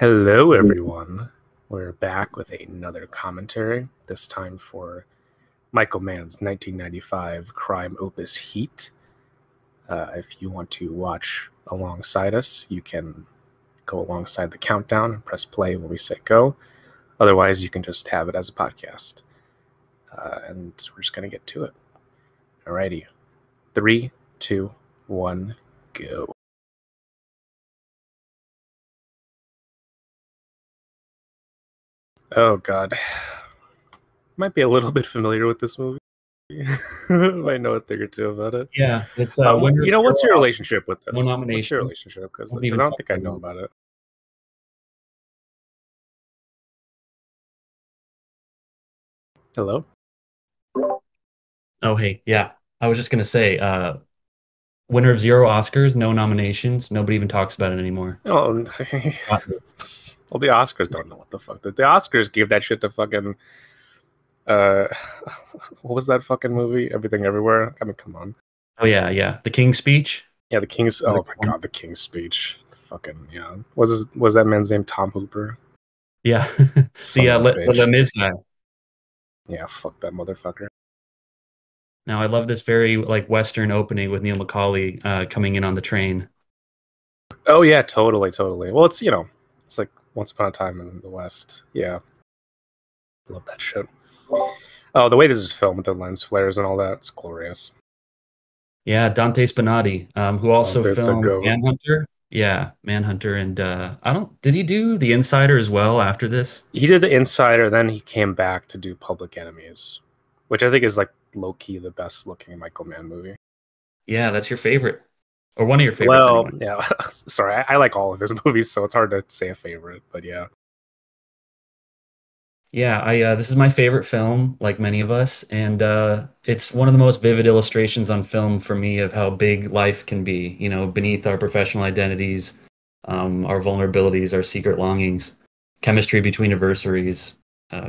Hello, everyone. We're back with another commentary, this time for Michael Mann's 1995 crime opus Heat. If you want to watch alongside us, you can go alongside the countdown and press play when we say go. Otherwise, you can just have it as a podcast. And we're just going to get to it. Alrighty. 3, 2, 1, go. Oh, God. Might be a little bit familiar with this movie. Might know a thing or two about it. Yeah, it's what's your relationship with this? No nomination. What's your relationship? Because I Won't even don't talk think I about know it. about it. Hello? Oh, hey, yeah. I was just gonna say, winner of 0 Oscars, no nominations. Nobody even talks about it anymore. Oh, well, the Oscars don't know what the fuck. The Oscars gave that shit to fucking. What was that fucking movie? Everything Everywhere. I mean, come on. Oh yeah. The King's Speech. Yeah, the King's. Oh my God, the King's Speech. Fucking yeah. Was that man's name Tom Hooper? Yeah, Son of a the bitch. Les Mis guy. Yeah, fuck that motherfucker. Now I love this very Western opening with Neil Macaulay coming in on the train. Oh yeah, totally. Well, it's it's like Once Upon a Time in the West. Yeah, love that shit. Oh, the way this is filmed with the lens flares and all that—it's glorious. Yeah, Dante Spinotti, who also the filmed goat. Manhunter. Yeah, Manhunter, and did he do The Insider as well after this? He did The Insider, then he came back to do Public Enemies, which I think is like low key the best looking Michael Mann movie. Yeah, that's your favorite, or one of your favorites. Well, anyway. yeah. Sorry, I like all of his movies, so it's hard to say a favorite, but yeah. Yeah, I this is my favorite film, like many of us, and it's one of the most vivid illustrations on film for me of how big life can be. You know, beneath our professional identities, our vulnerabilities, our secret longings, chemistry between adversaries,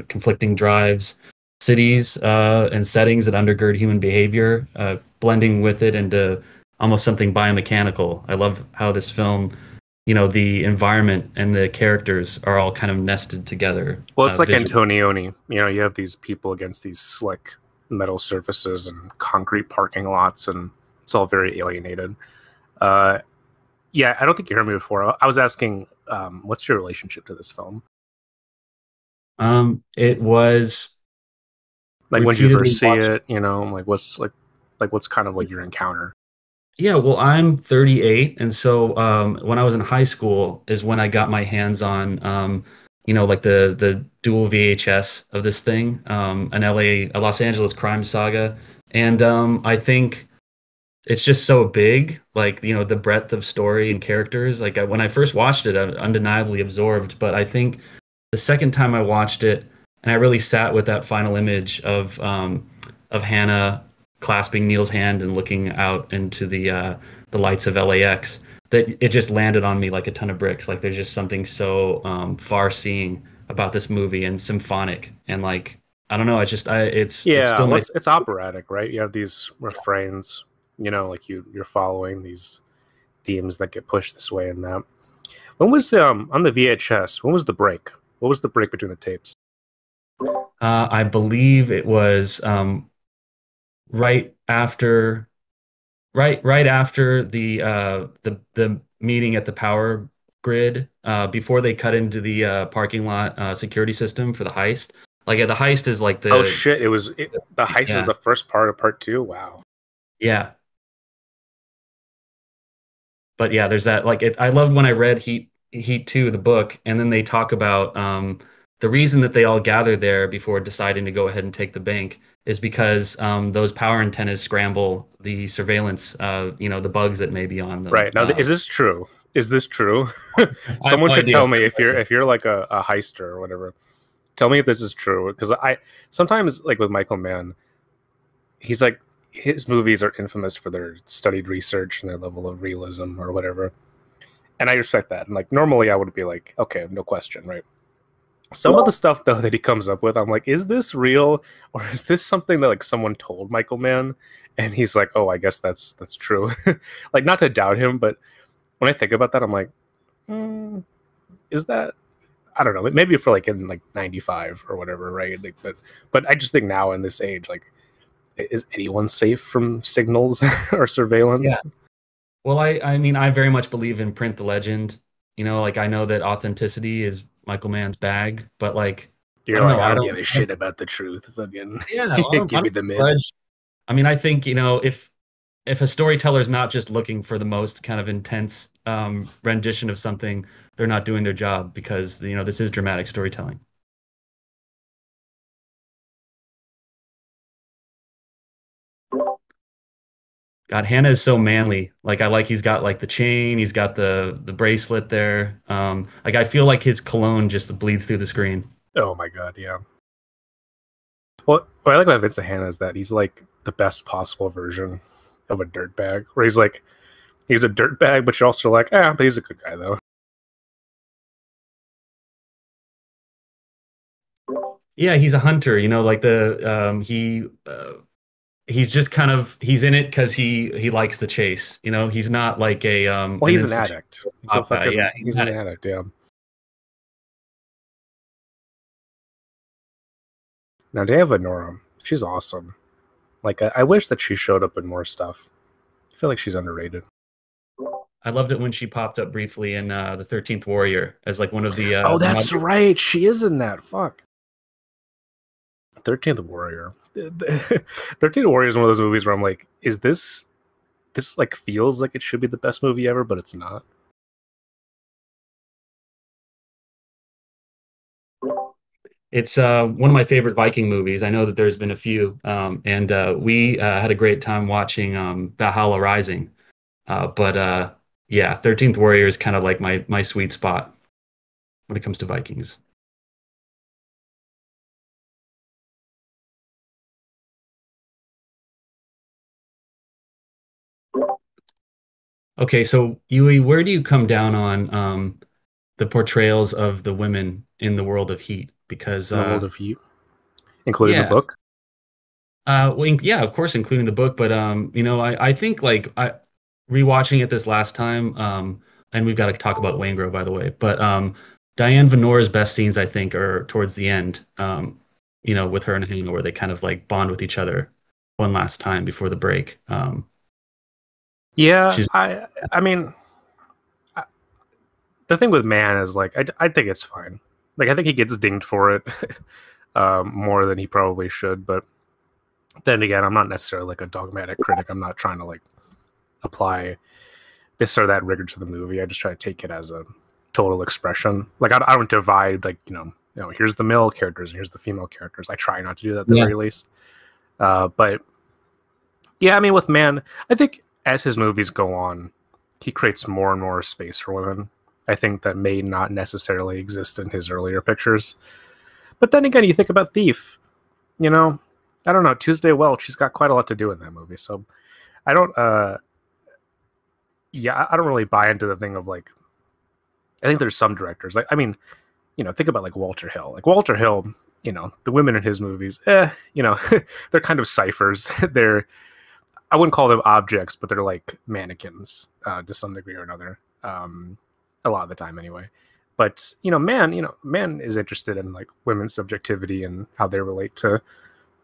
conflicting drives, cities and settings that undergird human behavior, blending with it into almost something biomechanical. I love how this film, the environment and the characters are all kind of nested together. Well, it's like visually. Antonioni. You have these people against these slick metal surfaces and concrete parking lots, and it's all very alienated. Yeah, I don't think you heard me before. I was asking, what's your relationship to this film? It was Like, when did you repeatedly first see watched. it? What's kind of like your encounter? Yeah, well, I'm 38, and so when I was in high school is when I got my hands on, like the dual VHS of this thing, a Los Angeles crime saga, and I think it's just so big, the breadth of story and characters. When I first watched it, I was undeniably absorbed, but I think the second time I watched it, and I really sat with that final image of Hannah clasping Neil's hand and looking out into the lights of LAX, that it just landed on me like a ton of bricks. Like there's just something so far-seeing about this movie and symphonic, and I don't know, it's Yeah, still well, my. it's operatic, right? You have these refrains, you're following these themes that get pushed this way and that. When was the on the VHS? When was the break? What was the break between the tapes? I believe it was right after the meeting at the power grid, before they cut into the parking lot security system for the heist. The heist is like Oh shit! The heist is yeah, the first part of part 2. Wow. yeah. But yeah, there's that. I loved when I read Heat 2, the book, and then they talk about the reason that they all gather there before deciding to go ahead and take the bank is because those power antennas scramble the surveillance, the bugs that may be on them. Right now, is this true? Is this true? I have Someone no should idea. tell me if you're like a heister or whatever. Tell me if this is true, because I sometimes, like with Michael Mann, he's like, his movies are infamous for their studied research and their level of realism or whatever, and I respect that. And like normally I would be like, okay, no question, right? Some of the stuff though that he comes up with, I'm like, is this real, or is this something that like someone told Michael Mann, and he's like, oh, I guess that's true. Like, not to doubt him, but when I think about that, I'm like, is that I don't know, maybe for like in like 95 or whatever, right? Like, but I just think now in this age, like, is anyone safe from signals or Yeah. surveillance? Well, I mean, I very much believe in print the legend. You know, like I know that authenticity is Michael Mann's bag, but like I You're don't like, know. I don't give a shit about the truth. Fucking Yeah, I give me don't the myth. grudge. I mean, I think, if a storyteller is not just looking for the most kind of intense rendition of something, they're not doing their job because, this is dramatic storytelling. God, Hannah is so manly. Like I like he's got like the chain, he's got the bracelet there. Like I feel like his cologne just bleeds through the screen. Oh my god, yeah. Well, what I like about Vincent Hanna is that he's like the best possible version of a dirtbag, where he's like he's a dirtbag, but you're also like, but he's a good guy though. Yeah, he's a hunter, like he's just kind of he's in it because he likes the chase. He's not like a Well, an he's an institutional addict. He's a pop guy. Yeah, fucking he's he's not. an addict. Yeah. Now, Dea Venora, she's awesome. Like, I wish that she showed up in more stuff. I feel like she's underrated. I loved it when she popped up briefly in the 13th Warrior as like one of the Oh, the that's mother. right. She is in that. Fuck. 13th Warrior. 13th Warrior is one of those movies where I'm like, is this like feels like it should be the best movie ever, but it's not. It's one of my favorite Viking movies. I know that there's been a few, and we had a great time watching Valhalla Rising. But yeah, 13th Warrior is kind of like my sweet spot when it comes to Vikings. Okay, so Yui, where do you come down on the portrayals of the women in the world of Heat? Because In the world of Heat, including the yeah, book. well, yeah, of course, including the book, but I think like I rewatching it this last time, and we've got to talk about Waingro, by the way, but Diane Venora's best scenes, I think, are towards the end, with her and Hannah, where they kind of like bond with each other one last time before the break. Yeah, She's I mean, the thing with Man is like I think it's fine. Like I think he gets dinged for it more than he probably should. But then again, I'm not necessarily like a dogmatic critic. I'm not trying to like apply this or that rigor to the movie. I just try to take it as a total expression. Like I don't divide like here's the male characters and here's the female characters. I try not to do that at the yeah, very least. But yeah, I mean with Man, I think as his movies go on, he creates more and more space for women. I think that may not necessarily exist in his earlier pictures. But then again, you think about Thief, you know, I don't know, Tuesday Welch, she's got quite a lot to do in that movie. So I don't yeah, I don't really buy into the thing of like I think there's some directors like I mean, think about like Walter Hill. Like Walter Hill, the women in his movies, they're kind of ciphers. They're I wouldn't call them objects, but they're like mannequins to some degree or another. A lot of the time, anyway. But man is interested in like women's subjectivity and how they relate to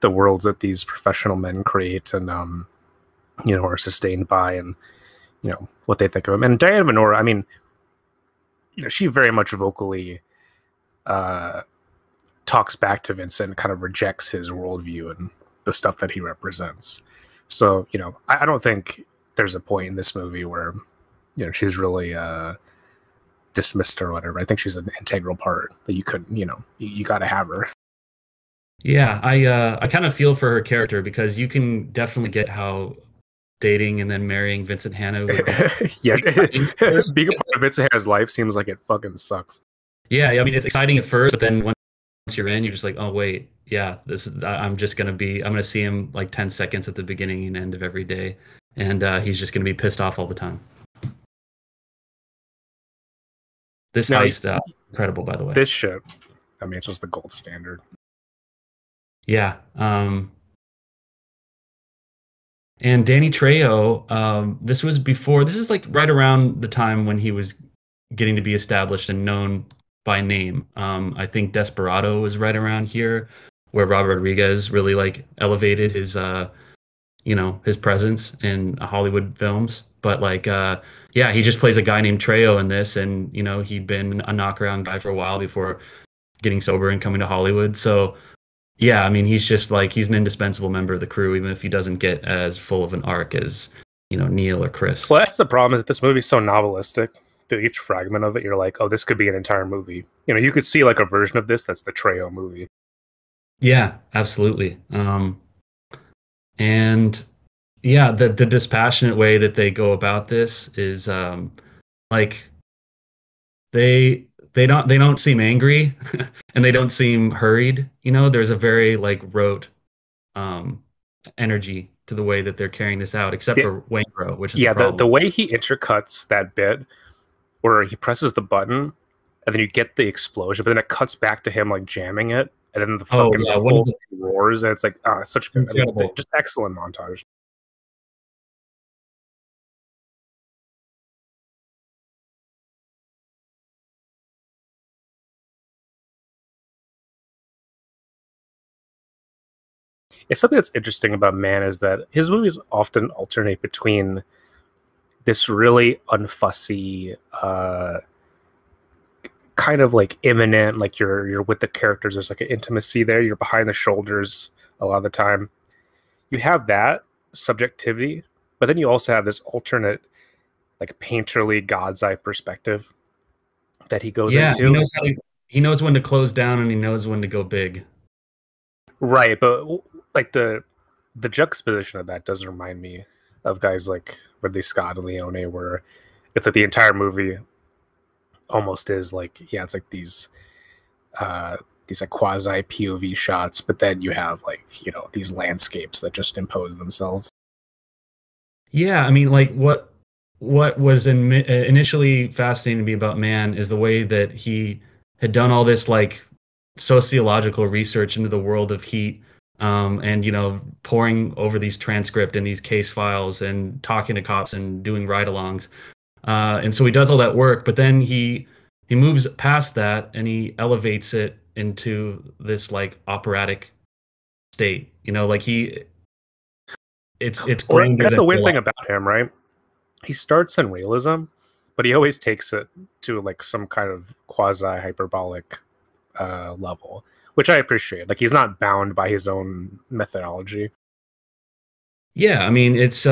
the worlds that these professional men create and are sustained by, and what they think of them. And Diana Venora, I mean, she very much vocally uh, talks back to Vincent, kind of rejects his worldview and the stuff that he represents. So, I don't think there's a point in this movie where, she's really dismissed or whatever. I think she's an integral part that you couldn't, you got to have her. yeah. I kind of feel for her character because you can definitely get how dating and then marrying Vincent Hanna would be Yeah, exciting at first. being a part of Vincent Hanna's life seems like it fucking sucks. Yeah, I mean it's exciting at first, but then once you're in, you're just like, oh wait, yeah, I'm gonna see him like 10 seconds at the beginning and end of every day, and he's just gonna be pissed off all the time. This Now, heist, incredible, by the way. this shit, I mean, it's just the gold standard. Yeah, and Danny Trejo, this is like right around the time when he was getting to be established and known by name. I think Desperado was right around here, where Robert Rodriguez really like elevated his his presence in Hollywood films. But like yeah, he just plays a guy named Trejo in this, and he'd been a knockaround guy for a while before getting sober and coming to Hollywood. So yeah, I mean, he's just like he's an indispensable member of the crew, even if he doesn't get as full of an arc as Neil or Chris. Well, that's the problem is that this movie's so novelistic that each fragment of it, you're like, oh, this could be an entire movie. You could see like a version of this that's the Trejo movie. Yeah, absolutely. And yeah, the dispassionate way that they go about this is like they don't seem angry and they don't seem hurried. There's a very like rote um energy to the way that they're carrying this out, except The, for Waingro, which is the yeah, the problem. way he intercuts that bit where he presses the button and then you get the explosion, but then it cuts back to him like jamming it, and then the Oh fucking yeah, the one of full the roars, and it's like such good. I mean, incredible. just excellent montage. It's something that's interesting about Man is that his movies often alternate between this really unfussy, kind of like imminent, like you're with the characters. There's like an intimacy there. You're behind the shoulders a lot of the time. You have that subjectivity, but then you also have this alternate, like painterly God's eye perspective that he goes Yeah, into. he knows when to close down and he knows when to go big. Right, but like the juxtaposition of that does remind me of guys like Ridley Scott and Leone, where it's like the entire movie almost is like, yeah, it's like these like quasi POV shots, but then you have like these landscapes that just impose themselves. Yeah, I mean, like what was initially fascinating to me about Man is the way that he had done all this like sociological research into the world of heat, and pouring over these transcript and these case files and talking to cops and doing ride-alongs, and so he does all that work, but then he moves past that and he elevates it into this like operatic state. Like it's Well, I grander guess than the weird real thing life. about him, right? He starts in realism, but he always takes it to like some kind of quasi hyperbolic level, which I appreciate. Like he's not bound by his own methodology. Yeah, I mean it's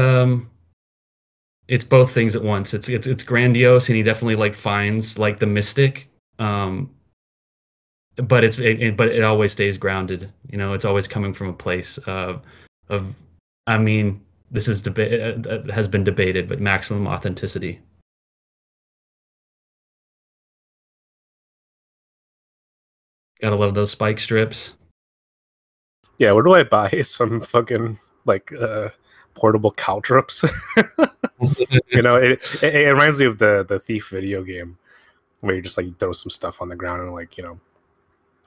both things at once. It's grandiose and he definitely like finds like the mystic, um, but but it always stays grounded. It's always coming from a place of I mean, this is debate has been debated, but maximum authenticity. Gotta love those spike strips. Yeah, where do I buy some fucking like portable caltrops? It reminds me of the Thief video game where you just like throw some stuff on the ground and like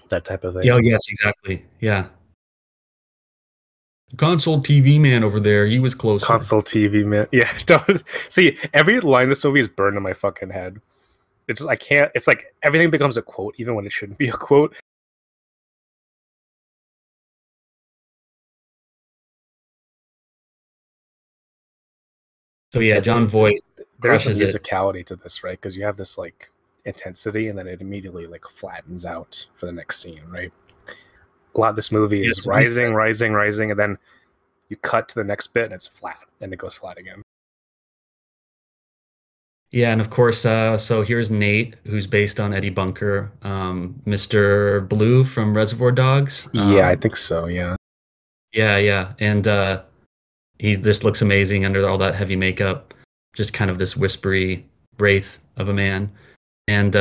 that type of thing. Yeah, yes, exactly. Yeah. Console TV man over there, he was closer. Console TV, man. Yeah, don't see every line in this movie is burned in my fucking head. It's just I can't. It's like everything becomes a quote, even when it shouldn't be a quote. So yeah, Yeah, John Voight there's a crushes it. musicality to this, right? Because you have this like intensity, and then it immediately like flattens out for the next scene, right? A lot of this movie Yeah, is it's a reset. rising, rising, rising, and then you cut to the next bit, and it's flat, and it goes flat again. Yeah, and of course, so here's Nate, who's based on Eddie Bunker, Mr. Blue from Reservoir Dogs. Yeah, I think so. Yeah. Yeah, yeah, and he just looks amazing under all that heavy makeup, just kind of this whispery wraith of a man, and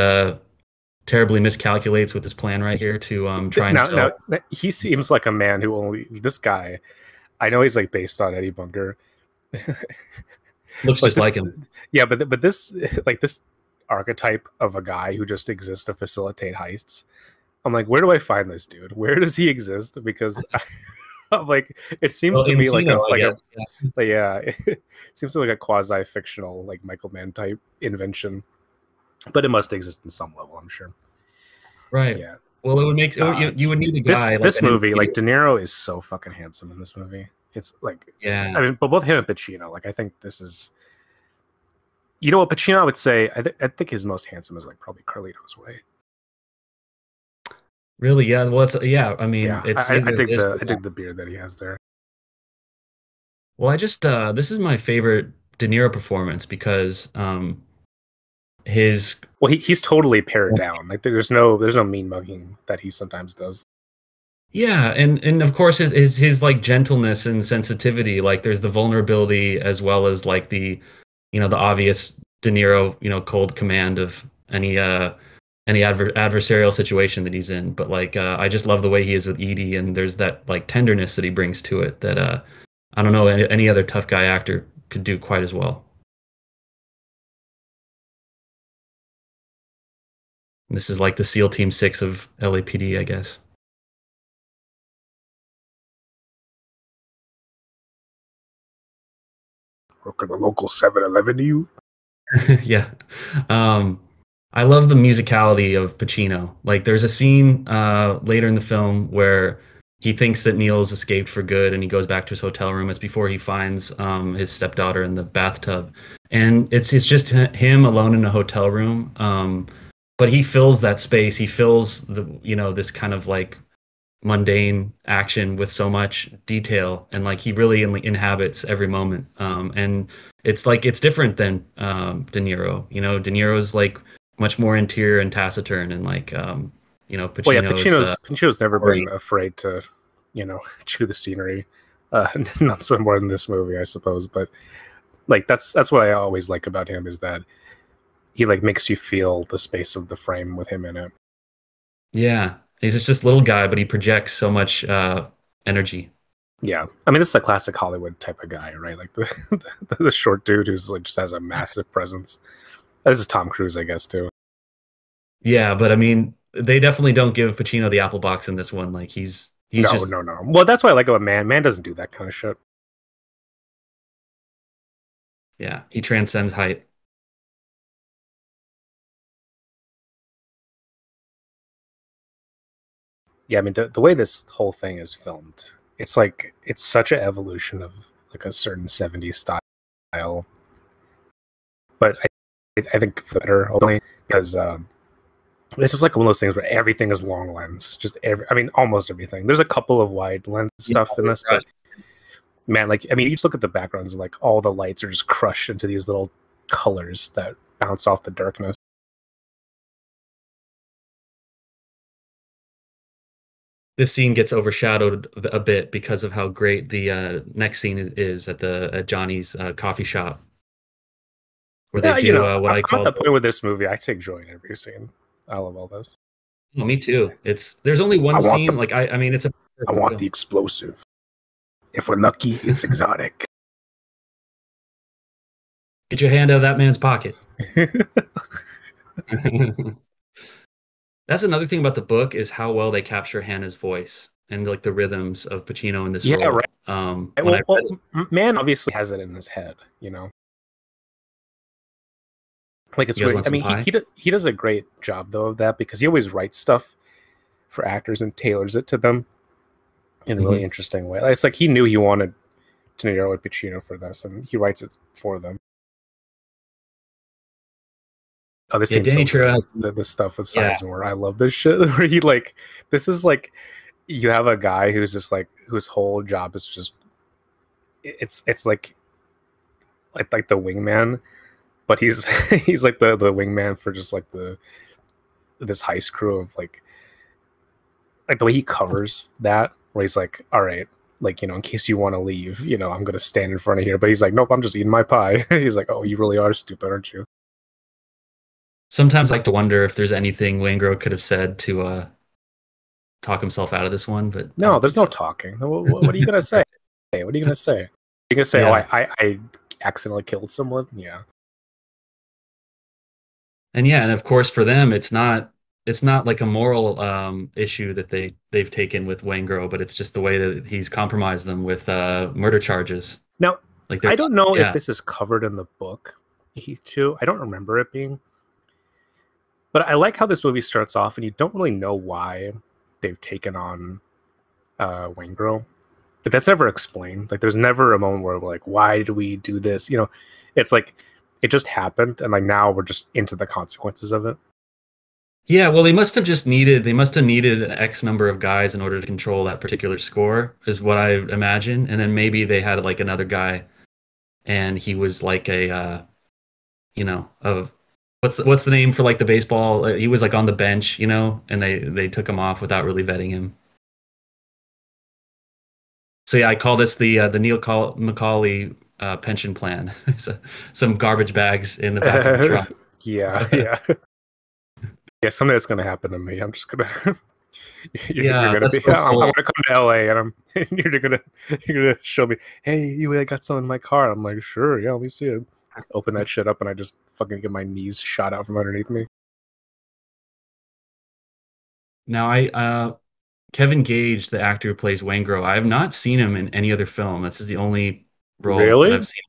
terribly miscalculates with his plan right here to try and Now, sell. he seems like a man who only this guy. I know he's like based on Eddie Bunker, Looks but just this, like him. yeah, but this like this archetype of a guy who just exists to facilitate heists. I'm like, where do I find this dude? Where does he exist? Because I'm like, it seems Well, to me like Encino, I guess. Yeah. yeah, it seems like a quasi fictional like Michael Mann type invention, but it must exist in some level, I'm sure. Right. Yeah. Well, it would make Uh, you would need a this guy like this an movie, like intermediate. De Niro is so fucking handsome in this movie. It's like, I Yeah. mean, but both him and Pacino, like I think this is, you know what, Pacino, I would say, I think his most handsome is like probably Carlito's Way. Really? Yeah. Well, it's yeah. I mean, Yeah, it's either this or I that. dig the beard that he has there. Well, I just this is my favorite De Niro performance because his Well, he's totally pared down. Like there's no mean mugging that he sometimes does. yeah, and of course his like gentleness and sensitivity, like there's the vulnerability as well as like the the obvious De Niro, cold command of any adversarial situation that he's in. But like I just love the way he is with Edie, and there's that like tenderness that he brings to it that I don't know any other tough guy actor could do quite as well. This is like the SEAL Team 6 of LAPD, I guess. Work at the local 7-Eleven to you. Yeah. Um, I love the musicality of Pacino. Like, there's a scene later in the film where he thinks that Neil's escaped for good and he goes back to his hotel room. It's before he finds his stepdaughter in the bathtub. And it's just him alone in a hotel room. But he fills that space. He fills this kind of like mundane action with so much detail and like he really inhabits every moment and it's like it's different than De Niro. De Niro's like much more interior and taciturn and like Well, yeah, Pacino's Pacino's never been story. afraid to, chew the scenery. Not so more in this movie, I suppose, but like that's what I always like about him is that he like makes you feel the space of the frame with him in it. Yeah, he's just this little guy but he projects so much energy. Yeah, I mean this is a classic Hollywood type of guy, right? Like the short dude who's like just has a massive presence. This is Tom Cruise, I guess, too. Yeah, but I mean they definitely don't give Pacino the apple box in this one. Like he's No, just no, no. Well, that's why I like about Man. Man doesn't do that kind of shit. yeah, he transcends height. Yeah, I mean the way this whole thing is filmed, it's like it's such an evolution of like a certain '70s style, but I think for the better only because this is like one of those things where everything is long lens, just I mean almost everything. There's a couple of wide lens Yeah, stuff in this, but man, like I mean you just look at the backgrounds and like all the lights are just crushed into these little colors that bounce off the darkness. this scene gets overshadowed a bit because of how great the next scene is at the at Johnny's coffee shop where they Yeah, do what I I'm at call the point with this movie. I take joy in every scene. I love all this. oh, me too. It's there's only I one want scene the like I mean it's a I perfect want the film. explosive. If we're lucky, it's exotic. Get your hand out of that man's pocket. That's another thing about the book is how well they capture Hannah's voice and like the rhythms of Pacino in this Yeah, role. right. When I read Well, it, man obviously has it in his head, you know. Like it's you guys weird. want I some mean, pie? he does a great job though of that because he always writes stuff for actors and tailors it to them in a really Hmm. interesting way. It's like he knew he wanted De Niro and Pacino for this, and he writes it for them. Oh, this Yeah, seems Danny so Trejo. good. The stuff with Yeah, Sizemore, I love this shit. Where he like, this is like, you have a guy who's just like, whose whole job is just, it's like the wingman, but he's he's like the wingman for just like this heist crew of like the way he covers that, where he's like, all right, like in case you want to leave, I'm gonna stand in front of here, but he's like, nope, I'm just eating my pie. He's like, oh, you really are stupid, aren't you? sometimes I like to wonder if there's anything Waingro could have said to talk himself out of this one, but I No, don't there's think no so. talking. What are you gonna say? Hey, what are you gonna say? You're gonna say, oh, Yeah. I accidentally killed someone? Yeah. And yeah, and of course for them it's not like a moral issue that they've taken with Waingro, but it's just the way that he's compromised them with murder charges. Now, Like they're I don't know if yeah. this is covered in the book too. I don't remember it being. But I like how this movie starts off, and you don't really know why they've taken on Waingro. But that's never explained. Like, there's never a moment where we're like, why did we do this? You know, it's like it just happened, and like now we're just into the consequences of it. Yeah, well, they must have needed an X number of guys in order to control that particular score, is what I imagine. And then maybe they had like another guy, and he was like you know, a what's the name for like the baseball? He was like on the bench, you know, and they took him off without really vetting him. So yeah, I call this the Macaulay pension plan. So, some garbage bags in the back of the truck. Yeah, yeah, yeah. Someday it's gonna happen to me. I'm just gonna. You're Yeah, gonna that's be. so I'm cool. gonna come to LA, and I'm. You're gonna show me. Hey, you I got some in my car. I'm like, sure, yeah. Let me see it. Open that shit up, and I just fucking get my knees shot out from underneath me. Now Kevin Gage, the actor who plays Waingro, I have not seen him in any other film. This is the only role that Really? I've seen.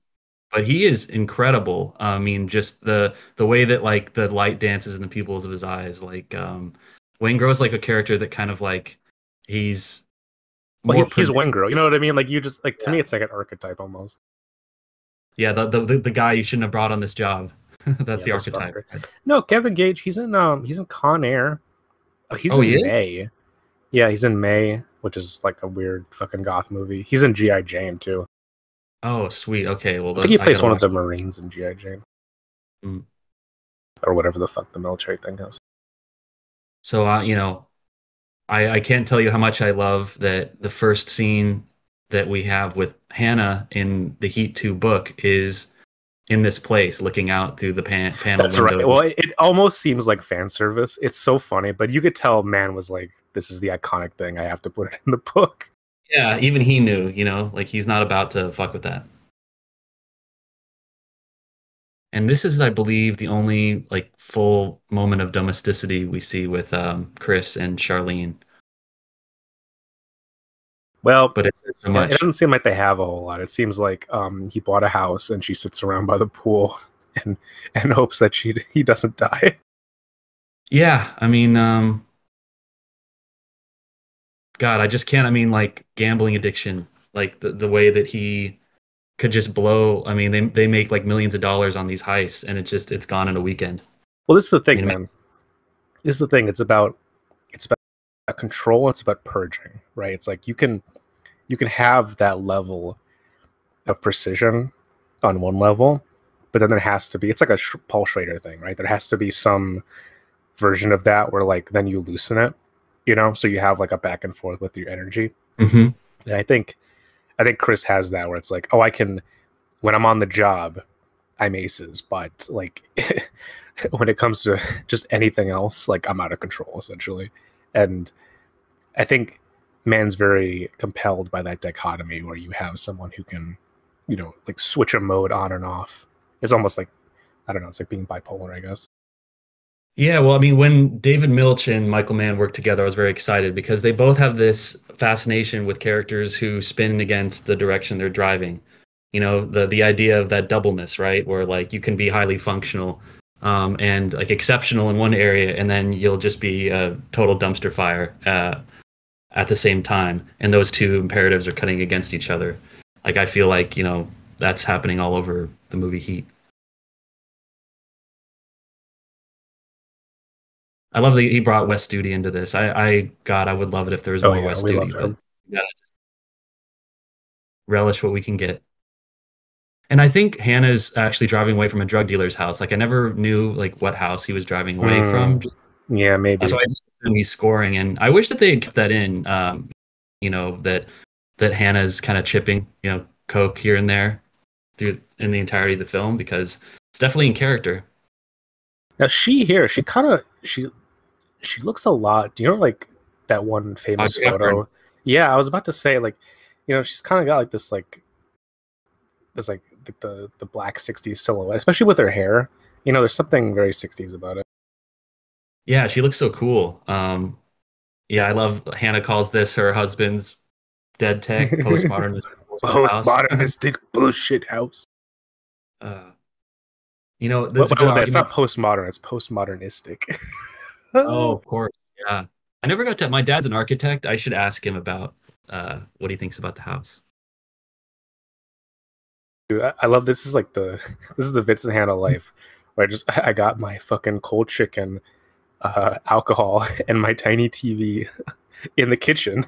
But he is incredible. I mean, just the way that like the light dances in the pupils of his eyes. Like Waingro is like a character that kind of like he's Well, more he's predictable. one girl. You know what I mean? Like you just like to Yeah. me, it's like an archetype almost. Yeah, the guy you shouldn't have brought on this job. That's Yeah, the this archetype. fucker. No, Kevin Gage. He's in Con Air. Oh, he's Oh, he in is? May. Yeah, he's in May, which is like a weird fucking goth movie. He's in GI Jane too. Oh, sweet. Okay, well I think then he I plays gotta one of watch. the Marines in GI Jane Mm. or whatever the fuck the military thing is. So I can't tell you how much I love that the first scene that we have with Hannah in the Heat 2 book is in this place looking out through the panel That's right. Well, windows. it almost seems like fan service. It's so funny, but you could tell man was like, "This is the iconic thing. I have to put it in the book." Yeah, even he knew, like he's not about to fuck with that. And this is, I believe, the only like full moment of domesticity we see with Chris and Charlene. Well, But it's so it much. doesn't seem like they have a whole lot. It seems like he bought a house and she sits around by the pool and hopes that he doesn't die. Yeah, I mean, God, I just can't. I mean, like gambling addiction, like the way that he could just blow. I mean, they make like millions of dollars on these heists, and it's gone in a weekend. Well, this is the I thing, mean, man. This is the thing. It's about control. It's about purging, right? It's like you can have that level of precision on one level, but then there has to be. It's like a Paul Schrader thing, right? There has to be some version of that where like then you loosen it, so you have like a back and forth with your energy. mhm. And I think Chris has that where it's like, oh, I can when I'm on the job, I'm aces, but like when it comes to just anything else, like I'm out of control essentially. And I think man's very compelled by that dichotomy where you have someone who can, like switch a mode on and off. It's almost like I don't know, it's like being bipolar, I guess. Yeah, well, I mean, when David Milch and Michael Mann worked together, I was very excited because they both have this fascination with characters who spin against the direction they're driving. The idea of that doubleness, right? Where like you can be highly functional, and like exceptional in one area, and then you'll just be a total dumpster fire at the same time, and those two imperatives are cutting against each other. Like I feel like that's happening all over the movie Heat. I love that he brought Wes Studi into this. God, I would love it if there was Oh more yeah, Wes we love Studi, but him. we gotta relish what we can get. And I think Hannah's actually driving away from a drug dealer's house. Like I never knew like what house he was driving away from. Mm, yeah, So maybe. I just assumed he's scoring, and I wish that they had kept that in. That Hannah's kind of chipping, coke here and there through in the entirety of the film because it's definitely in character. Now she kind of she looks a lot. Do you know like that one famous Audrey Hepburn. photo? Yeah, I was about to say like, she's kind of got like this like the black '60s silhouette, especially with her hair. There's something very '60s about it. Yeah, she looks so cool. Yeah, I love Hannah calls this her husband's dead tech postmodernist bullshit house. Postmodernistic bullshit house. uh, You know, Well, there's a good it's not argument. postmodern; it's postmodernistic. Oh, of course. Yeah. I never got to. My dad's an architect. I should ask him about what he thinks about the house. Dude, I love this. Is like the this is the Vincent Hanna life, where I got my fucking cold chicken, alcohol, and my tiny TV in the kitchen.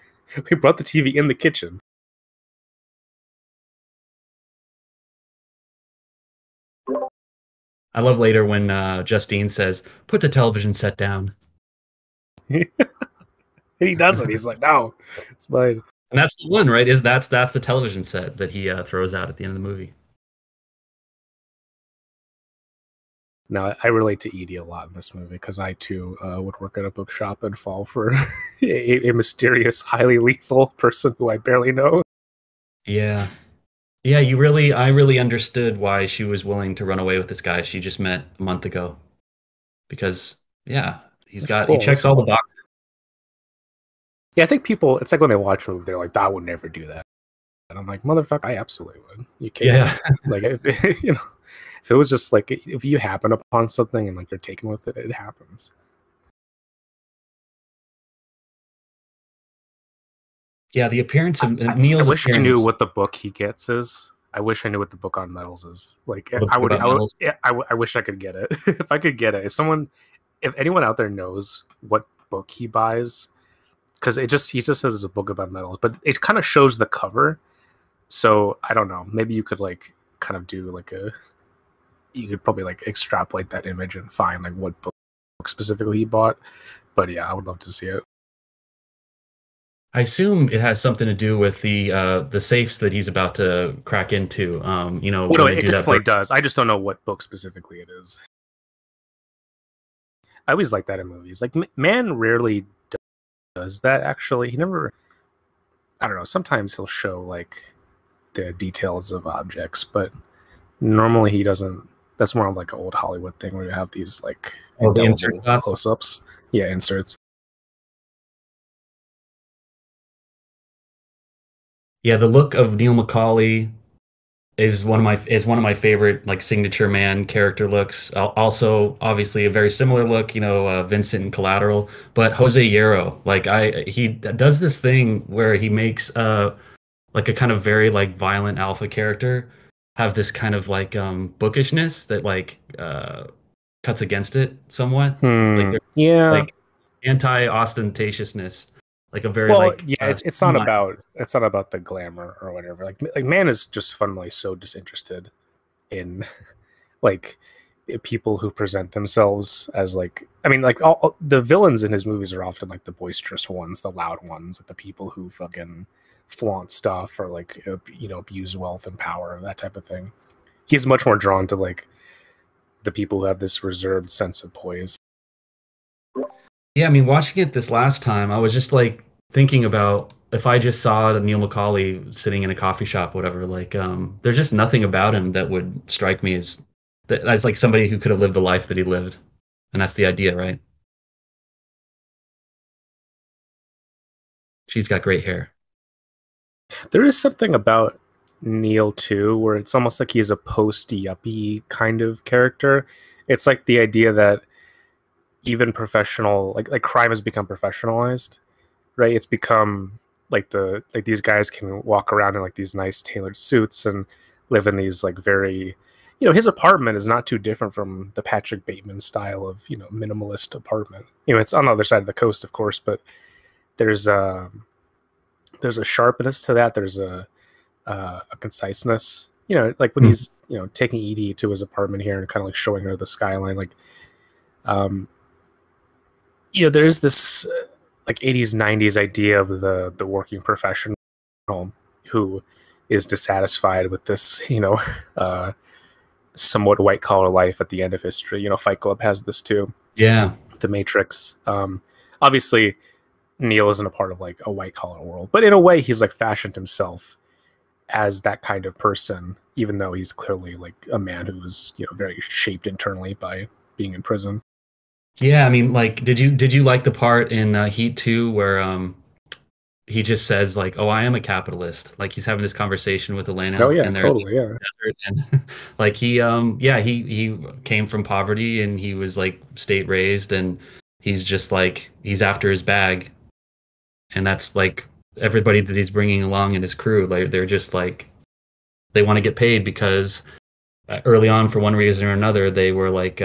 We brought the TV in the kitchen. I love later when Justine says, "Put the television set down," He doesn't. He's like, no, it's mine. and that's the one, right? Is that's the television set that he throws out at the end of the movie. Now, I relate to Edie a lot in this movie because I too would work at a bookshop and fall for a mysterious, highly lethal person who I barely know. Yeah. Yeah, I really understood why she was willing to run away with this guy she just met a month ago. Because, yeah, It's he cool. It's checks all the cool. boxes. Yeah, I think people. It's like when they watch a movie, they're like, "I would never do that," and I'm like, "Motherfucker, I absolutely would." You kidding Yeah. me? Like, if you know, if it was just like if you happen upon something and like you're taken with it, it happens. Yeah, the appearance of I Neil's wish I knew appearance. what the book he gets is. I wish I knew what the book on metals is. Like Oh, the book about metals. yeah, I wish I could get it. If I could get it, if anyone out there knows what book he buys, because he just says it's a book about metals, but it kind of shows the cover. So I don't know. Maybe you could like kind of do like you could probably like extrapolate that image and find like what book specifically he bought. But yeah, I would love to see it. I assume it has something to do with the safes that he's about to crack into. Well, no, when they it do that definitely burst. does. I just don't know what book specifically it is. I always like that in movies. Like Man rarely does that. Actually, he never. I don't know. Sometimes he'll show like the details of objects, but normally he doesn't. That's more of like an old Hollywood thing where you have these like Oh, the insert indelible shots. close-ups. Yeah, inserts. Yeah, the look of Neil McCauley is one of my favorite like signature man character looks. Also, obviously, a very similar look, Vincent in Collateral, but Jose Hierro, he does this thing where he makes like a kind of very like violent alpha character have this kind of like bookishness that cuts against it somewhat. Like Hmm. they're Yeah. like anti-ostentatiousness, like a very Well, like yeah. It's not about the glamour or whatever. Like Man is just fundamentally so disinterested in like people who present themselves as like I mean like all the villains in his movies are often like the boisterous ones, the loud ones, like the people who fucking flaunt stuff or like abuse wealth and power, that type of thing. He's much more drawn to like the people who have this reserved sense of poise. Yeah, I mean, watching it this last time, I was just like thinking about if I just saw Neil McCauley sitting in a coffee shop, whatever. There's just nothing about him that would strike me as like somebody who could have lived the life that he lived, and that's the idea, right? She's got great hair. There is something about Neil too, where it's almost like he's a post yuppie kind of character. It's like the idea that even professional like crime has become professionalized, right? It's become like these guys can walk around in like these nice tailored suits and live in these like very his apartment is not too different from the Patrick Bateman style of minimalist apartment. It's on the other side of the coast, of course, but there's a there's a sharpness to that. There's a conciseness. Like when Hmm. he's taking Edie to his apartment here and kind of like showing her the skyline. Like, um, there's this like 80s 90s idea of the working professional who is dissatisfied with this uh, somewhat white collar life at the end of history. Fight Club has this too. Yeah. The Matrix. Obviously, Neil isn't a part of like a white collar world, but in a way, he's like fashioned himself as that kind of person, even though he's clearly like a man who was very shaped internally by being in prison. Yeah, I mean, like, did you like the part in Heat 2 where he just says like, "Oh, I am a capitalist." Like he's having this conversation with Oh Elena, yeah, and they're like totally, yeah. in the desert, and like yeah, he came from poverty, and he was like state raised, and he's just like he's after his bag, and that's like everybody that he's bringing along in his crew, like they're just like they want to get paid because early on, for one reason or another, they were like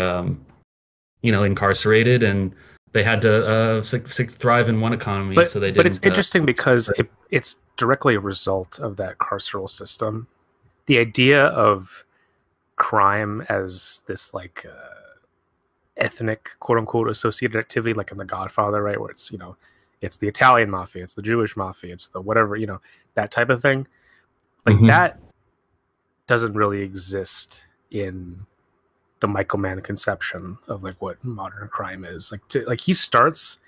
incarcerated, and they had to thrive in one economy, so they But it's didn't. interesting because it's directly a result of that carceral system. The idea of crime as this like ethnic quote unquote associated activity, like in The Godfather, right, where it's it's the Italian mafia, it's the Jewish mafia, it's the whatever, that type of thing. Like Mhm. that doesn't really exist in the Michael Mann conception of like what modern crime is. Like he starts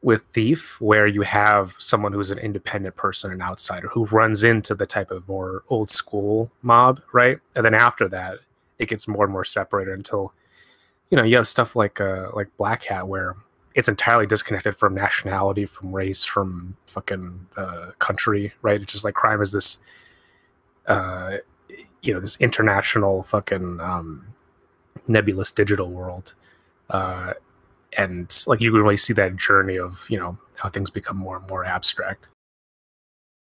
with Thief, where you have someone who's an independent person, an outsider, who runs into the type of more old school mob, right? And then after that, it gets more and more separated until you have stuff like Black Hat, where it's entirely disconnected from nationality, from race, from fucking country, right? It's just like crime is this, uh, this international fucking nebulous digital world. Uh, and like you can really see that journey of how things become more and more abstract.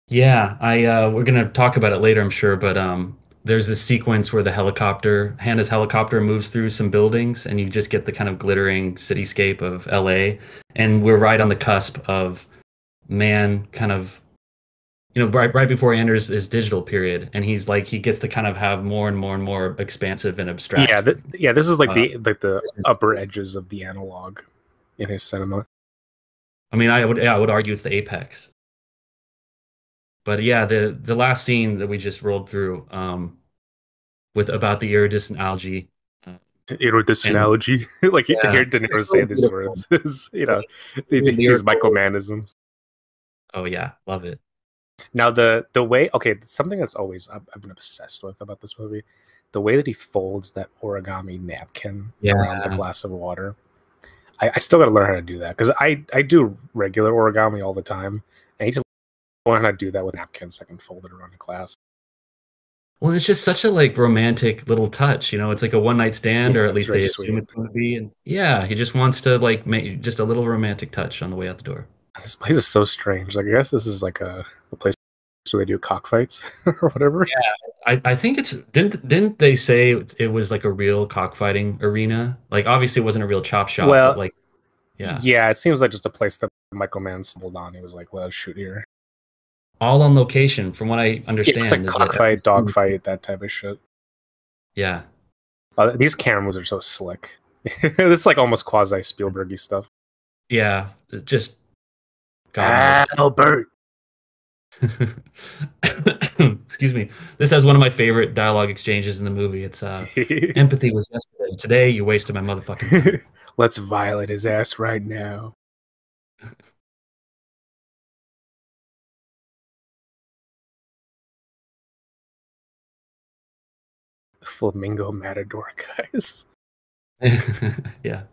Yeah, I we're gonna talk about it later, I'm sure, but there's this sequence where Hannah's helicopter moves through some buildings, and you just get the kind of glittering cityscape of LA, and we're right on the cusp of man kind of right before he enters his digital period, and he gets to kind of have more and more and more expansive and Yeah, abstract. yeah. This is like Uh, the upper edges of the analog in his cinema. I mean, I would argue it's the apex. But yeah, the last scene that we just rolled through, with about the iridescent algae, uh, This and analogy, like to yeah, hear De it's Niro say so these beautiful, words is very these Michael lyrical. Mannisms. Oh yeah, love it. Now the way, okay, something that's always I've been obsessed with about this movie, the way that he folds that origami napkin around the Yeah. glass of water. I still got to learn how to do that because I do regular origami all the time. I need to learn how to do that with napkins. I can fold it around the glass. Well, it's just such a like romantic little touch, It's like a one night stand, Yeah, or at it's least very they assume sweet. it's going to be. And yeah, he just wants to like make just a little romantic touch on the way out the door. This place is so strange. Like I guess this is like a place where they do cockfights or whatever. I think it's didn't they say it was like a real cockfighting arena? Like obviously it wasn't a real chop shop, but Well, like yeah, yeah, it seems like just a place that Michael Mann stumbled on. He was like, "Let's shoot here." all on location. From what I Yeah, it's like understand, is that cockfight, dogfight, that type of shit. yeah, These camera moves are so slick. This is like almost quasi Spielbergy stuff. yeah, just God mode. Albert. Excuse me. This has one of my favorite dialogue exchanges in the movie. It's empathy was yesterday. Today you wasted my motherfucking time. Let's violate his ass right now. Flamingo Matador, guys. Yeah.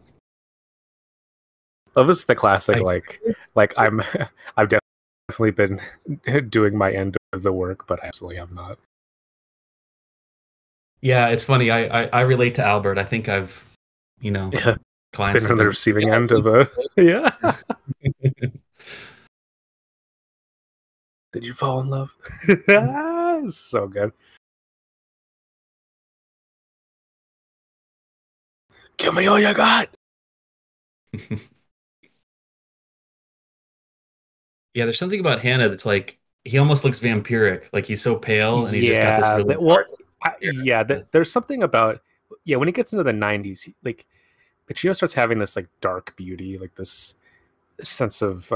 Love is the classic, I like I've definitely been doing my end of the work, but I absolutely have not. yeah, it's funny. I relate to Albert. I think I've, you know, Yeah, clients been have on the been receiving end of a yeah. Did you fall in love? So good. Give me all you got. Yeah, there's something about Hannah that's like he almost looks vampiric. Like he's so pale and he's just got this Yeah, really dark well, yeah, hair. there's something about yeah when it gets into the '90s, like Pacino starts having this like dark beauty, like this sense of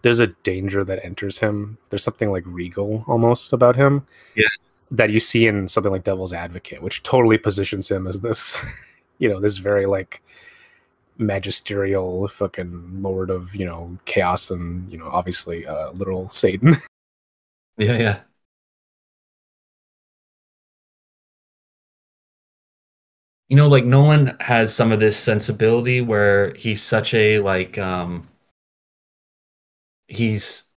there's a danger that enters him. There's something like regal almost about him Yeah. that you see in something like Devil's Advocate, which totally positions him as this, this very like magisterial fucking lord of chaos and obviously literal Satan. Yeah, yeah. Like Nolan has some of this sensibility where he's such a like he's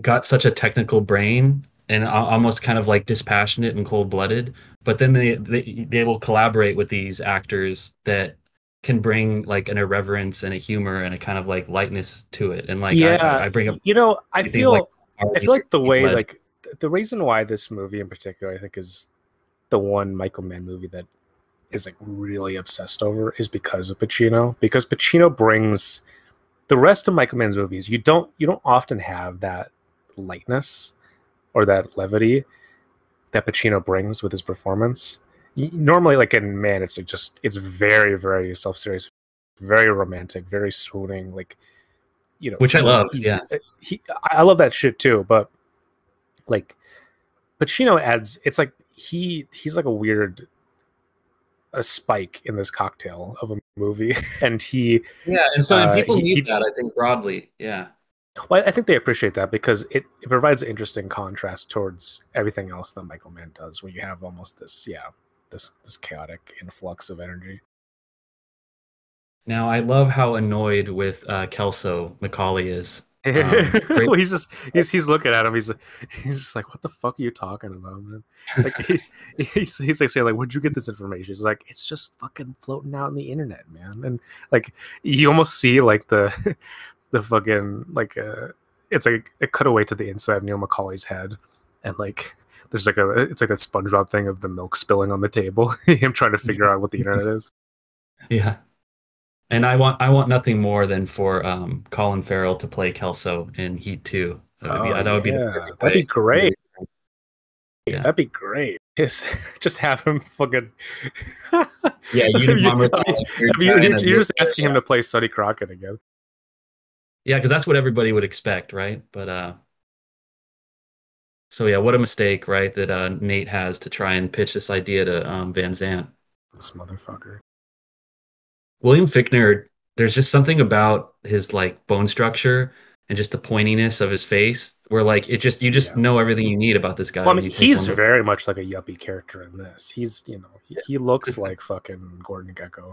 got such a technical brain and almost kind of like dispassionate and cold-blooded, but then they will collaborate with these actors that can bring like an irreverence and a humor and a kind of like lightness to it. And like Yeah, I bring up I things like feel like the Heath way Ledger. like the reason why this movie in particular I think is the one Michael Mann movie that is like really obsessed over is because of Pacino. Because Pacino brings the rest of Michael Mann's movies. You don't often have that lightness or that levity that Pacino brings with his performance. Normally, like in Man, it's like just it's very self serious, very romantic, very swooning. Like Which I love. Yeah. he I love that shit too. But like Pacino adds, it's like he's like a weird a spike in this cocktail of a movie, and Yeah, and so people need he that, I think, broadly. Yeah. well, I think they appreciate that because it provides an interesting contrast towards everything else that Michael Mann does, where you have almost this, this chaotic influx of energy. Now I love how annoyed with Kelso Macaulay is. Great. Well, he's looking at him. He's just like, what the fuck are you talking about, man? Like he's like saying like, where'd you get this information? He's like, it's just fucking floating out on the internet, man. And like you almost see like the the fucking like it's like a cutaway to the inside of Neil Macaulay's head, and like there's like a it's like that SpongeBob thing of the milk spilling on the table, him trying to figure out what the internet is. Yeah. And I want nothing more than for Colin Farrell to play Kelso in Heat 2. Oh That would be the yeah, perfect that'd be way. great. Yeah. That'd be great. Just have him fucking. Yeah, Unabomber calling, You're just asking him to play Sonny Crockett again. Yeah, because that's what everybody would expect, right? But so yeah, what a mistake, right? That Nate has to try and pitch this idea to Van Zant. This motherfucker. William Fichtner, there's just something about his like bone structure and just the pointiness of his face where like you just Yeah. know everything you need about this guy Well, I when mean, you take he's one look. very much like a yuppie character in this. He's, he looks like fucking Gordon Gekko.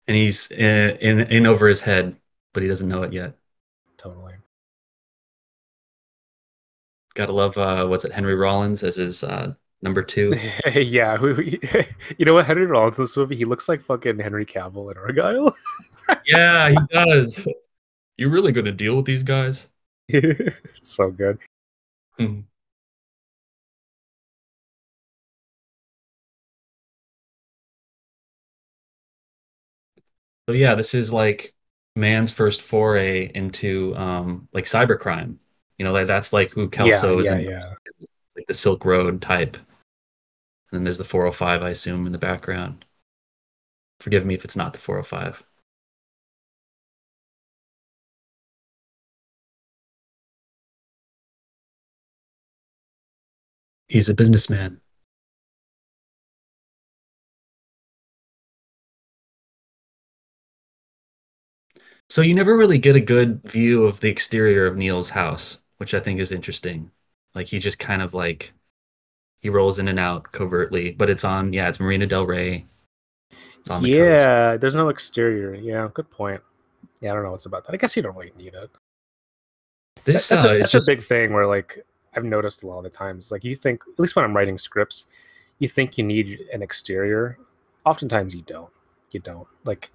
And he's in over his head, but he doesn't know it yet. Totally. Gotta love what's it, Henry Rollins as his number two. Yeah. You know what? Henry Rollins in this movie, he looks like fucking Henry Cavill in Argyle. Yeah, he does. You're really gonna deal with these guys? It's so good. Mhm. So yeah, this is like man's first foray into like cybercrime. You know, like that's like who Yeah, Kelso is yeah, in, yeah. like the Silk Road type. And then there's the 405, I assume, in the background. Forgive me if it's not the 405. He's a businessman. So you never really get a good view of the exterior of Neil's house, which I think is interesting. Like he just kind of like he rolls in and out covertly, but it's on, yeah, it's Marina Del Rey. It's on the coast. Yeah, there's no exterior. Yeah, good point. Yeah, I don't know what's about that. I guess you don't really need it. This is That's a just big thing where like I've noticed a lot of the times. Like you think, at least when I'm writing scripts, you think you need an exterior. Oftentimes you don't. You don't. Like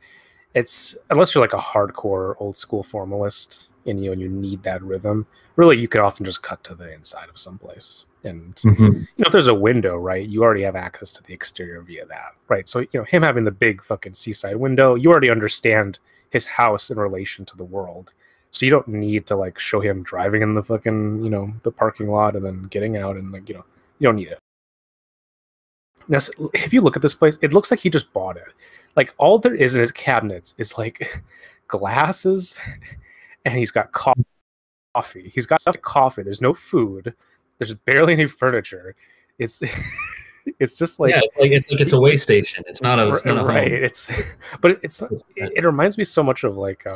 it's unless you're like a hardcore old school formalist and you need that rhythm. Really, you could often just cut to the inside of someplace. And Mhm. if there's a window, right, you already have access to the exterior via that, right? So him having the big fucking seaside window, you already understand his house in relation to the world. So you don't need to like show him driving in the fucking the parking lot and then getting out and like you don't need it. Now, if you look at this place, it looks like he just bought it. Like all there is in his cabinets is like glasses, and he's got coffee. He's got stuff like coffee. There's no food. There's barely any furniture. It's it's just Yeah, like it's a way station. It's not a right. home. It's but it's It's it reminds me so much of like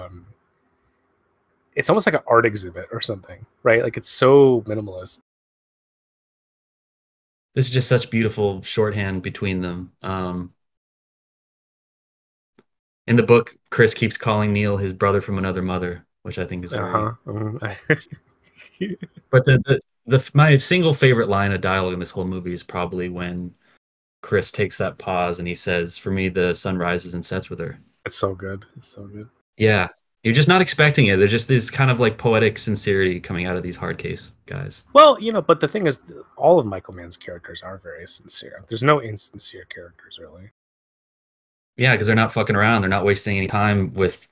it's almost like an art exhibit or something, right? Like it's so minimalist. This is just such beautiful shorthand between them. In the book, Chris keeps calling Neil his brother from another mother. which I think is great. Uh-huh. But my single favorite line of dialogue in this whole movie is probably when Chris takes that pause and he says, "For me, the sun rises and sets with her." It's so good. It's so good. Yeah, you're just not expecting it. There's just this kind of like poetic sincerity coming out of these hard case guys. Well, but the thing is, all of Michael Mann's characters are very sincere. There's no insincere characters, really. Yeah, because they're not fucking around. They're not wasting any time with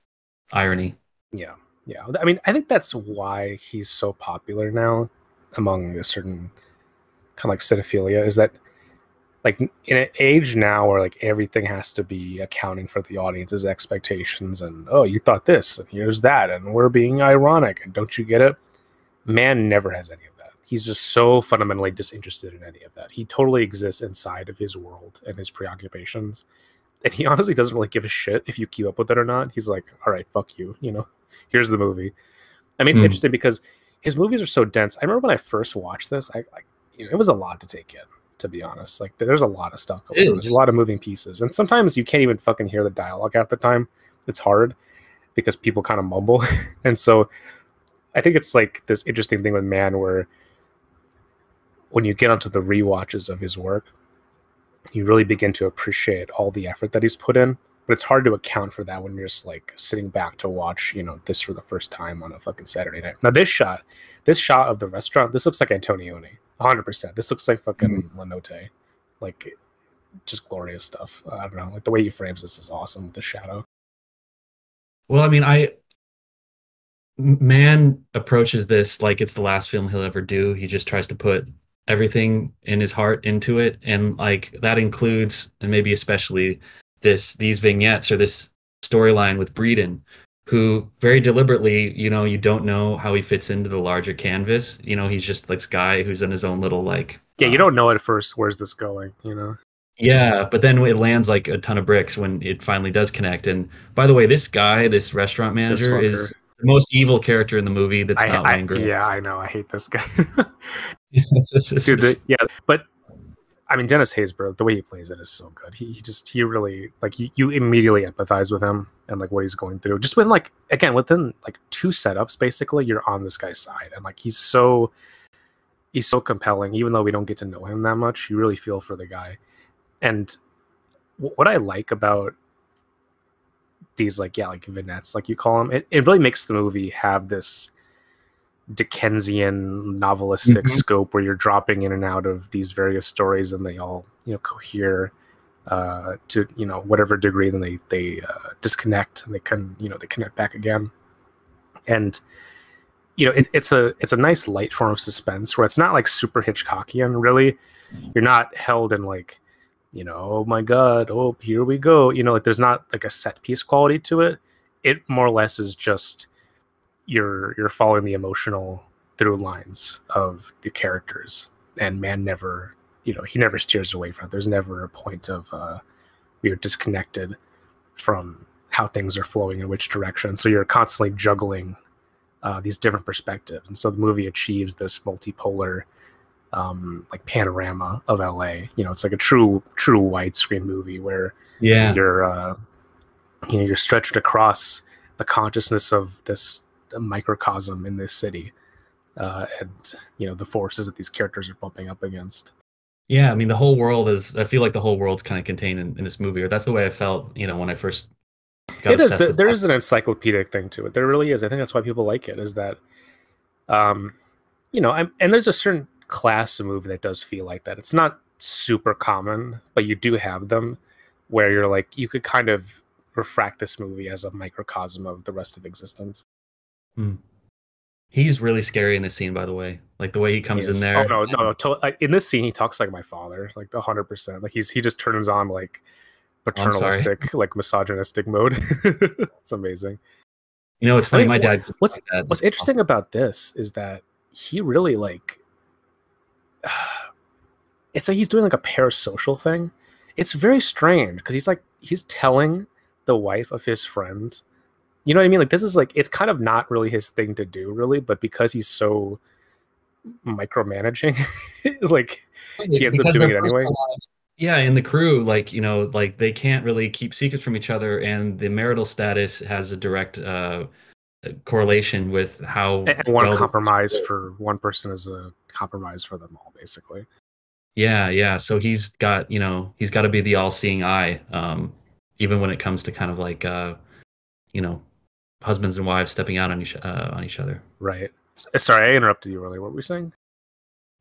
irony. Yeah, yeah. I mean, I think that's why he's so popular now among a certain kind of like cinephilia. Is that like in an age now where like everything has to be accounting for the audience's expectations, and oh, you thought this, and here's that, and we're being ironic, and don't you get it? Man never has any of that. He's just so fundamentally disinterested in any of that. He totally exists inside of his world and his preoccupations. And he honestly doesn't really give a shit if you keep up with it or not. He's like, all right, fuck you. Here's the movie. I mean, it's Hmm. interesting because his movies are so dense. I remember when I first watched this, it was a lot to take in, to be honest. Like, there's a lot of stuff going It on. There's a is. lot of moving pieces. And sometimes you can't even fucking hear the dialogue half the time. It's hard because people kind of mumble. And so I think it's like this interesting thing with Mann where when you get onto the rewatches of his work, you really begin to appreciate all the effort that he's put in. But it's hard to account for that when you're just like sitting back to watch, this for the first time on a fucking Saturday night. Now this shot of the restaurant, this looks like Antonioni, 100%. This looks like Hmm. fucking Lenote, like just glorious stuff. I don't know, like the way he frames this is awesome with the shadow. Well, I mean, Man approaches this like it's the last film he'll ever do. He just tries to put everything in his heart into it, and like that includes, and maybe especially these vignettes or this storyline with Breeden, who very deliberately, you don't know how he fits into the larger canvas. He's just like this guy who's in his own little like Yeah, you don't know at first where's this going. yeah, but then it lands like a ton of bricks when it finally does connect. And by the way, this guy, this restaurant This manager, fucker. is the most evil character in the movie that's not Wayne Grudge. Yeah, I know. I hate this guy. Dude, yeah, but I mean, Dennis Haysbert, the way he plays it is so good. He really like you immediately empathize with him and like what he's going through. Just when like again within like two setups, basically, you're on this guy's side, and like he's so compelling. Even though we don't get to know him that much, you really feel for the guy. And what I like about these like vignettes, like you call them, it really makes the movie have this Dickensian novelistic Mhm. scope where you're dropping in and out of these various stories and they all cohere to whatever degree, then they disconnect and they connect back again. And it's a nice light form of suspense where it's not like super Hitchcockian. Really, you're not held in like oh my god, oh here we go, like there's not like a set piece quality to it. It more or less is just you're following the emotional through lines of the characters, and man never he never steers away from it. There's never a point of we are disconnected from how things are flowing in which direction, so you're constantly juggling these different perspectives, and so the movie achieves this multipolar like panorama of LA. It's like a true widescreen movie where Yeah. you're stretched across the consciousness of this microcosm in this city, and the forces that these characters are bumping up against. Yeah, I mean, I feel like the whole world's kind of contained in this movie, or that's the way I felt, when I first got It is. obsessed with There that. is an encyclopedic thing to it. There really is. I think that's why people like it. Is that, um, and there's a certain class of movie that does feel like that. It's not super common, but you do have them where you're like you could kind of refract this movie as a microcosm of the rest of existence. Hmm. He's really scary in this scene, by the way. Like the way he He comes in is. Oh there. no, no, no. In this scene, he talks like my father, like 100%. Like he just turns on like Oh, I'm sorry. paternalistic, like misogynistic mode. It's amazing. It's I funny. mean, My dad could be what's like that as what's well. interesting about this is that he really like it's like he's doing like a parasocial thing. It's very strange because he's telling the wife of his friend. You know what I mean? Like this is like it's kind of not really his thing to do, really, but because he's so micromanaging, like he ends up Because doing their it anyway. personal lives, yeah, and the crew, like, like they can't really keep secrets from each other, and the marital status has a direct correlation with how And one well they. compromise for one person is a compromise for them all, basically. Yeah, yeah. So he's got to be the all-seeing eye, even when it comes to kind of like you know, husbands and wives stepping out on each other. Right. Sorry, I interrupted you earlier. What were we saying?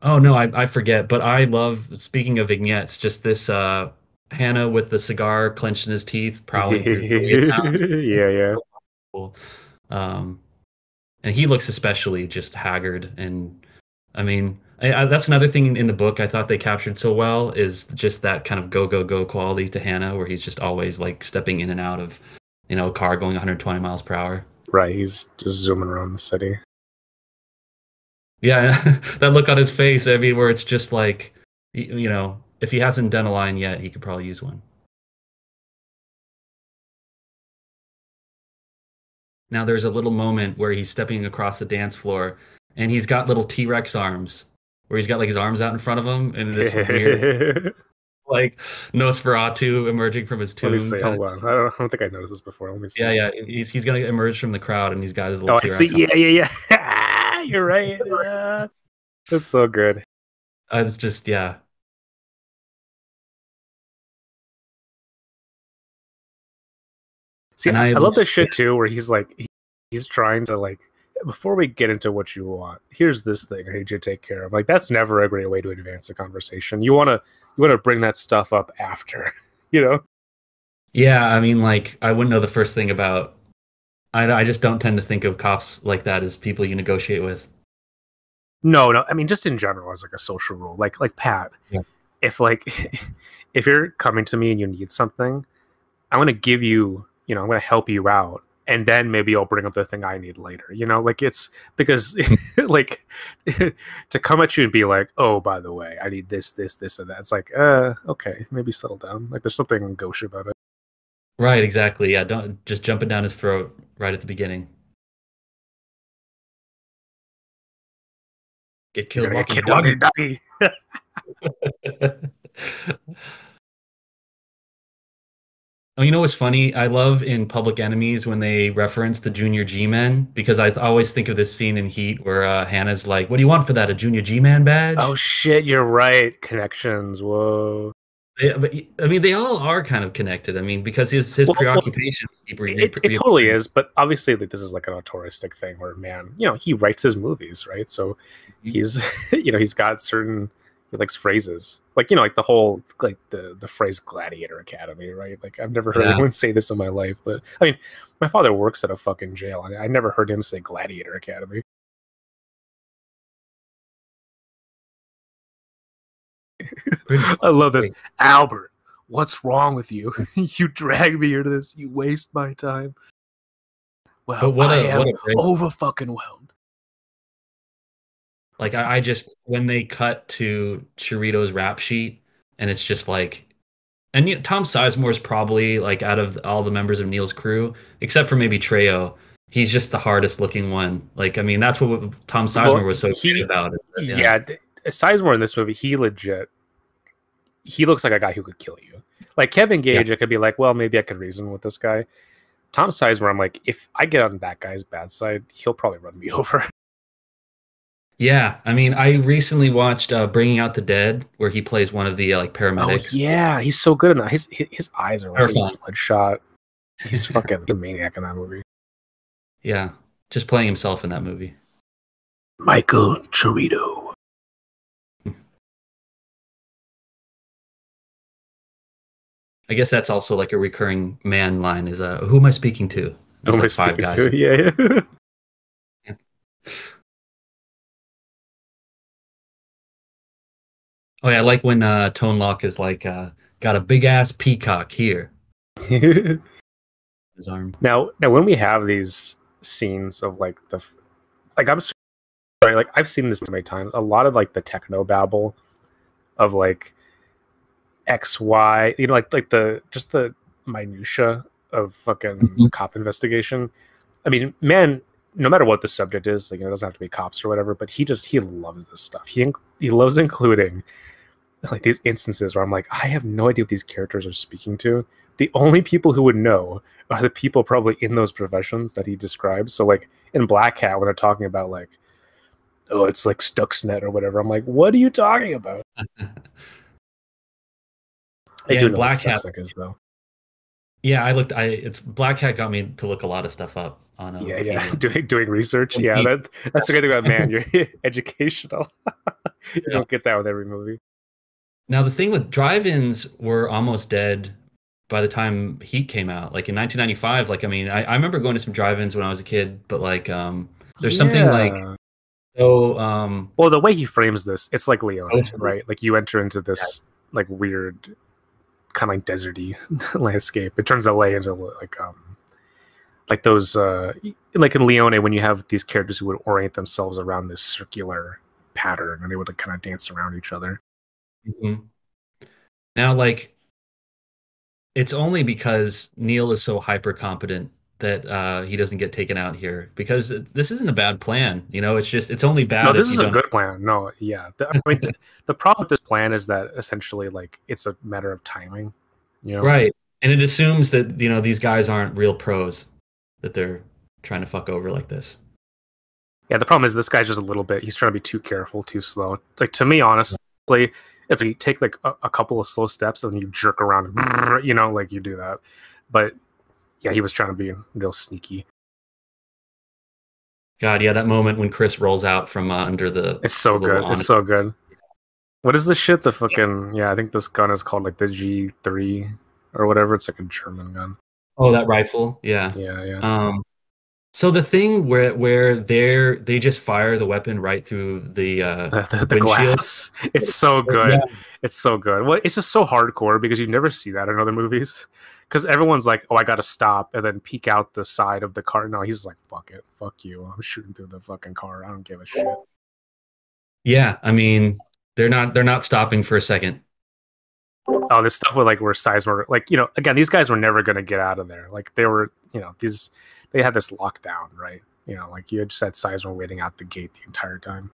Oh no, I forget, but I love, speaking of vignettes, just this Hannah with the cigar clenched in his teeth, prowling through Koreatown. Yeah, yeah. Cool. Um, and he looks especially just haggard, and I mean, that's another thing in the book I thought they captured so well is just that kind of go go go quality to Hannah, where he's just always like stepping in and out of, a car going 120 miles per hour. Right, he's just zooming around the city. Yeah, that look on his face. I mean, where it's just like, if he hasn't done a line yet, he could probably use one. Now there's a little moment where he's stepping across the dance floor, and he's got little T-Rex arms, where he's got like his arms out in front of him, and this weird like Nosferatu emerging from his Let me tomb see. kind of. Hold on. I don't think I noticed this before. Let me see. Yeah, yeah. He's gonna emerge from the crowd, and he's got his little Oh, I see. T-Rex. Yeah, yeah, yeah. You're right. That's so good. It's just, yeah. See, And I love this shit too, where he's like, he's trying to like, before we get into what you want, here's this thing I need you to take care of. Like, that's never a great way to advance the conversation. You wanna bring that stuff up after, you know? Yeah, I mean, like, I wouldn't know the first thing about. I just don't tend to think of cops like that as people you negotiate with. No, no. I mean, just in general, as like a social rule, like Pat, Yeah. if like if you're coming to me and you need something, I'm gonna give you, I'm gonna help you out, and then maybe I'll bring up the thing I need later. Like it's because like to come at you and be like, oh, by the way, I need this, this, this, and that. It's like, okay, maybe settle down. Like there's something gauche about it. Right, exactly. Yeah, don't just jump it down his throat right at the beginning. Get You're killed gonna get walking kid doggy. walking doggy. Oh, you know what's funny? I love in Public Enemies when they reference the Junior G-Men, because I always think of this scene in Heat where Hannah's like, "What do you want for that? A Junior G-Man Oh badge?" shit, you're right. Connections. Whoa. But, I mean, they all are kind of connected. I mean, because his Well, preoccupation keep it totally is, but obviously like this is like an autoristic thing where man, he writes his movies, right? So he's he's got certain, he likes phrases. Like, like the whole like the phrase gladiator academy, right? Like I've never heard Yeah. anyone say this in my life, but I mean, my father works at a fucking jail and I never heard him say gladiator academy. I love this. Albert, what's wrong with you? You drag me here to this. You waste my time. Well, But what I a am great, over fucking whelmed. like I just, when they cut to Chirito's rap sheet, and it's just like, and Tom Sizemore's probably like, out of all the members of Neil's crew, except for maybe Trejo, he's just the hardest looking one. Like, I mean, that's what Tom Well, Sizemore was so great about. Yeah, Sizemore in this movie, he looks like a guy who could kill you. Like Kevin Yeah. Gage, I could be like, well, maybe I could reason with this guy. Tom Sizemore, I'm like, if I get on that guy's bad side, he'll probably run me over. Yeah, I mean, I recently watched Bringing Out the Dead, where he plays one of the like Oh paramedics. yeah, he's so good in that. His eyes are like Terrifying. bloodshot. He's fucking a maniac in that movie. Yeah, just playing himself in that movie. Michael Chirito. I guess that's also like a recurring man line is who am I speaking to? Who am I There's like five speaking guys. to? Yeah, yeah. Oh yeah, I like when Tone Lock is like got a big ass peacock here. His arm. Now when we have these scenes of like I'm sorry, like I've seen this many times. A lot of like the techno babble of like XY, like the just the minutia of fucking cop investigation. I mean, man, no matter what the subject is, like it doesn't have to be cops or whatever, but he loves this stuff. He loves including like these instances where I'm like, I have no idea what these characters are speaking to, the only people who would know are the people probably in those professions that he describes. So like in Black Hat, when they're talking about like, oh, it's like Stuxnet or whatever, I'm like, what are you talking about? I Yeah, do and know what Black Hat. Stuxnet is though. Yeah, I looked. I it's Black Hat got me to look a lot of stuff up on Yeah, yeah, Wikipedia. doing research. When Yeah, he- that's the good thing about man. You're educational. You yeah. don't get that with every movie. Now the thing with drive-ins were almost dead by the time Heat came out. Like in 1995. Like I mean, I remember going to some drive-ins when I was a kid, but like there's something like Yeah. so Well, the way he frames this, it's like Leone, social- right? Like you enter into yeah. this like weird, kind of like deserty landscape. It turns LA into like those like in Leone when you have these characters who would orient themselves around this circular pattern and they would like kind of dance around each other. Mhm. Now like it's only because Neil is so hyper competent that he doesn't get taken out here because this isn't a bad plan. You know, it's just it's only No, bad this if you is a don't. good plan. No, yeah. I mean, the problem with this plan is that essentially, like, it's a matter of timing. You know? Right. And it assumes that, you know, these guys aren't real pros that they're trying to fuck over like this. Yeah. The problem is this guy's just a little bit. He's trying to be too careful, too slow. Like to me, honestly, it's like you take like a couple of slow steps and you jerk around. You know, like you do that. But yeah, he was trying to be real sneaky. God, yeah, that moment when Chris rolls out from under It's the so little good. It's on. so good. What is this shit? The fucking yeah. I think this gun is called like the G3 or whatever. It's like a German gun. Oh, that rifle. Yeah. Yeah, yeah. So the thing where they just fire the weapon right through The windshield. glass. It's so Yeah. good. It's so good. Well, it's just so hardcore because you never see that in other movies. Because everyone's like, "Oh, I got to stop," and then peek out the side of the car. No, he's like, "Fuck it, fuck you. I'm shooting through the fucking car. I don't give a shit." Yeah, I mean, they're not stopping for a second. Oh, this stuff with like where Sizemore, like again, these guys were never gonna get out of there. Like they were, they had this lockdown, right? Like you just had Sizemore waiting out the gate the entire time.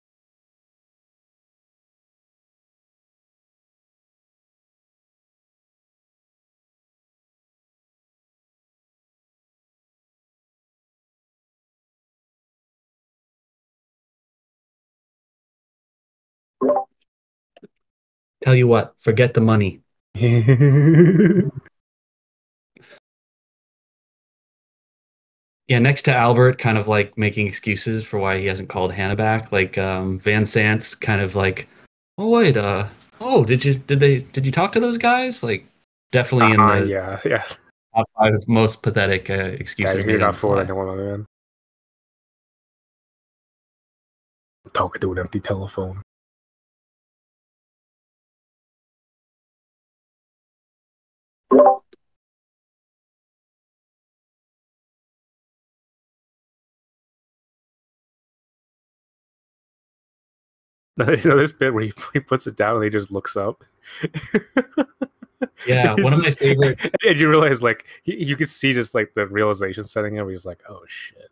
Tell you what, forget the money. Yeah, next to Albert, kind of like making excuses for why he hasn't called Hannah back. Like Van Sant's kind of like, oh wait, oh did you talk to those guys? Like definitely in the Yeah, yeah. top five most pathetic Guys, excuses we made on got the fooled fly. anyone on man. Talking to an empty telephone. This bit where he puts it down and he just looks up. Yeah, one He's of my just, favorite. and you realize like you can see just like the realization setting in. Where he's like, "Oh shit."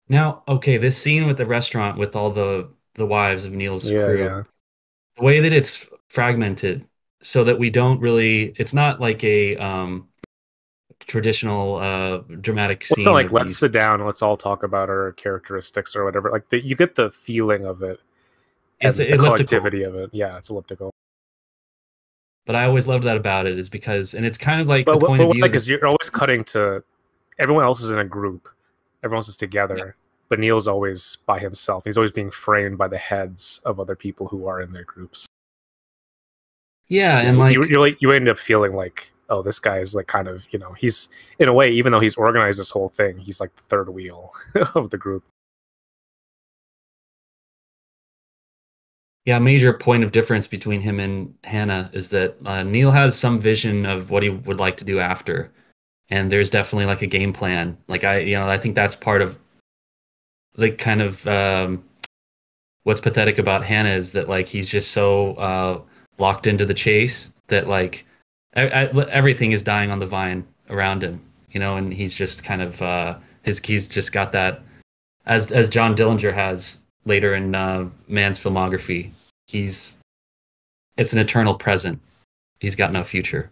Now, okay, this scene with the restaurant with all the wives of Neil's Yeah, crew, yeah. the way that it's fragmented, so that we don't really, it's not like a traditional dramatic Well, it's not scene like with let's these. sit down, let's all talk about our characteristics or whatever. Like you get the feeling of it It's and the elliptical. collectivity of it. Yeah, it's elliptical. But I always loved that about it is because, and it's kind of like the But point of what I view like that, is you're always cutting to everyone else is in a group, everyone else is yeah, together, but Neil's always by himself. He's always being framed by the heads of other people who are in their groups. yeah, Yeah, and like, you end up feeling like, oh, this guy is like kind of he's in a way, even though he's organized this whole thing, he's like the third wheel of the group. yeah, a major point of difference between him and Hannah is that Neil has some vision of what he would like to do after, and there's definitely like a game plan. Like I think that's part of like kind of what's pathetic about Hannah is that like he's just so locked into the chase that like everything is dying on the vine around him, and he's just kind of he's just got that as John Dillinger has later in Man's filmography. He's it's an eternal present. He's got no future.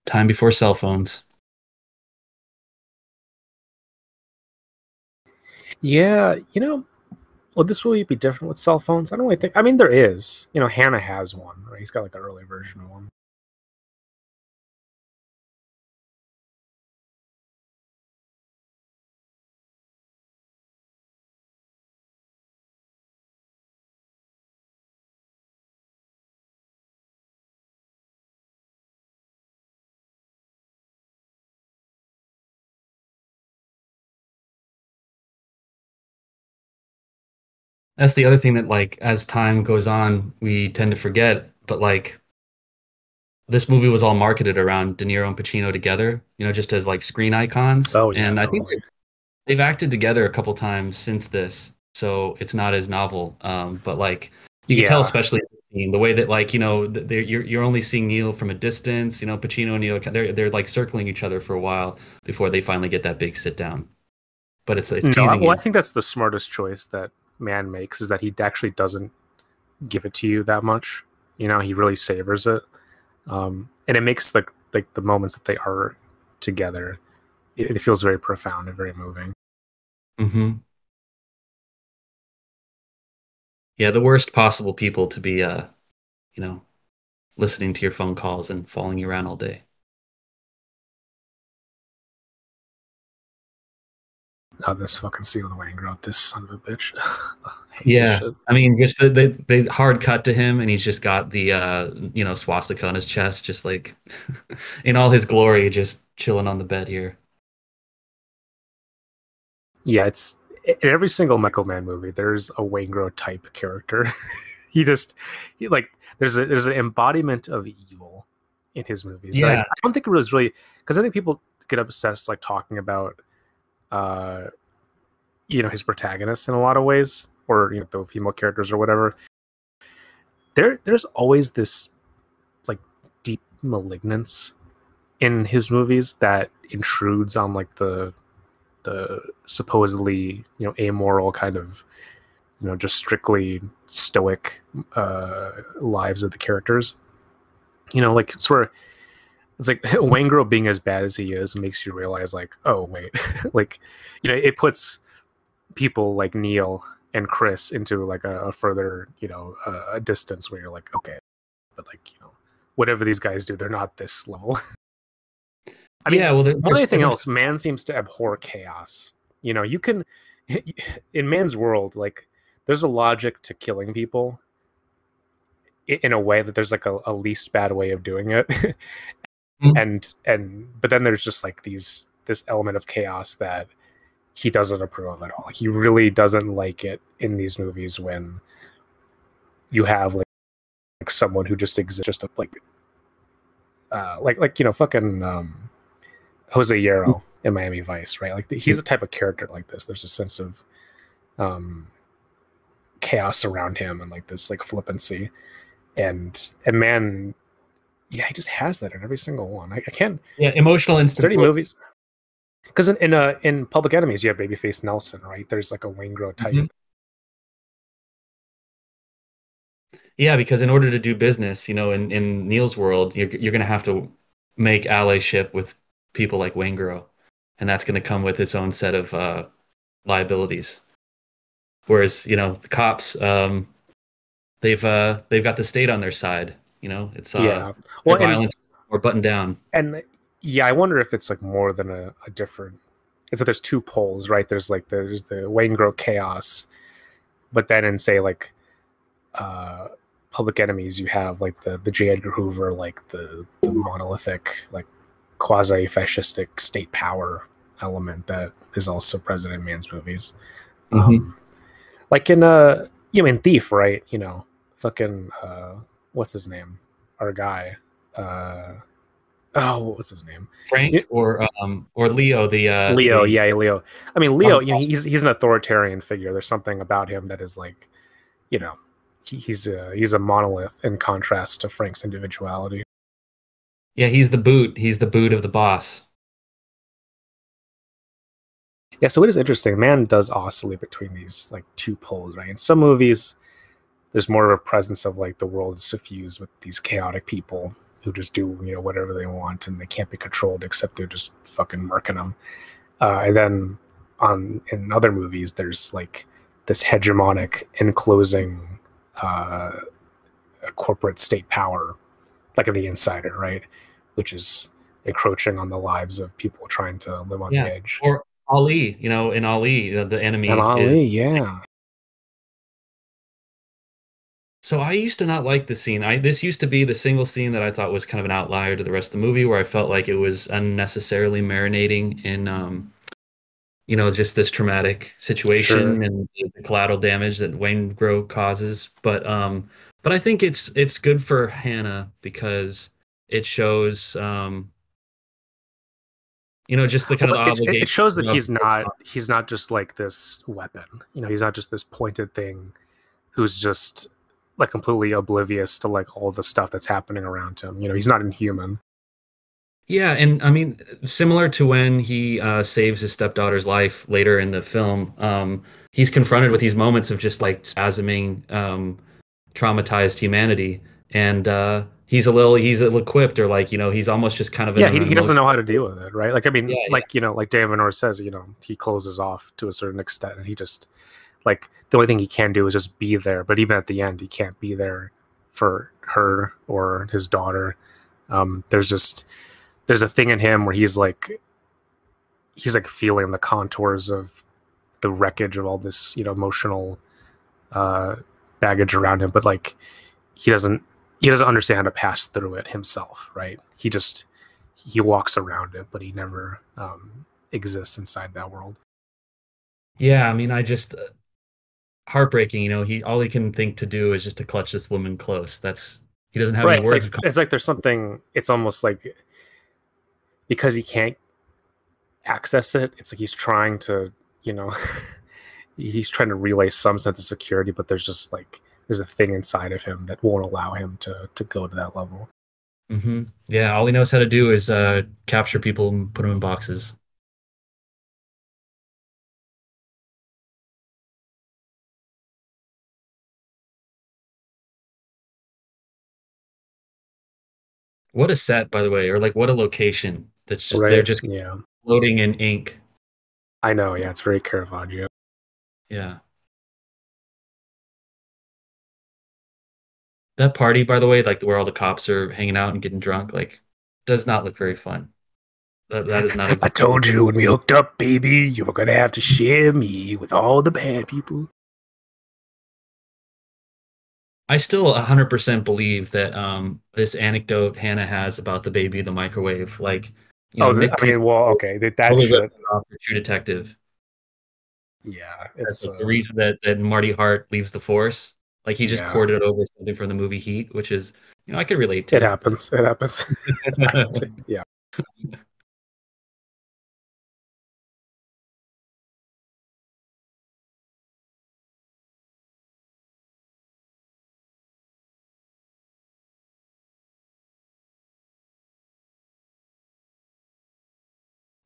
Time before cell phones. Yeah, would this movie be different with cell phones? I don't really think. I mean, there is. Hannah has one, right? He's got like an early version of one. That's the other thing that like as time goes on, we tend to forget, but like this movie was all marketed around De Niro and Pacino together, just as like screen icons. Oh yeah, And I think totally. they've acted together a couple times since this, so it's not as novel. But like you can tell, Yeah. especially in the scene, the way that like you're only seeing Neil from a distance. Pacino and Neil they're like circling each other for a while before they finally get that big sit down. But it's No, teasing well, I you. think that's the smartest choice that man makes is that he actually doesn't give it to you that much. He really savors it, and it makes the moments that they are together. It feels very profound and very moving. Hmm. Yeah, the worst possible people to be you know, listening to your phone calls and following you around all day. This fucking seal the Wayne wrote this son of a bitch. I hate this Yeah. shit. I mean, just they hard cut to him and he's just got the swastika on his chest, just like in all his glory, just chilling on the bed here. Yeah, it's in every single Michael Mann movie. There's a Wayne type character. He like there's an embodiment of evil in his movies that I Yeah. don't think it was really because I think people get obsessed like talking about uh his protagonists in a lot of ways or the female characters or whatever. There's always this like deep malignance in his movies that intrudes on like the supposedly amoral kind of just strictly stoic lives of the characters. Like sort of it's like Wayne being as bad as he is makes you realize like, oh wait, like it puts people like Neil and Chris into like a further a distance where you're like, okay, but like whatever these guys do, they're not this level. I mean, Yeah, well more than there's anything different. else, man seems to abhor chaos. You can in man's world, like there's a logic to killing people in a way that there's like a least bad way of doing it. and but then there's just like this element of chaos that he doesn't approve of at all. He really doesn't like it in these movies when you have like someone who just exists just to, like fucking Jose Hierro in Miami Vice, right? Like he's a type of character like this. There's a sense of um chaos around him and like this like flippancy and man, yeah, he just has that in every single one. I can't. Yeah, emotional Is there any instability. movies? Because in Public Enemies, you have Babyface Nelson, right? There's like a Wayne type. Mhm. Yeah, because in order to do business, in Neil's world, you're going to have to make allyship with people like Wayne, and that's going to come with its own set of liabilities. Whereas, the cops, they've got the state on their side. It's Yeah. their Well, and violence or buttoned down. and yeah, I wonder if it's like more than a different. It's that there's two poles, right? There's the Wayne chaos, but then in say like uh Public Enemies, you have like the J. Edgar Hoover, like the monolithic, like quasi fascistic state power element that is also present in man's movies. Hmm. Like in in Thief, right? Fucking what's his name? Our guy. Uh oh, what's his name? Frank or Leo, Leo, the yeah, Leo. I mean, Leo, mob you know, boss. he's an authoritarian figure. There's something about him that is like, you know, he's a monolith in contrast to Frank's individuality. Yeah, he's the boot. He's the boot of the boss. Yeah, so it is interesting. Man does oscillate between these like two poles, right? In some movies, there's more of a presence of like the world is suffused with these chaotic people who just do whatever they want and they can't be controlled except they're just fucking murking them. And then in other movies, there's like this hegemonic enclosing corporate state power, like in The Insider, right? Which is encroaching on the lives of people trying to live on the Yeah. edge. Or Ali, in Ali, the And enemy is. Ali, yeah. So I used to not like the scene. This used to be the single scene that I thought was kind of an outlier to the rest of the movie, where I felt like it was unnecessarily marinating in, just this traumatic Sure. situation and the collateral damage that Wayne Grow causes. But I think it's good for Hannah because it shows, just the kind Well, of the it obligation shows that of. he's not just like this weapon. He's not just this pointed thing who's just like completely oblivious to like all the stuff that's happening around him. He's not inhuman. Yeah, and I mean, similar to when he saves his stepdaughter's life later in the film, he's confronted with these moments of just like spasming, traumatized humanity, and he's ill-equipped, or like he's almost just kind of in Yeah, an he doesn't know how to emotional. deal with it, right? Like, I mean, Yeah, yeah. like David Venor says, he closes off to a certain extent, and he just like the only thing he can do is just be there. But even at the end, he can't be there for her or his daughter. There's a thing in him where he's like feeling the contours of the wreckage of all this emotional uh, baggage around him, but like he doesn't he doesn't understand how to pass through it himself, right? He walks around it, but he never exists inside that world. Yeah, I mean, I just heartbreaking. He all he can think to do is just to clutch this woman close. He doesn't have any Right. words of. It's like there's something. It's almost like because he can't access it. It's like he's trying to, you know, he's trying to relay some sense of security, but there's a thing inside of him that won't allow him to go to that level. Yeah, all he knows how to do is capture people and put them in boxes. What a set, by the way, or like what a location. That's just they're Right. just Yeah. floating in ink. I know. Yeah. It's very Caravaggio. Yeah. That party, by the way, like where all the cops are hanging out and getting drunk, like does not look very fun. That is not a I good. told you when we hooked up, baby, you were gonna have to share me with all the bad people. I still 100% believe that this anecdote Hannah has about the baby in the microwave, like Oh, Nick I mean, well, Priest okay, that totally ripped shit. it off for True Detective. Yeah, That's it's like the reason that Marty Hart leaves the force. Like he just yeah, poured it over something from the movie Heat, which is I could relate it to. happens. It happens. Yeah.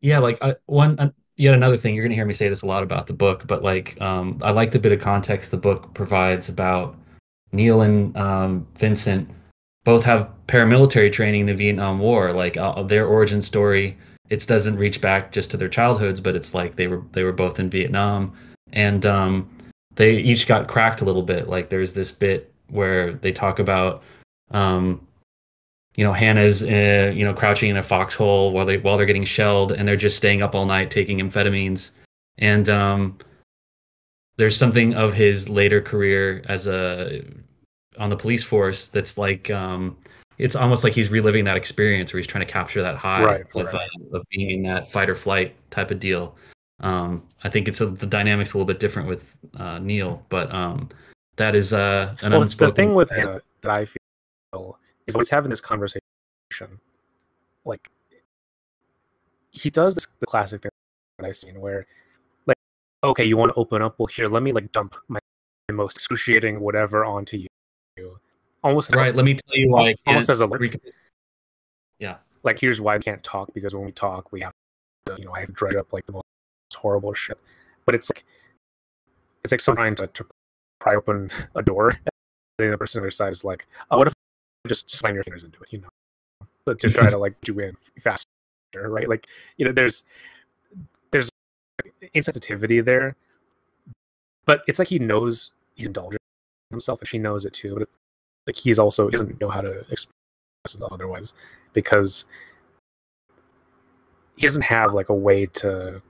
Yeah, like yet another thing, you're gonna hear me say this a lot about the book, but like I like the bit of context the book provides about Neil and Vincent both have paramilitary training in the Vietnam War. Like their origin story, it doesn't reach back just to their childhoods, but it's like they were both in Vietnam, and they each got cracked a little bit. Like there's this bit where they talk about um, Hannah's crouching in a foxhole while they're getting shelled, and they're just staying up all night taking amphetamines, and there's something of his later career as a on the police force that's like it's almost like he's reliving that experience where he's trying to capture that high Right. of Right. being in that fight or flight type of deal. I think the dynamics a little bit different with Neil, but that is an Well, the unspoken. thing with Hannah that I feel is always having this conversation. Like he does the classic thing that I've seen where like, okay, you want to open up? Well, here, let me like dump my most excruciating whatever onto you, almost as Right. Let me tell you why I almost can't. as a look. Yeah. Like, here's why we can't talk because when we talk, we have to, I have to dredge up like the most horrible shit. But it's like someone trying to pry open a door, and the person on the other side is like, oh, what if I just slam your fingers into it? to try to like do in faster, right? Like, there's insensitivity there, but it's like he knows he's indulging himself, and she knows it too. But it's like he doesn't know how to express himself otherwise, because he doesn't have like a way to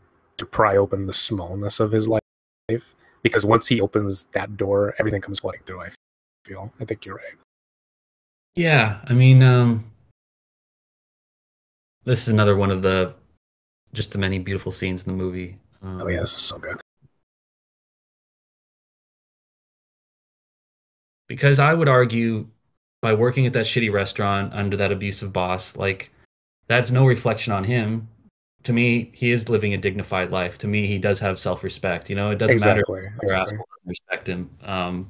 pry open the smallness of his life. Because once he opens that door, everything comes flooding through. I think you're right. Yeah, I mean, this is another one of the just the many beautiful scenes in the movie. Oh yeah, this is so good. Because I would argue by working at that shitty restaurant under that abusive boss, like that's no reflection on him. To me, he is living a dignified life. To me, he does have self-respect. You know, it doesn't matter if Exactly, your exactly. asshole doesn't respect him.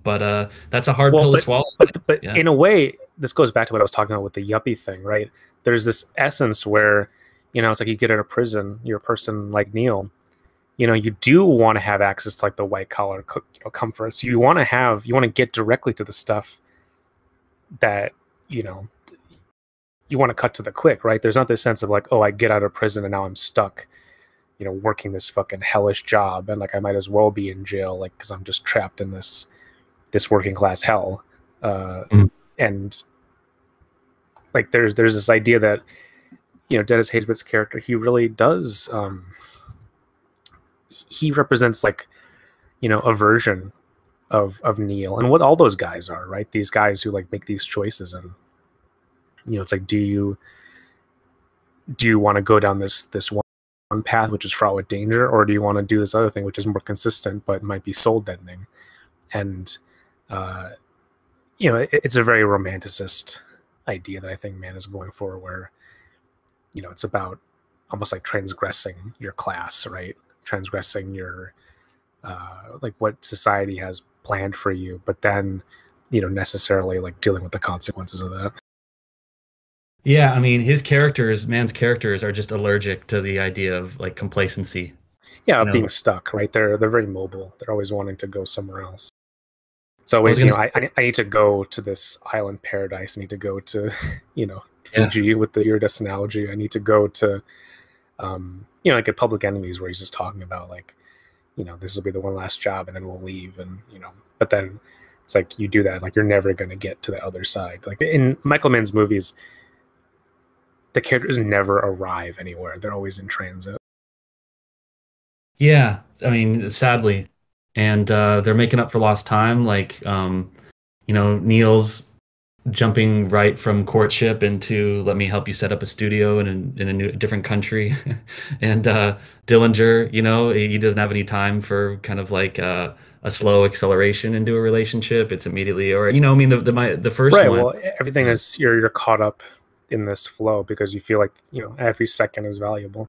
But that's a hard Well, pill to but swallow. but Yeah. in a way, this goes back to what I was talking about with the yuppie thing, right? There's this essence where, it's like you get out of prison, you're a person like Neil. You do want to have access to like the white collar comforts. You want to get directly to the stuff that you know you want to cut to the quick, right? There's not this sense of like, oh, I get out of prison and now I'm stuck, working this fucking hellish job, and like I might as well be in jail, like because I'm just trapped in this working class hell. Mm. And like there's this idea that Dennis Haysbit's character, he really does, he represents like a version of Neil and what all those guys are, right? These guys who like make these choices, and it's like, do you want to go down this one path which is fraught with danger, or do you want to do this other thing which is more consistent but might be soul deadening? And uh, it's a very romanticist idea that I think man is going for, where it's about almost like transgressing your class, right? Transgressing your like what society has planned for you, but then necessarily like dealing with the consequences of that. Yeah, I mean, man's characters are just allergic to the idea of like complacency. Yeah, You know, being stuck, right? They're very mobile. They're always wanting to go somewhere else. It's I was always, gonna, I need to go to this island paradise. I need to go to, yeah, Fiji with the Iridescent algae. I need to go to, like at Public Enemies, where he's just talking about like, this will be the one last job and then we'll leave. And, but then it's like you do that, like you're never going to get to the other side. Like in Michael Mann's movies, the characters never arrive anywhere. They're always in transit. yeah. I mean, sadly, and they're making up for lost time. Like, Neil's jumping right from courtship into let me help you set up a studio in a different country, and Dillinger, he doesn't have any time for kind of like a slow acceleration into a relationship. It's immediately, or I mean, the first Right. one. Well, everything is, you're caught up in this flow because you feel like, every second is valuable.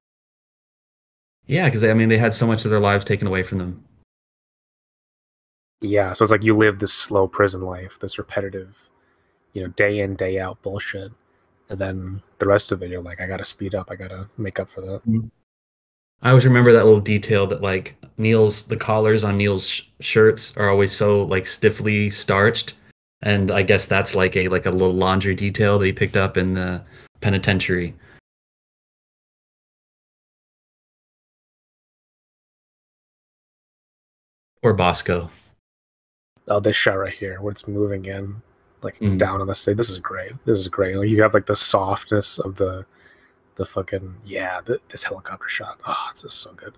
Yeah, because I mean, they had so much of their lives taken away from them. Yeah. So it's like you live this slow prison life, this repetitive, day in, day out bullshit. And then the rest of it, you're like, I got to speed up. I got to make up for that. Mhm. I always remember that little detail that like the collars on Neil's shirts are always so like stiffly starched, and I guess that's like a little laundry detail that he picked up in the penitentiary. Or Bosco. Oh, this shot right here, where it's moving in, like Mm. down on the stage. This is great. This is great. Like, you have like the softness of the fucking, yeah, this helicopter shot. Oh, it's just so good.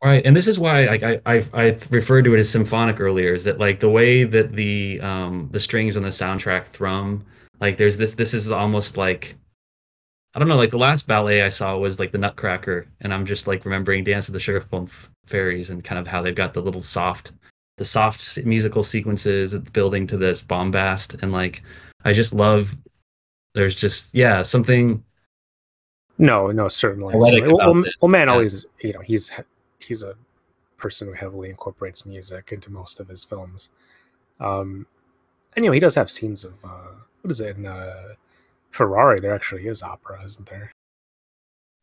Right, and this is why like I referred to it as symphonic earlier. Is that like the way that the strings on the soundtrack thrum? Like there's this is almost like I don't know, like the last ballet I saw was like the Nutcracker, and I'm just like remembering Dance of the Sugarplum Fairies and kind of how they've got the soft musical sequences building to this bombast, and like I just love. There's just something No, no, certainly, poetic certainly. about this. Well, man, Yeah. always, he's a person who heavily incorporates music into most of his films. Um, and he does have scenes of what is it in Ferrari? There actually is opera, isn't there?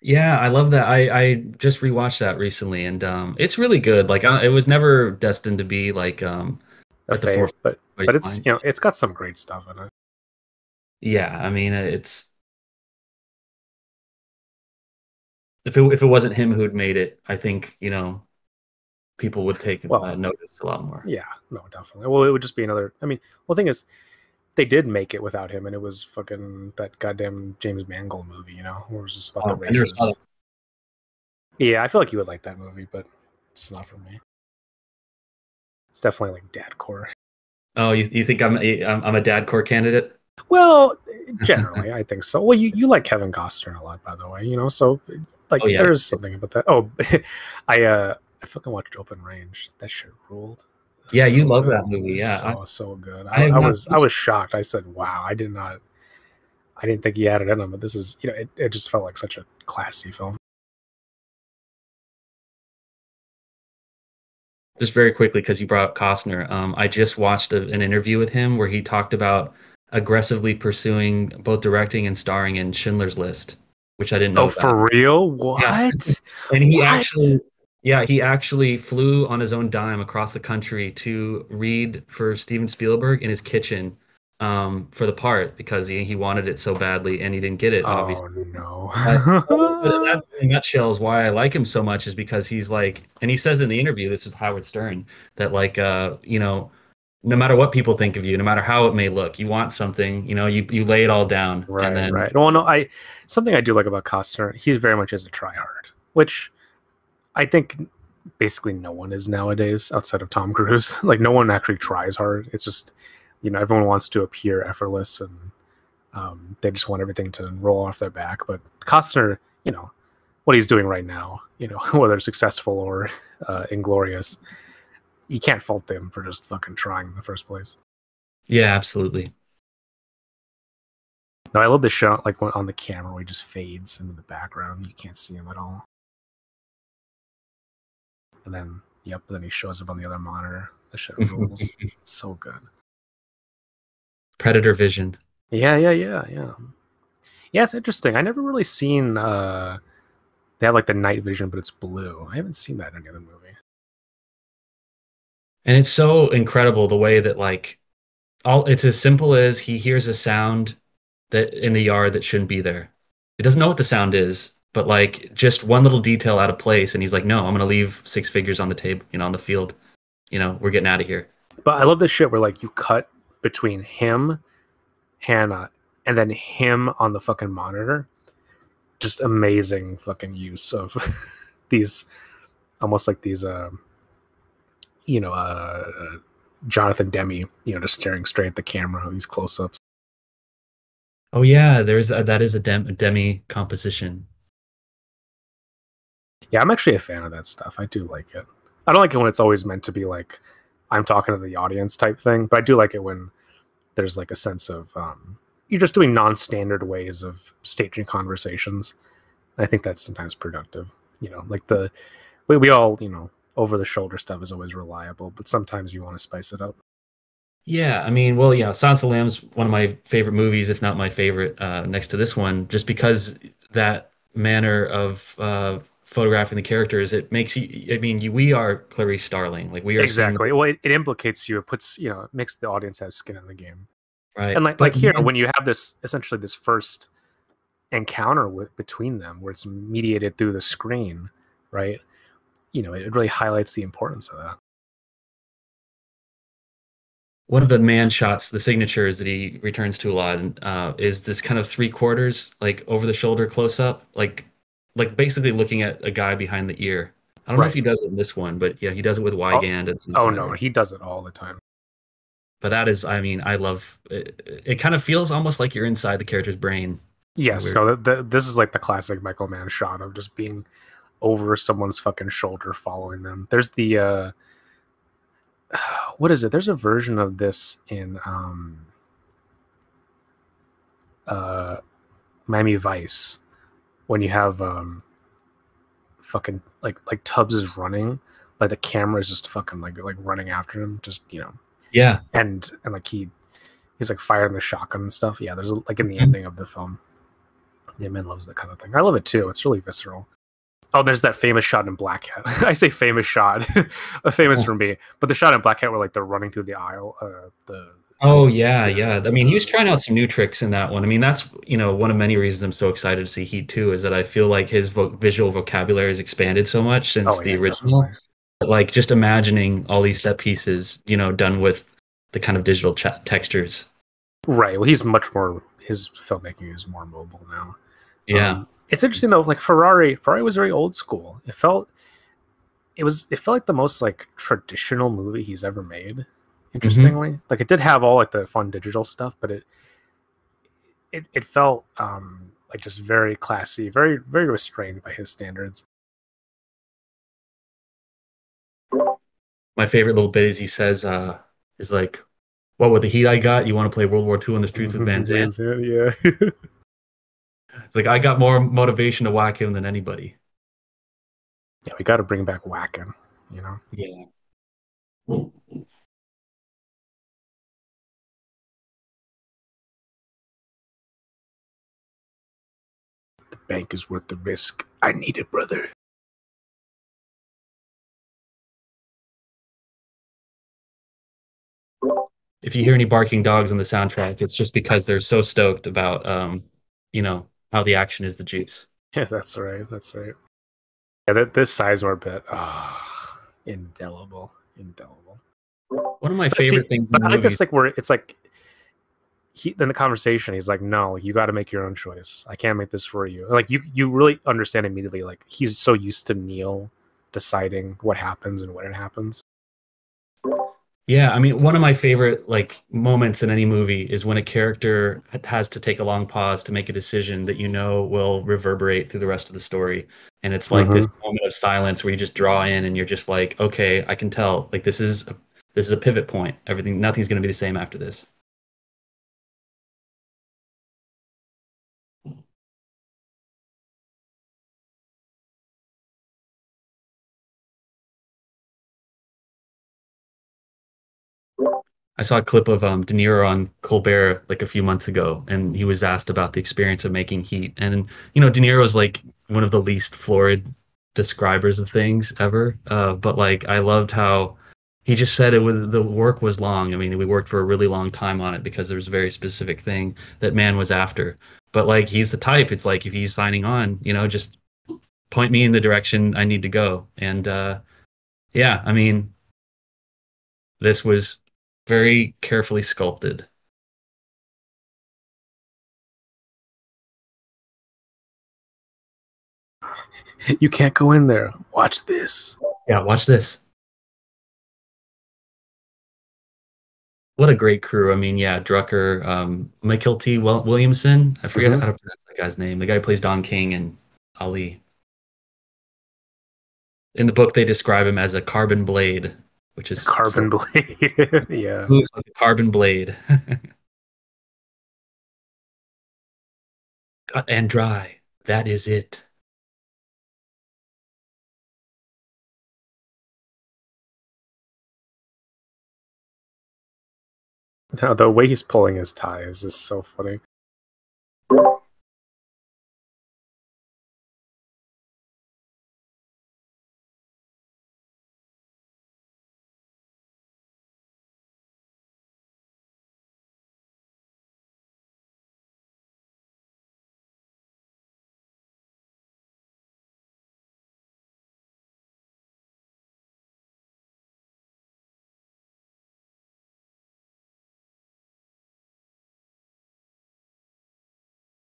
Yeah, I love that. I just rewatched that recently, and it's really good. Like it was never destined to be like A at the fave, forefront of but everybody's it's mind. it's got some great stuff in it. Yeah, I mean it's if it wasn't him who'd made it, I think, people would take Well, notice a lot more. yeah, no, definitely. Well, it would just be another. I mean, well, the thing is, they did make it without him, and it was fucking that goddamn James Mangold movie, where it was just about the Oh, I never saw that. races. Yeah, I feel like you would like that movie, but it's not for me. It's definitely like dadcore. Oh, you think I'm a dad core candidate? Well, generally, I think so. Well, you like Kevin Costner a lot, by the way, so like Oh yeah. there's something about that. Oh, I fucking watched Open Range. That shit ruled. Yeah, you So love good, that movie. Yeah, so good. I have not I seen was shocked. I said, "Wow, I didn't think he had it in him." But this is, it just felt like such a classy film. just very quickly because you brought up Costner. I just watched an interview with him where he talked about aggressively pursuing both directing and starring in Schindler's List, which I didn't Oh, know about. for real? Yeah, What? and What? he actually flew on his own dime across the country to read for Steven Spielberg in his kitchen for the part because he wanted it so badly and he didn't get it, Oh obviously. no. But that's in a nutshell is why I like him so much is because he's like, and he says in the interview, this is Howard Stern, that like, no matter what people think of you, no matter how it may look, you want something, you lay it all down, and Right, then right. Well, no, something I do like about Costner, he very much is a tryhard, which I think basically no one is nowadays outside of Tom Cruise. Like no one actually tries hard. It's just, everyone wants to appear effortless and they just want everything to roll off their back. But Costner, what he's doing right now, whether successful or inglorious, you can't fault them for just fucking trying in the first place. yeah, absolutely. No, I love the shot like when on the camera where he just fades into the background. You can't see him at all. And then, yep, then he shows up on the other monitor. The shit rules. So good. Predator vision. Yeah. Yeah, it's interesting. I never really seen they have like the night vision, but it's blue. I haven't seen that in any other movie. And it's so incredible the way that like it's as simple as he hears a sound that in the yard that shouldn't be there. He doesn't know what the sound is, but like just one little detail out of place and he's like, "No, I'm going to leave six figures on the table, on the field. We're getting out of here." But I love this shit where like you cut between him, Hannah, and then him on the fucking monitor. Just amazing fucking use of these almost like these Jonathan Demme, just staring straight at the camera, these close-ups. Oh yeah, that is a Demi composition. Yeah, I'm actually a fan of that stuff. I do like it. I don't like it when it's always meant to be like I'm talking to the audience type thing, but I do like it when there's like a sense of you're just doing non-standard ways of staging conversations. I think that's sometimes productive. Like we all, over the shoulder stuff is always reliable, but sometimes you want to spice it up. Yeah, I mean, well, yeah, Silence of the Lambs one of my favorite movies, if not my favorite, next to this one, just because that manner of photographing the characters, it makes you. I mean, we are Clarice Starling, like we are seeing, Exactly. Well, it implicates you. It puts, it makes the audience have skin in the game. right? And like But here, when you have this essentially this first encounter between them, where it's mediated through the screen, right? It really highlights the importance of that. one of the man shots, the signatures that he returns to a lot, is this kind of three quarters, like over the shoulder close up, like basically looking at a guy behind the ear. I don't know if Right. he does it in this one, but yeah, he does it with Wygand and Oh no, Siren. he does it all the time. But that is, I mean, I love it. It kind of feels almost like you're inside the character's brain. Yes. Weird. So this is like the classic Michael Mann shot of just being over someone's fucking shoulder, following them. There's the what is it? There's a version of this in Miami Vice when you have fucking like Tubbs is running, like the camera is just fucking like running after him, just Yeah. and like he's like firing the shotgun and stuff. Yeah, there's like in the ending of the film. Yeah, man loves that kind of thing. I love it too. It's really visceral. Oh, there's that famous shot in Black Hat. I say famous shot, famous for me, but the shot in Black Hat where like they're running through the aisle, the Oh yeah, The yeah. I mean, he was trying out some new tricks in that one. I mean, that's, one of many reasons I'm so excited to see Heat 2 is that I feel like his visual vocabulary has expanded so much since oh the yeah, definitely. original. But like just imagining all these set pieces, done with the kind of digital textures. Right. Well, he's much more. His filmmaking is more mobile now. Yeah. It's interesting though. Like Ferrari was very old school. It felt like the most like traditional movie he's ever made. Hmm. Interestingly, like it did have all like the fun digital stuff, but it felt like just very classy, very very restrained by his standards. My favorite little bit is he says, is like, "What with the heat I got, you want to play World War II on the streets with Van Zandt?" Van Zandt, yeah. It's like I got more motivation to whack him than anybody. Yeah, we got to bring back whacking. You know, Yeah. the bank is worth the risk. I need it, brother. If you hear any barking dogs on the soundtrack, it's just because they're so stoked about how the action is the juice. Yeah, that's right. That's right. Yeah, this Sizemore bit, indelible, indelible. One of my But see, favorite things in but the I like movies. this, like where it's like he in the conversation, he's like, "No, you got to make your own choice. I can't make this for you." Like you really understand immediately. Like he's so used to Neil deciding what happens and when it happens. Yeah, I mean, one of my favorite like moments in any movie is when a character has to take a long pause to make a decision that will reverberate through the rest of the story. And it's like this Mm-hmm. moment of silence where you just draw in and you're just like, okay, I can tell. Like this is a pivot point. Nothing's going to be the same after this. I saw a clip of De Niro on Colbert like a few months ago, and he was asked about the experience of making Heat. And De Niro is like one of the least florid describers of things ever. But like, I loved how he just said the work was long. I mean, we worked for a really long time on it because there was a very specific thing that man was after. But like, he's the type. It's like if he's signing on, just point me in the direction I need to go. And yeah, I mean, this was very carefully sculpted. You can't go in there. Watch this. Yeah, watch this. What a great crew. I mean, yeah, Drucker, Michael T. Williamson. I forget Mm-hmm. how to pronounce that guy's name. The guy who plays Don King and Ali. In the book, they describe him as a carbon blade, which A is so carbon blade. Yeah. moves like a carbon blade. Cut and dry. That is it. No, the way he's pulling his tie is just so funny.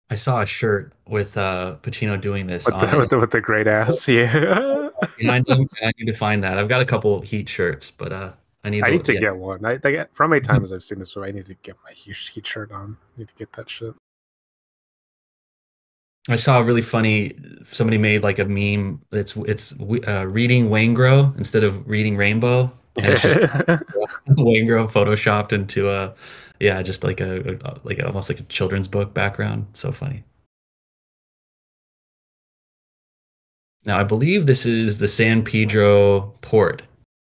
I saw a shirt with Pacino doing this With on the it with the great ass, yeah. behind him. And I need to find that. I've got a couple Heat shirts, but I need I to, need to yeah. get one. For how many times I've seen this movie, I need to get my heat shirt on. I need to get that shit. I saw a really funny. Somebody made like a meme. It's reading Wayne instead of reading Rainbow, and it's just Wayne photoshopped into yeah, just like like almost like a children's book background. So funny. Now I believe this is the San Pedro port.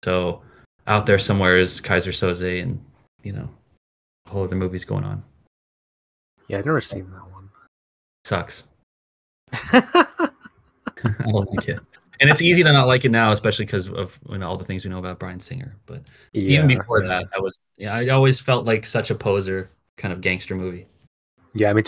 So out there somewhere is Kaiser Soze and a whole other movies going on. Yeah, I've never seen that one. Sucks. I don't like it. And it's easy to not like it now, especially because of all the things we know about Bryan Singer. But even Yeah, before yeah. that, I always felt like such a poser kind of gangster movie. Yeah, I mean,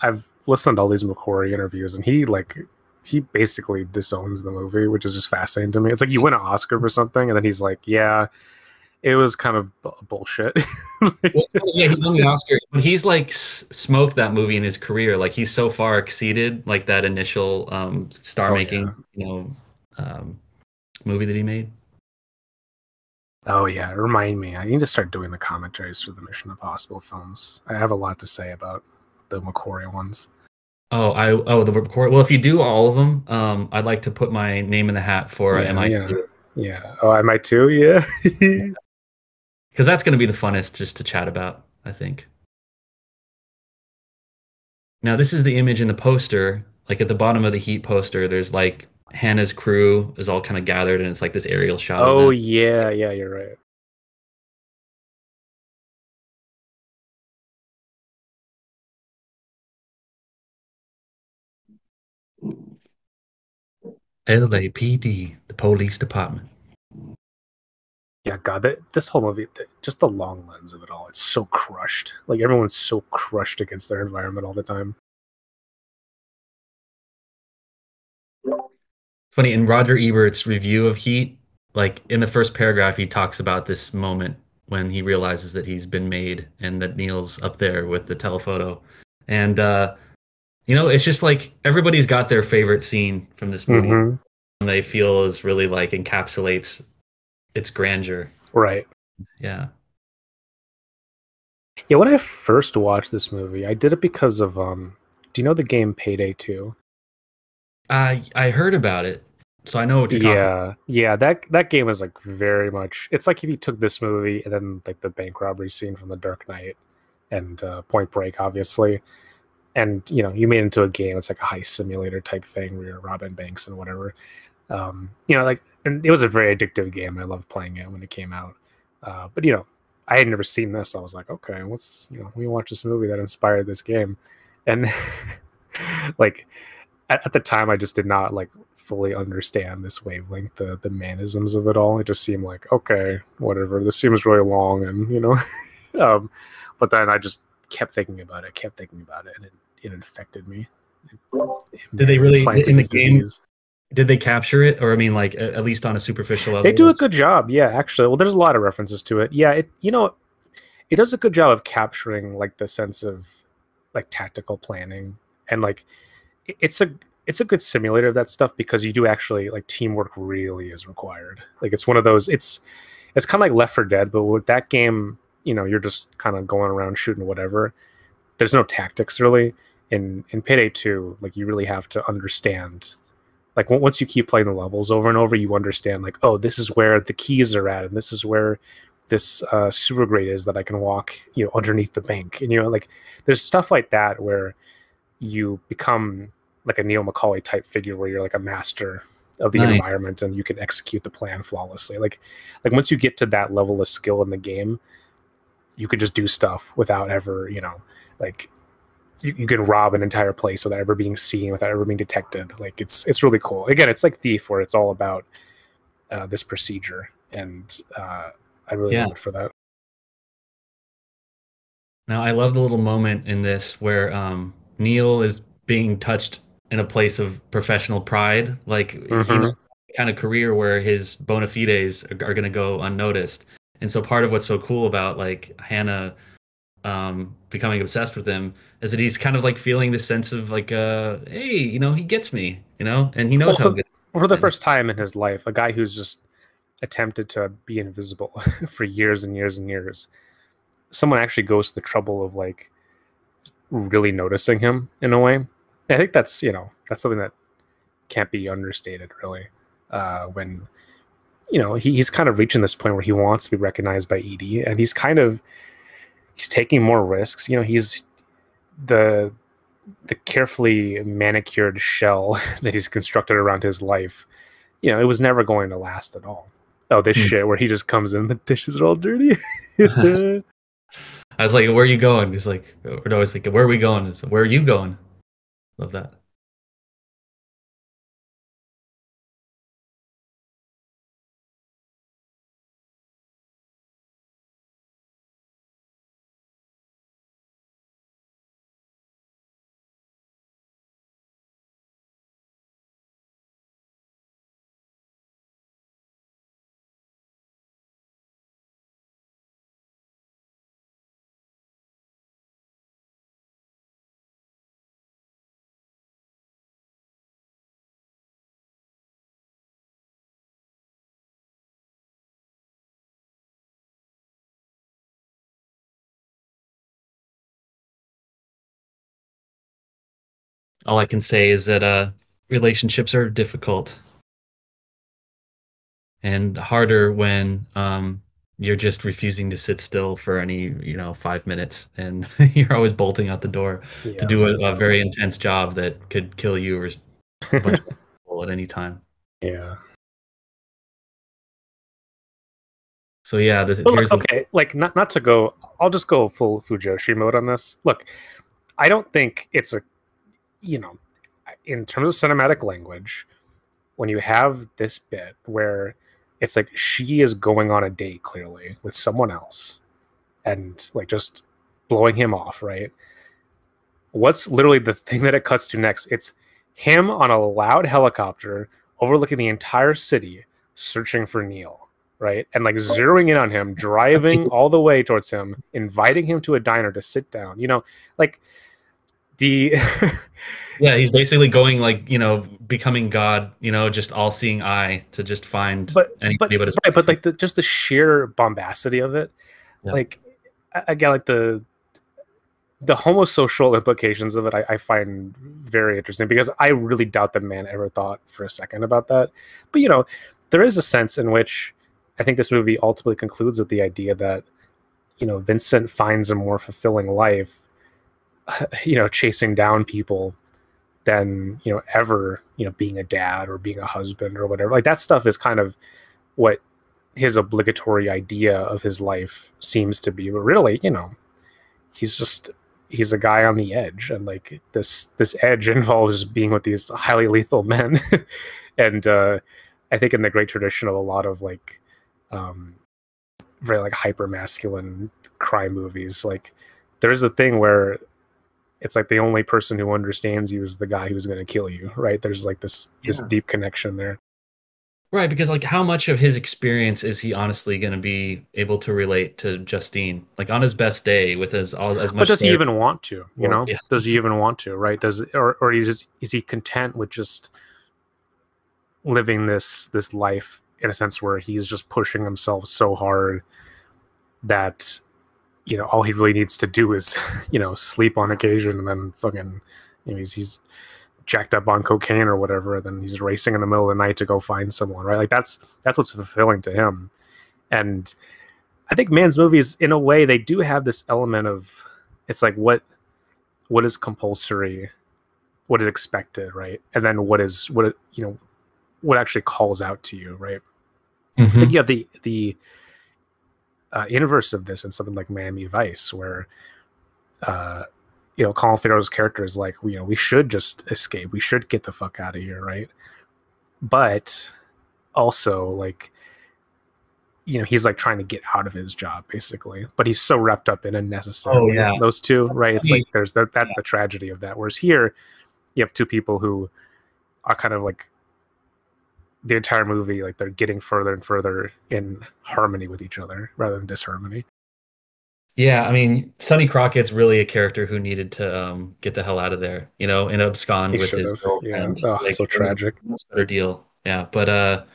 I've listened to all these McQuarrie interviews, and he basically disowns the movie, which is just fascinating to me. It's like you win an Oscar for something, and then he's like, "Yeah, it was kind of bullshit." Well, Like, yeah, he won the Oscar, but he's like smoked that movie in his career. Like he's so far exceeded like that initial star oh yeah, making, um, movie that he made. oh yeah. Remind me, I need to start doing the commentaries for the Mission Impossible films. I have a lot to say about the McQuarrie ones. The record. Well, if you do all of them, I'd like to put my name in the hat for Yeah, yeah, MI2 yeah. Oh, I might too. Yeah. because that's going to be the funnest just to chat about, I think. Now, this is the image in the poster. Like at the bottom of the Heat poster, there's like Hannah's crew is all kind of gathered, and it's like this aerial shot of Oh them. yeah, yeah. You're right. LAPD, the police department. Yeah, God, this whole movie, just the long lens of it all, it's so crushed. Like everyone's so crushed against their environment all the time. Funny, in Roger Ebert's review of Heat, like in the first paragraph, he talks about this moment when he realizes that he's been made and that Neil's up there with the telephoto. And it's just like everybody's got their favorite scene from this movie Mm-hmm. and they feel is really like encapsulates its grandeur. Right. Yeah. Yeah, when I first watched this movie, I did it because of do you know the game Payday 2? I heard about it, so I know what you're talking Yeah. Yeah, that game is like very much, it's like if you took this movie and then like the bank robbery scene from The Dark Knight and Point Break, obviously, and you made it into a game. It's like a heist simulator type thing where you're robbing banks and whatever. Like, and it was a very addictive game. I loved playing it when it came out. But I had never seen this. So I was like, okay, let me watch this movie that inspired this game. And like at the time, I just did not like fully understand this wavelength, the mannerisms of it all. It just seemed like, okay, whatever. This seems really long, and but then I just kept thinking about it, and it infected me. Did they It really planted in the his game? disease. Did they capture it, or I mean, like at least on a superficial They level? do a good job, yeah. Actually, well, there's a lot of references to it. Yeah, it does a good job of capturing like the sense of like tactical planning, and like it's a good simulator of that stuff because you do actually like teamwork really is required. Like it's one of those. It's kind of like Left 4 Dead, but with that game, you're just kind of going around shooting whatever. There's no tactics really. In Payday 2, like you really have to understand. Like once you keep playing the levels over and over, you understand like, oh, this is where the keys are at, and this is where this sewer grate is that I can walk, underneath the bank. And like there's stuff like that where you become like a Neil McCauley type figure where you're like a master of the Nice. environment and you can execute the plan flawlessly. Like once you get to that level of skill in the game, you could just do stuff without ever, like you can rob an entire place without ever being seen, without ever being detected. Like it's really cool. Again, it's like Thief, where it's all about this procedure, and I really Yeah. love it for that. Now, I love the little moment in this where Neil is being touched in a place of professional pride. Like he knows Mm-hmm. the kind of career where his bona fides are going to go unnoticed. And so part of what's so cool about like Hannah becoming obsessed with him is that he's kind of like feeling this sense of like, hey, he gets me, and he Well, knows how good. for the And first time in his life, a guy who's just attempted to be invisible for years and years and years, someone actually goes to the trouble of like really noticing him in a way. I think that's something that can't be understated really. When he's kind of reaching this point where he wants to be recognized by Edie, and he's taking more risks. He's the carefully manicured shell that he's constructed around his life. It was never going to last at all. Oh, this Hmm. shit where he just comes in, the dishes are all dirty. I was like, where are you going? He's like, or no, I was like, where are we going? It's, where are you going? Love that. all I can say is that relationships are difficult and harder when you're just refusing to sit still for any 5 minutes, and you're always bolting out the door to Yeah. do a very intense job that could kill you or a bunch of people at any time. Yeah. So yeah, But look, here's the okay, like not to go. I'll just go full Fujoshi mode on this. Look, I don't think it's a, you know, in terms of cinematic language, when you have this bit where it's like she is going on a date clearly with someone else and like just blowing him off, right? What's literally the thing that it cuts to next? It's him on a loud helicopter overlooking the entire city searching for Neil, right? And like zeroing in on him, driving all the way towards him, inviting him to a diner to sit down. Like the Yeah, he's basically going like, becoming God, just all-seeing eye to just find anybody but his right, but wife. like just the sheer bombacity of it, Yeah. like again, like the homosocial implications of it, I find very interesting because I really doubt that man ever thought for a second about that. But there is a sense in which I think this movie ultimately concludes with the idea that Vincent finds a more fulfilling life, chasing down people than ever being a dad or being a husband or whatever. Like that stuff is kind of what his obligatory idea of his life seems to be. But really, he's a guy on the edge, and like this edge involves being with these highly lethal men. And I think in the great tradition of a lot of like very like hyper masculine crime movies, like there is a thing where it's like the only person who understands you is the guy who's going to kill you, right? There's like this deep connection there. Right, because like how much of his experience is he honestly going to be able to relate to Justine? Like on his best day with as But much does he therapy. even want to? Yeah. Does he even want to? Right? Or is he content with just living this life in a sense where he's just pushing himself so hard that all he really needs to do is sleep on occasion, and then fucking he's jacked up on cocaine or whatever, and then he's racing in the middle of the night to go find someone, right? Like that's what's fulfilling to him. And I think Man's movies, in a way, they do have this element of, it's like what is compulsory, what is expected, right? And then what what actually calls out to you, right? I think you have the inverse of this in something like Miami Vice, where Colin Farrell's character is like, we should just escape, we should get the fuck out of here, right? But also like he's like trying to get out of his job basically, but he's so wrapped up in unnecessarily those two, right? It's like that's the tragedy of that. Whereas here you have two people who are kind of like the entire movie, like they're getting further and further in harmony with each other rather than disharmony. Yeah, I mean, Sonny Crockett's really a character who needed to get the hell out of there, and abscond He with should his have. Yeah. girlfriend. Oh, Like, so tragic. much better deal. Yeah, but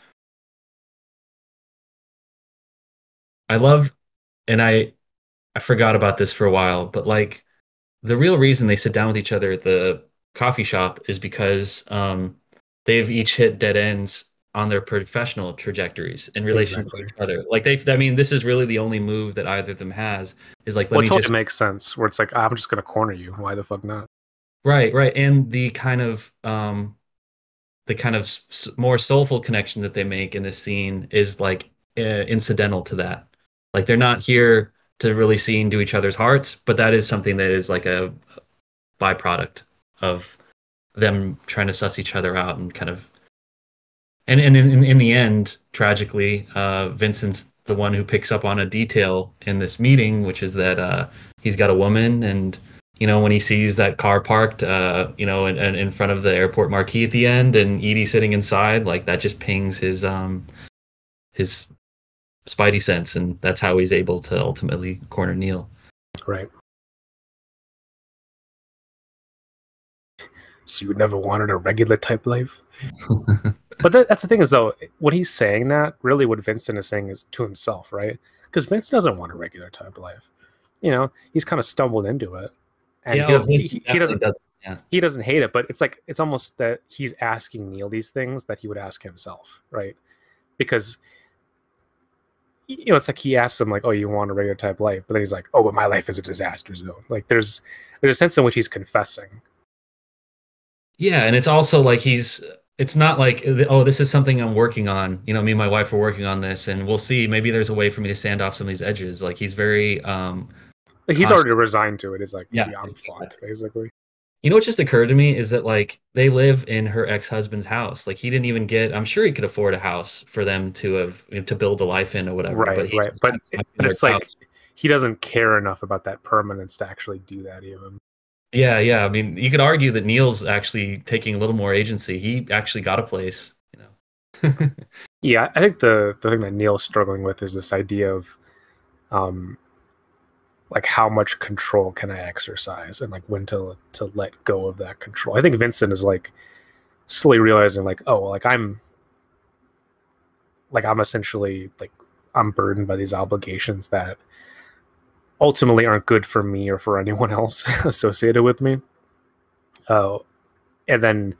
I love, and I forgot about this for a while, but like the real reason they sit down with each other at the coffee shop is because they've each hit dead ends on their professional trajectories in relation to Exactly. each other. Like I mean, this is really the only move that either of them has is like, let Well, it me totally just makes sense where it's like, I'm just gonna corner you. Why the fuck not? right, and the kind of more soulful connection that they make in this scene is like incidental to that. Like they're not here to really see into each other's hearts, but that is something that is like a byproduct of them trying to suss each other out and kind of and in the end, tragically, Vincent's the one who picks up on a detail in this meeting, which is that he's got a woman, and when he sees that car parked, in front of the airport marquee at the end, and Edie sitting inside, like that just pings his spidey sense, and that's how he's able to ultimately corner Neil. Right. So you never wanted a regular type life? But that's the thing is, though, what he's saying, that really what Vincent is saying is to himself, right? Because Vincent doesn't want a regular type life. He's kind of stumbled into it, and Yeah, Vincent he definitely doesn't. does. Yeah. he doesn't hate it, but it's like it's almost that he's asking Neil these things that he would ask himself, right? Because it's like he asks him like, "Oh, you want a regular type life?" But then he's like, "Oh, but my life is a disaster zone." Like there's a sense in which he's confessing. Yeah, and it's also like it's not like, oh, this is something I'm working on. Me and my wife are working on this, and we'll see. Maybe there's a way for me to sand off some of these edges. Like he's very Like, he's already conscious. resigned to it. He's like, Yeah, "Yeah, I'm fucked," exactly. basically. What just occurred to me is that like they live in her ex-husband's house. Like he didn't even get, I'm sure he could afford a house for them to have to build a life in or whatever, but Right, he right. just But kind of but in their it's house. like he doesn't care enough about that permanence to actually do that even. Yeah, yeah. I mean, you could argue that Neil's actually taking a little more agency. He actually got a place. Yeah, I think the thing that Neil's struggling with is this idea of um like how much control can I exercise and like when to let go of that control. I think Vincent is like slowly realizing like, oh, like I'm essentially like I'm burdened by these obligations that ultimately aren't good for me or for anyone else associated with me. Uh, and then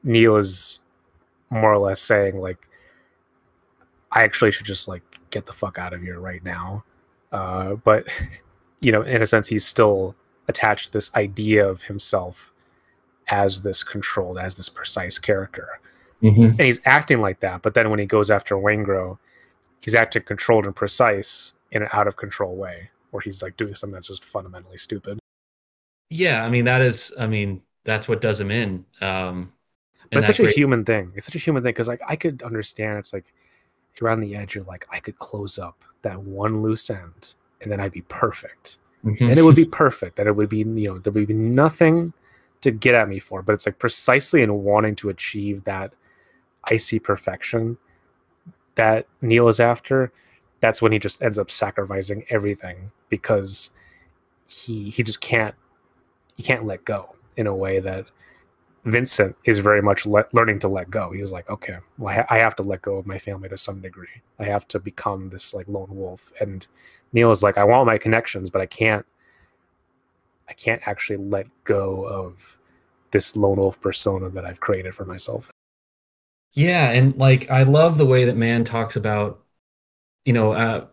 Neil is more or less saying like, I actually should just like get the fuck out of here right now. But in a sense, he's still attached to this idea of himself as this controlled, as this precise character, Hmm. and he's acting like that. But then when he goes after Wangro, he's acting controlled and precise in an out of control way, where he's like doing something that's just fundamentally stupid. Yeah, I mean, that's what does him in. But And it's that such a great. human thing. It's such a human thing because like I could understand. It's like around the edge, you're like I could close up that one loose end, and then I'd be perfect. Then it would be Mhm. perfect. That it would be there would be nothing to get at me for. But it's like precisely in wanting to achieve that icy perfection that Neil is after. That's when he just ends up sacrificing everything because he just can't let go in a way that Vincent is very much learning to let go. He's like, okay, well, I have to let go of my family to some degree. I have to become this like lone wolf. And Neil is like, I want my connections, but I can't actually let go of this lone wolf persona that I've created for myself. Yeah, and like I love the way that man talks about, you know,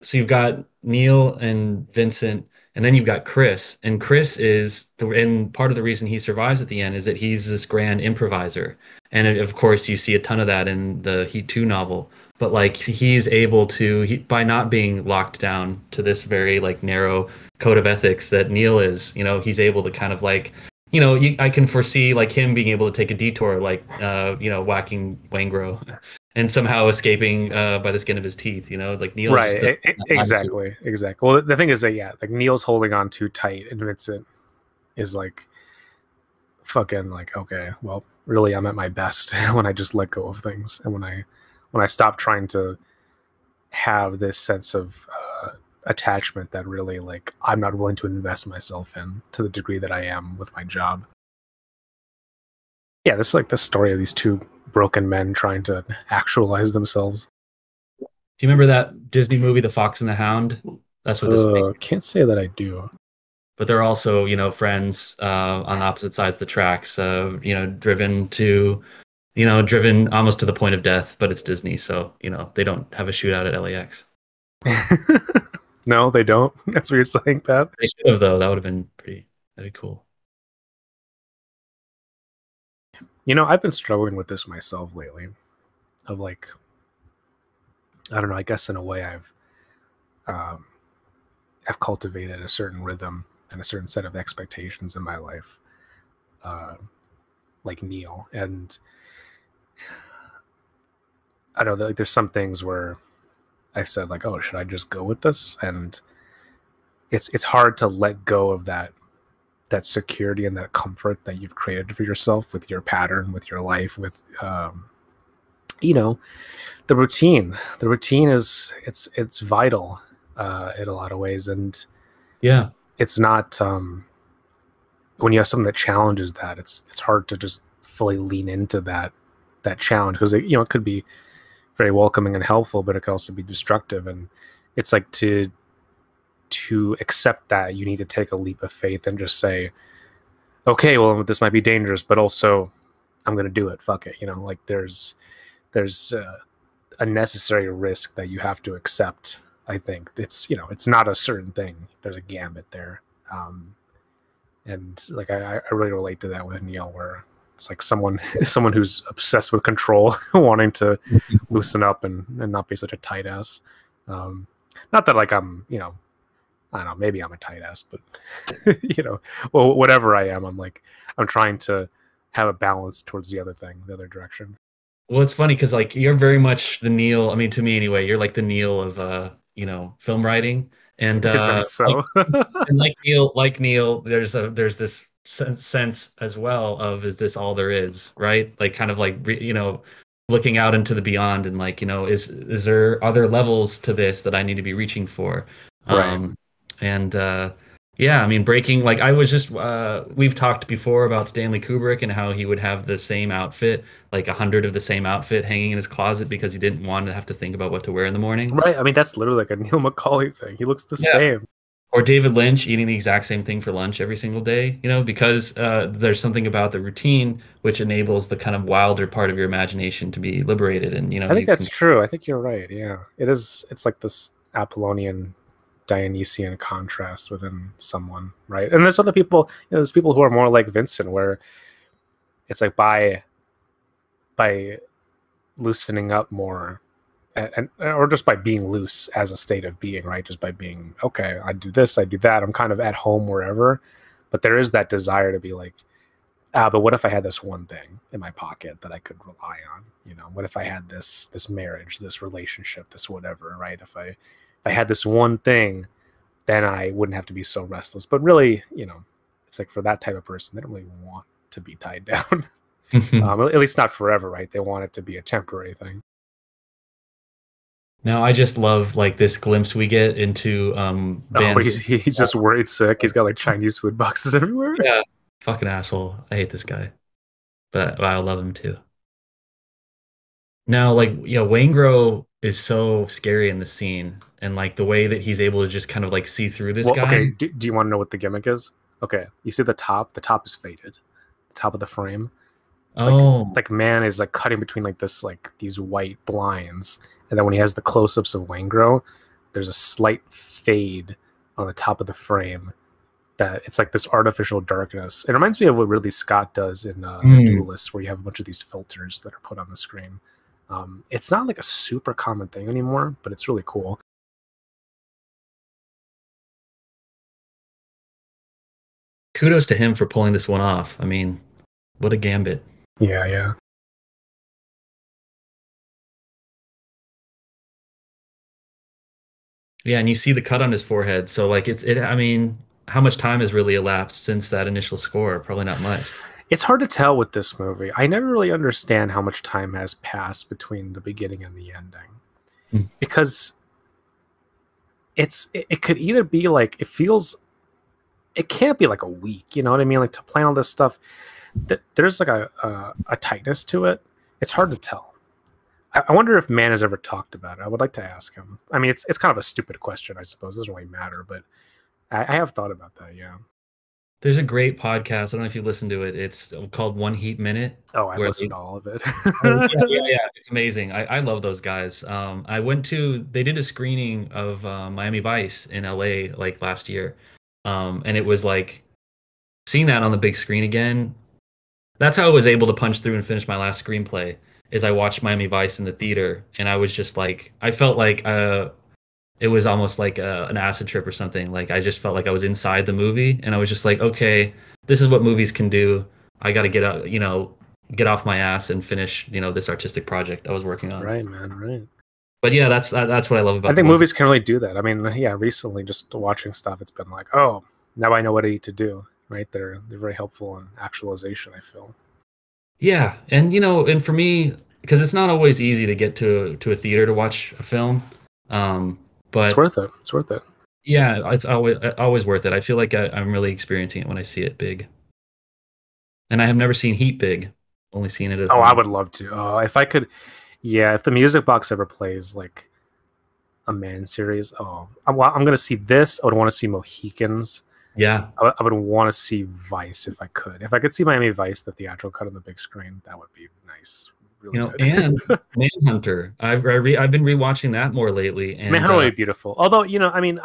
so you've got Neil and Vincent, and then you've got Chris. And Chris and part of the reason he survives at the end is that he's this grand improviser. And of course, you see a ton of that in the Heat 2 novel. But like he's able to, by not being locked down to this very like narrow code of ethics that Neil is, he's able to kind of like, I can foresee like him being able to take a detour, like, whacking Wangro and somehow escaping by the skin of his teeth. Like Neil's just built Right. that attitude. Exactly. Well, the thing is that, yeah, like Neil's holding on too tight and Vincent is like, fucking like, okay, well, really I'm at my best when I just let go of things and when I stop trying to have this sense of attachment that really like I'm not willing to invest myself in to the degree that I am with my job. Yeah, this is like the story of these two broken men trying to actualize themselves. Do you remember that Disney movie, The Fox and the Hound? That's what this makes. Can't say that I do. But they're also, friends on opposite sides of the tracks. Driven almost to the point of death. But it's Disney, so they don't have a shootout at LAX. No, they don't. That's what you're saying, Pat. They should have though. That would have been pretty. That'd be cool. I've been struggling with this myself lately. Of like, I don't know. I guess in a way, um, I've cultivated a certain rhythm and a certain set of expectations in my life, uh, like Neil. And I don't know. Like, there's some things where I said like, oh, should I just go with this? And it's hard to let go of that security and that comfort that you've created for yourself with your pattern, with your life, with you know the routine. The routine is it's vital in a lot of ways, and Yeah. it's not when you have something that challenges that. It's hard to just fully lean into that challenge because it could be very welcoming and helpful, but it could also be destructive. And it's like to accept that you need to take a leap of faith and just say, okay, well, this might be dangerous, but also I'm gonna do it. Fuck it, you know. Like there's a necessary risk that you have to accept. I think it's not a certain thing. There's a gambit there, and like I really relate to that with Neil, where it's like someone who's obsessed with control, wanting to loosen up and not be such a tight ass. Um, Not that like I'm, I don't know, maybe I'm a tight ass, but well, whatever I am, I'm trying to have a balance towards the other thing, the other direction. Well, it's funny because like you're very much the Neil. I mean, to me anyway, you're like the Neil of film writing, and Is that like so? and like Neil, there's this sense as well of is this all there is, right? Like kind of like looking out into the beyond and like is there other levels to this that I need to be reaching for? Right. Um, and yeah, I mean breaking like I was just we've talked before about Stanley Kubrick and how he would have the same outfit, like 100 of the same outfit hanging in his closet because he didn't want to have to think about what to wear in the morning. Right. I mean, that's literally like a Neil McCauley thing. He looks the Yeah. same. Or David Lynch eating the exact same thing for lunch every single day, because there's something about the routine which enables the kind of wilder part of your imagination to be liberated, and I think you can. that's true. I think you're right. Yeah. It is. It's like this Apollonian Dionysian contrast within someone, right? And there's other people, there's people who are more like Vincent, where it's like by loosening up more, and or just by being loose as a state of being, right? Just by being okay, I do this, I do that. I'm kind of at home wherever, but there is that desire to be like, but what if I had this one thing in my pocket that I could rely on? What if I had this marriage, this relationship, this whatever, right? If I had this one thing, then I wouldn't have to be so restless. But really, it's like for that type of person, they don't really want to be tied down. At least not forever, right? They want it to be a temporary thing. Now I just love like this glimpse we get into Oh, Van's. he's just worried sick. He's got like Chinese food boxes everywhere. Yeah, fucking asshole. I hate this guy, but I love him too. Now, like, yeah, Waingro is so scary in the scene, and like the way that he's able to just kind of like see through this Well, guy. okay. Do you want to know what the gimmick is? Okay, you see the top. The top is faded. The top of the frame, like Oh, like man is like cutting between like this like these white blinds, and then when he has the close-ups of Waingro, there's a slight fade on the top of the frame. That it's like this artificial darkness. It reminds me of what Ridley Scott does in The Duelist, where you have a bunch of these filters that are put on the screen. It's not like a super common thing anymore, but it's really cool. kudos to him for pulling this one off. I mean, what a gambit. Yeah, yeah. Yeah, and you see the cut on his forehead. So like I mean, how much time has really elapsed since that initial score? Probably not much. It's hard to tell with this movie. I never really understand how much time has passed between the beginning and the ending. Hmm. Because it could either be like it can't be like a week, you know what I mean? Like to plan all this stuff, there's like a tightness to it. It's hard to tell. I wonder if Mann has ever talked about it. I would like to ask him. I mean, it's kind of a stupid question, I suppose. It doesn't really matter, but I have thought about that. Yeah. There's a great podcast. I don't know if you listen to it. It's called One Heat Minute. Oh, I've Where listened to all of it. oh yeah. It's amazing. I love those guys. They did a screening of Miami Vice in LA like last year. And it was like seeing that on the big screen again. That's how I was able to punch through and finish my last screenplay. Is I watched Miami Vice in the theater, and I was just like, I felt like it was almost like an acid trip or something. Like I just felt like I was inside the movie, and I was just like, okay, this is what movies can do. I got to get out, get off my ass and finish, this artistic project I was working on. Right, man. Right. But yeah, that's what I love about. I think movies can really do that. I mean, yeah, recently just watching stuff, it's been like, oh, now I know what I need to do. Right? They're very helpful in actualization, I feel. Yeah, and and for me, because it's not always easy to get to a theater to watch a film, but it's worth it. It's worth it. Yeah, it's always worth it. I feel like I'm really experiencing it when I see it big, and I have never seen Heat big, only seen it at Oh, home. I would love to. Oh, if I could, yeah. If the music box ever plays like a Man series, I'm gonna see this. I would want to see Mohicans. Yeah, I would want to see Vice if I could. If I could see Miami Vice, the theatrical cut on the big screen, that would be nice. you Really know, good. and Manhunter. I've been rewatching that more lately, and Manhunter would be beautiful. Although, I mean,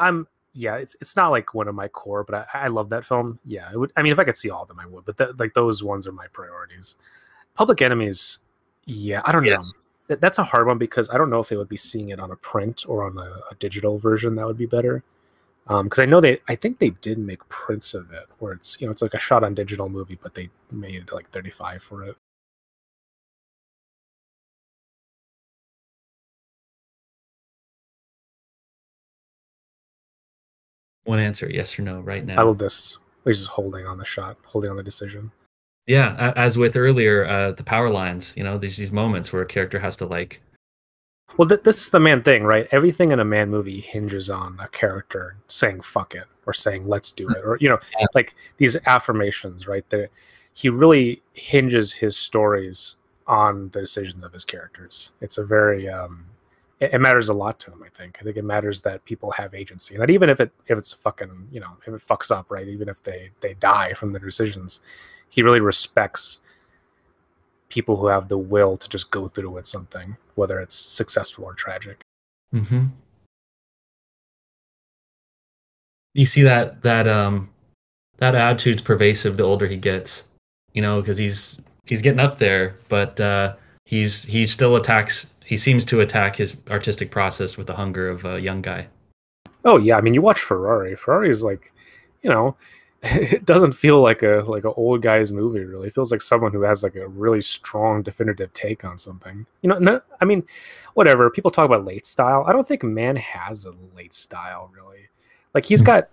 yeah, it's not like one of my core, but I love that film. Yeah, it would. I mean, if I could see all of them, I would. But like those ones are my priorities. Public Enemies, yeah, I don't know. yes, That's a hard one because I don't know if they would be seeing it on a print or on a digital version that would be better. Because I think they did make prints of it where it's it's like a shot on digital movie, but they made like 35 for it. one answer, yes or no, right I now. love this. He's just holding on the shot, holding on the decision. Yeah, as with earlier, the power lines. You know, there's these moments where a character has to like. Well, this is the man thing, right? Everything in a man movie hinges on a character saying "fuck it" or saying "let's do it," or Yeah. like these affirmations, right? There, he really hinges his stories on the decisions of his characters. It's a very it matters a lot to him. I think it matters that people have agency, and that even if it's fucking if it fucks up, right? Even if they die from their decisions, he really respects people who have the will to just go through with something, whether it's successful or tragic. Hmm. You see that attitude's pervasive the older he gets. You know, because he's getting up there, but he still attacks. He seems to attack his artistic process with the hunger of a young guy. Oh yeah, I mean you watch Ferrari. Ferrari is like, you know, it doesn't feel like a old guy's movie really. It feels like someone who has like a really strong definitive take on something. No, I mean, whatever. People talk about late style. I don't think man has a late style really. Like he's got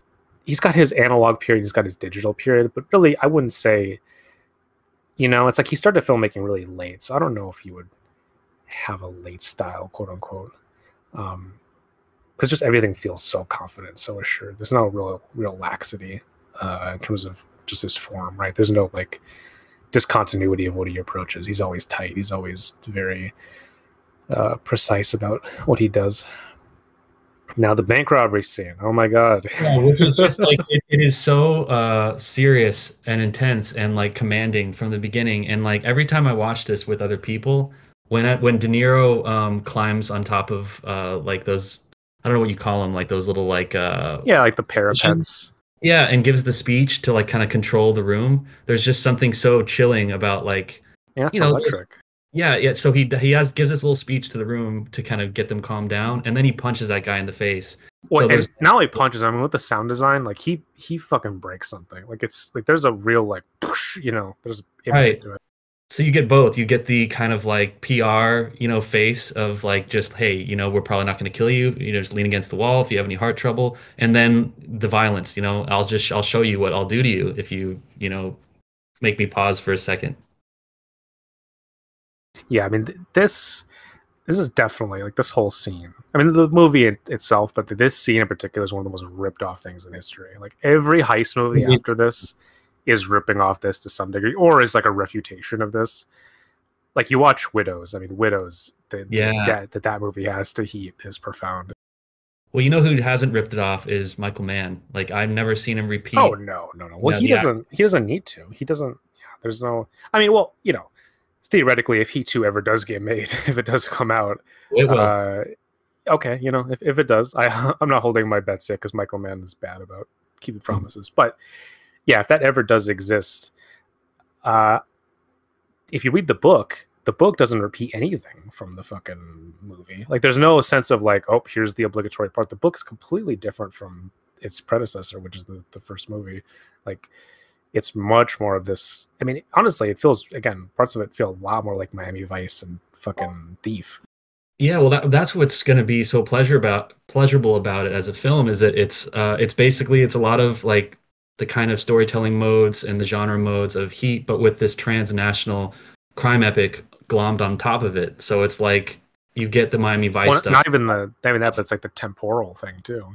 his analog period, he's got his digital period, but really I wouldn't say, it's like he started filmmaking really late. So I don't know if he would have a late style, quote unquote. Um, because just everything feels so confident, so assured. There's no real laxity in terms of just his form, right? There's no like discontinuity of what he approaches. He's always tight. He's always very precise about what he does. Now the bank robbery scene. Oh my god. Yeah, which is just like it is so serious and intense and like commanding from the beginning. And like every time I watch this with other people, when De Niro climbs on top of like those, I don't know what you call them, like those little like Yeah, like the cushions. parapets. Yeah, and gives the speech to like kind of control the room. There's just something so chilling about like, Yeah, you that's know, electric. yeah, yeah. So he gives this little speech to the room to kind of get them calmed down, and then he punches that guy in the face. Well, So and there's not only punches. I mean, with the sound design, like he fucking breaks something. Like it's like there's a real like, there's impact right. to it. So you get both. You get the kind of like PR, face of like just, hey, we're probably not going to kill you. Just lean against the wall if you have any heart trouble. And then the violence, I'll show you what I'll do to you if make me pause for a second. Yeah, I mean this is definitely like this whole scene. I mean, the movie itself, but this scene in particular is one of the most ripped off things in history. Like every heist movie after this is ripping off this to some degree, or is like a refutation of this. Like you watch Widows. I mean, Widows. The Yeah. debt that movie has to heat is profound. Well, you know who hasn't ripped it off is Michael Mann. Like I've never seen him Oh repeat, no, no, no. Well, he the act. doesn't. He doesn't need to. He doesn't. Yeah, there's no. I mean, well, theoretically, if He Too ever does get made, if it does come out, It will. uh, okay, if it does, I'm not holding my bets yet because Michael Mann is bad about keeping promises. But yeah, if that ever does exist, uh, if you read the book doesn't repeat anything from the fucking movie. Like, there's no sense of like, oh, here's the obligatory part. The book's completely different from its predecessor, which is the first movie. Like, it's much more of this. I mean, honestly, it feels again parts of it feel a lot more like Miami Vice and fucking Thief. Yeah, well, that's what's going to be so pleasurable about it as a film is that it's basically it's a lot of like the kind of storytelling modes and the genre modes of Heat, but with this transnational crime epic glommed on top of it. So it's like you get the Miami Vice Well, stuff. not even that, but it's like the temporal thing too.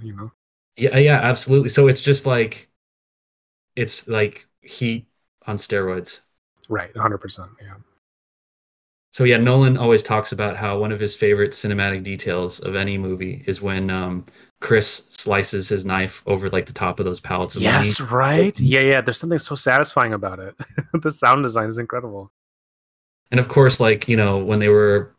Yeah, yeah, absolutely. So it's like Heat on steroids. Right, 100%. Yeah. So yeah, Nolan always talks about how one of his favorite cinematic details of any movie is when Chris slices his knife over like the top of those pallets of money. Yes, right? Yeah, yeah. There's something so satisfying about it. The sound design is incredible. And of course, like, when they were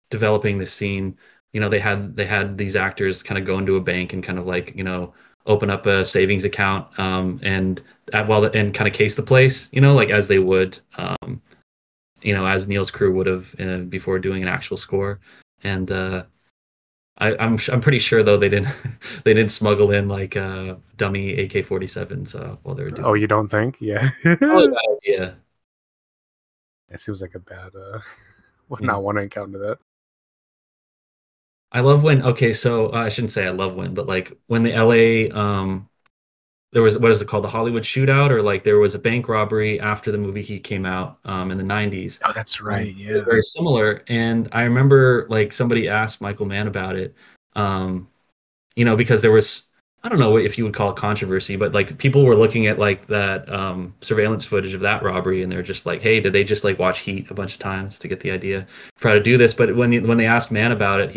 developing the scene, they had these actors kind of go into a bank and kind of like, open up a savings account, and and kind of case the place, like as they would, as Neil's crew would have, before doing an actual score. And I'm pretty sure though they didn't they didn't smuggle in like dummy AK-47s while they were Oh, doing it. you don't think? Yeah. Probably a It bad idea. seems like a bad would Yeah. not want to encounter that. I love when, okay, so I shouldn't say I love when, but like when the LA, there was, what is it called, the Hollywood shootout, or like there was a bank robbery after the movie Heat came out, in the 90s. Oh, that's right. It was Yeah. very similar, and I remember like somebody asked Michael Mann about it. Um, because there was, I don't know if you would call it controversy, but like people were looking at like that surveillance footage of that robbery, and they're just like, hey, did they just like watch Heat a bunch of times to get the idea for how to do this? But when they asked Mann about it,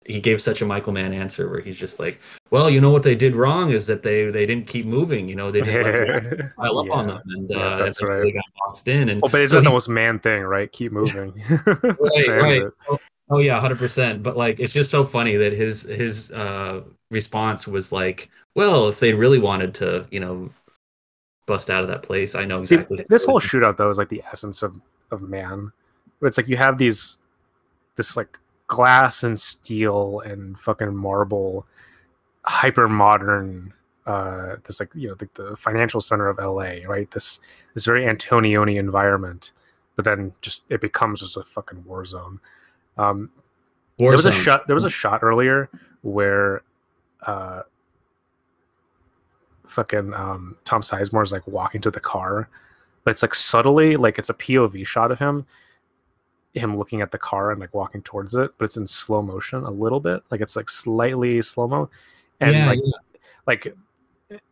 he gave such a Michael Mann answer where he's just like, well, what they did wrong is that they didn't keep moving. They just let the assets pile up on them, Yeah. and Yeah, that's eventually right. they got boxed in, and Well, but is so that the he most man thing, right? Keep moving. right, right. Transit. Oh yeah, 100%. But like it's just so funny that his response was like, well, if they really wanted to, bust out of that place, I know See, exactly this what whole they shootout though is like the essence of man. It's like you have this like glass and steel and fucking marble, hyper modern. This like the financial center of LA, right? This very Antonioni environment, but then just it becomes just a fucking war zone. Um, war zone. there was a shot earlier where uh, fucking Tom Sizemore is like walking to the car, but it's like subtly like it's a POV shot of him looking at the car and like walking towards it, but it's in slow motion a little bit, like it's like slightly slow mo, and Yeah, yeah. like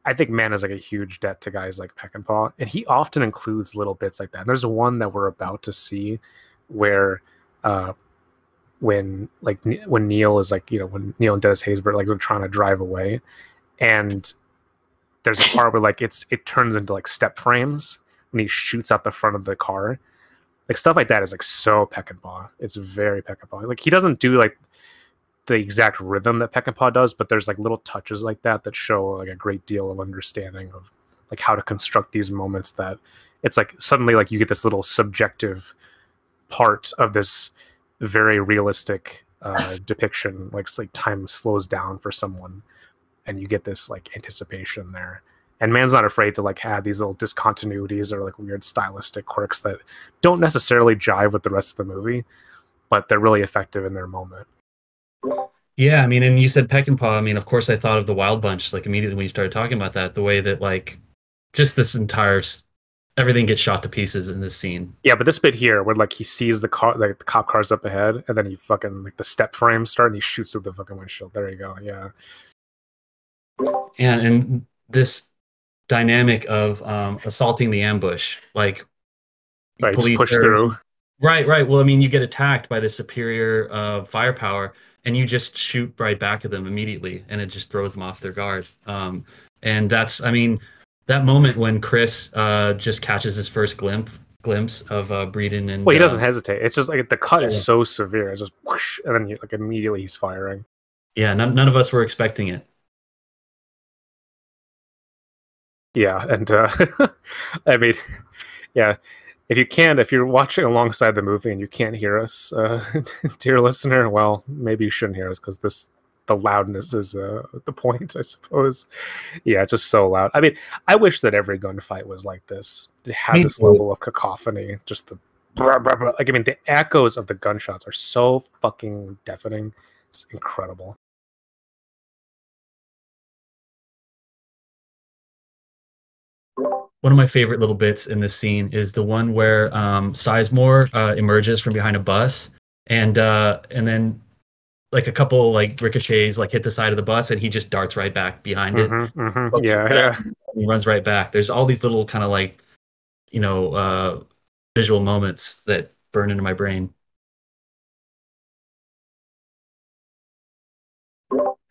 I think man is like a huge debt to guys like Peckinpah, and he often includes little bits like that. And there's one that we're about to see where uh when Neil is like when Neil and Dennis Haysbert like they're trying to drive away, and there's a part where like it turns into like step frames when he shoots out the front of the car. Like stuff like that is like so Peckinpah. It's very Peckinpah. Like he doesn't do like the exact rhythm that Peckinpah does, but there's like little touches like that that show like a great deal of understanding of like how to construct these moments that it's like suddenly like you get this little subjective part of this very realistic depiction, like time slows down for someone and you get this like anticipation there. And man's not afraid to like have these little discontinuities or like weird stylistic quirks that don't necessarily jive with the rest of the movie, but they're really effective in their moment. Yeah, I mean, and you said Peckinpah. I mean, of course, I thought of the Wild Bunch like immediately when you started talking about that. The way that like just this entire everything gets shot to pieces in this scene. Yeah, but this bit here where like he sees the car, like the cop car's up ahead, and then he fucking like the step frames start and he shoots through the fucking windshield. There you go. Yeah. And this dynamic of assaulting the ambush, like Right, just police push are, through. right, right. Well, I mean, you get attacked by the superior firepower, and you just shoot right back at them immediately, and it just throws them off their guard. And that's, I mean, that moment when Chris just catches his first glimpse of Breeden Well, and he doesn't hesitate. It's just like the cut is so severe. It's just whoosh, and then like immediately he's firing. yeah, none of us were expecting it. Yeah, and I mean, yeah, if you're watching alongside the movie and you can't hear us, dear listener, well, maybe you shouldn't hear us because the loudness is the point, I suppose. Yeah, it's just so loud. I mean, I wish that every gunfight was like this. It had Me this too. level of cacophony, just the brah, brah, brah. Like I mean, the echoes of the gunshots are so fucking deafening. It's incredible. One of my favorite little bits in this scene is the one where Sizemore emerges from behind a bus, and then like a couple like ricochets like hit the side of the bus, and he just darts right back behind it, pokes his Yeah, head up, yeah. and he runs right back. There's all these little kind of like you know visual moments that burn into my brain.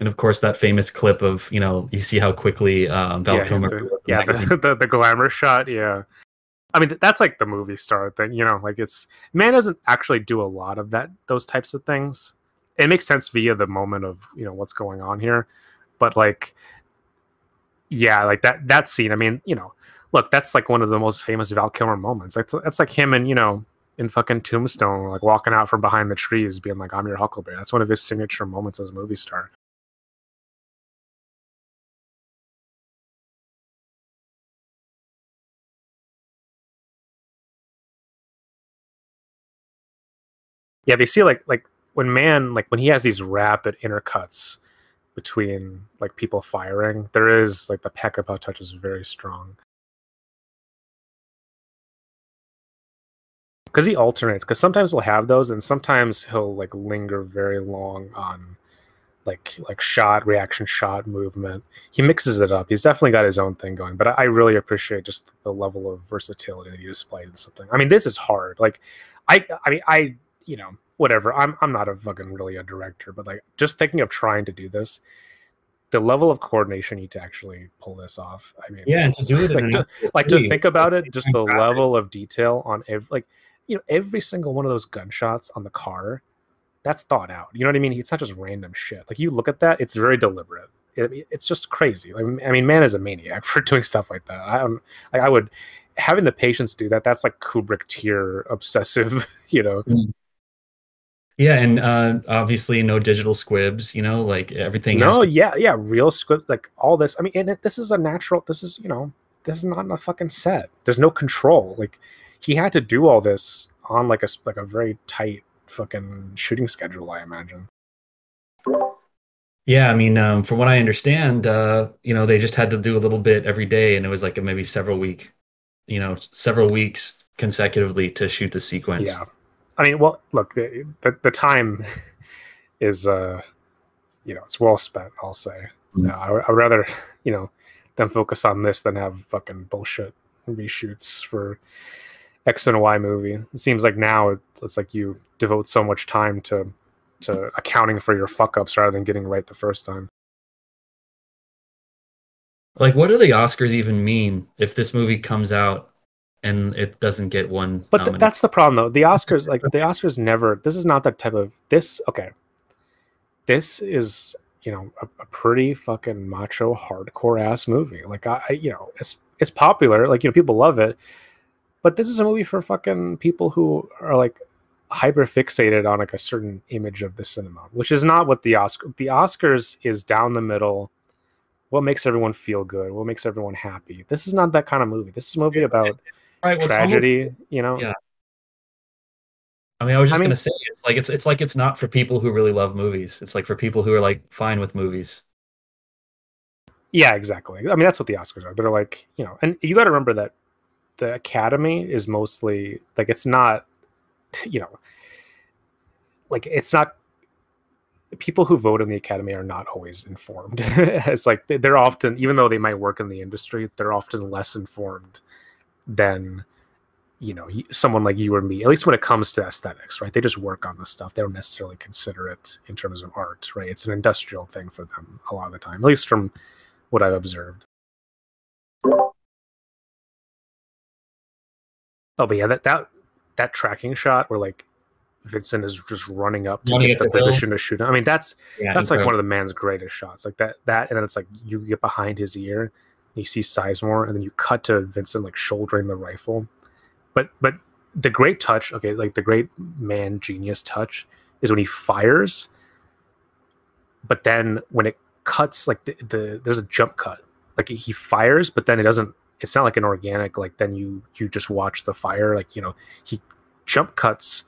And of course, that famous clip of, you see how quickly Val Yeah, Kilmer blew up the magazine. the glamour shot. Yeah, I mean that's like the movie star thing. Like it's man doesn't actually do a lot of those types of things. It makes sense via the moment of what's going on here, but like yeah, like that scene. I mean, look, that's like one of the most famous Val Kilmer moments. Like that's like him and in fucking Tombstone, like walking out from behind the trees, being like, "I'm your Huckleberry." That's one of his signature moments as a movie star. Yeah, they see like when he has these rapid intercuts between like people firing, there is like the Peckinpah touch is very strong because he alternates. Because sometimes he'll have those, and sometimes he'll like linger very long on like shot reaction shot movement. He mixes it up. He's definitely got his own thing going, but I really appreciate just the level of versatility that he displayed in something. I mean, this is hard. Like I mean I whatever. I'm not a fucking really a director, but like just thinking of trying to do this, the level of coordination you need to actually pull this off. I mean, Yeah, and to it's do it in like an actual to city, think about it, it's just very the graphic. level of detail on every single one of those gunshots on the car, that's thought out. You know what I mean? It's not just random shit. Like you look at that, it's very deliberate. It's just crazy. Like, I mean, man is a maniac for doing stuff like that. I would having the patience to do that. That's like Kubrick tier obsessive. Mm. Yeah, and obviously no digital squibs, like everything has No, to. yeah, real scripts like all this. I mean, this is a natural. This is this is not a fucking set. There's no control. Like he had to do all this on like a very tight fucking shooting schedule. I imagine. Yeah, I mean, from what I understand, they just had to do a little bit every day, and it was like maybe several weeks consecutively to shoot the Yeah, sequence. I mean, well, look, the time is it's well spent. I'll say. Mm. I'd rather them focus on this than have fucking bullshit reshoots for X and Y movie. It seems like now it's like you devote so much time to accounting for your fuck ups rather than getting right the first time. Like, what do the Oscars even mean if this movie comes out and it doesn't get one But nomination? that's the problem though. The Oscars never. This is not that type of this. Okay, this is a pretty fucking macho hardcore ass movie. Like it's popular. Like people love it, but this is a movie for fucking people who are like hyper fixated on like a certain image of the cinema, which is not what the Oscars is down the middle. What makes everyone feel good? What makes everyone happy? This is not that kind of movie. This is a movie about Right. Well, it's almost tragedy. yeah. I mean, I was I just mean, gonna say it's like it's not for people who really love movies. It's like for people who are like fine with movies. yeah, exactly. I mean, that's what the Oscars are. They're like, and you got to remember that the Academy is mostly like it's not, you know, like it's not people who vote in the Academy are not always informed. It's like they're often, even though they might work in the industry, they're often less informed than someone like you or me, at least when it comes to aesthetics, right? They just work on this stuff. They don't necessarily consider it in terms of art, right? It's an industrial thing for them a lot of the time, at least from what I've observed. Oh, but yeah, that tracking shot where like Vincent is just running up to Running get up the the hill, position to shoot him. I mean, yeah, that's like one incredible. of the man's greatest shots. Like that, and then it's like you get behind his ear, and you see Sizemore, and then you cut to Vincent like shouldering the rifle. But the great touch, okay, like the great man genius touch is when he fires, but then when it cuts, like there's a jump cut. Like he fires, but then it doesn't. It's not like an organic. Like then you just watch the fire. Like he jump cuts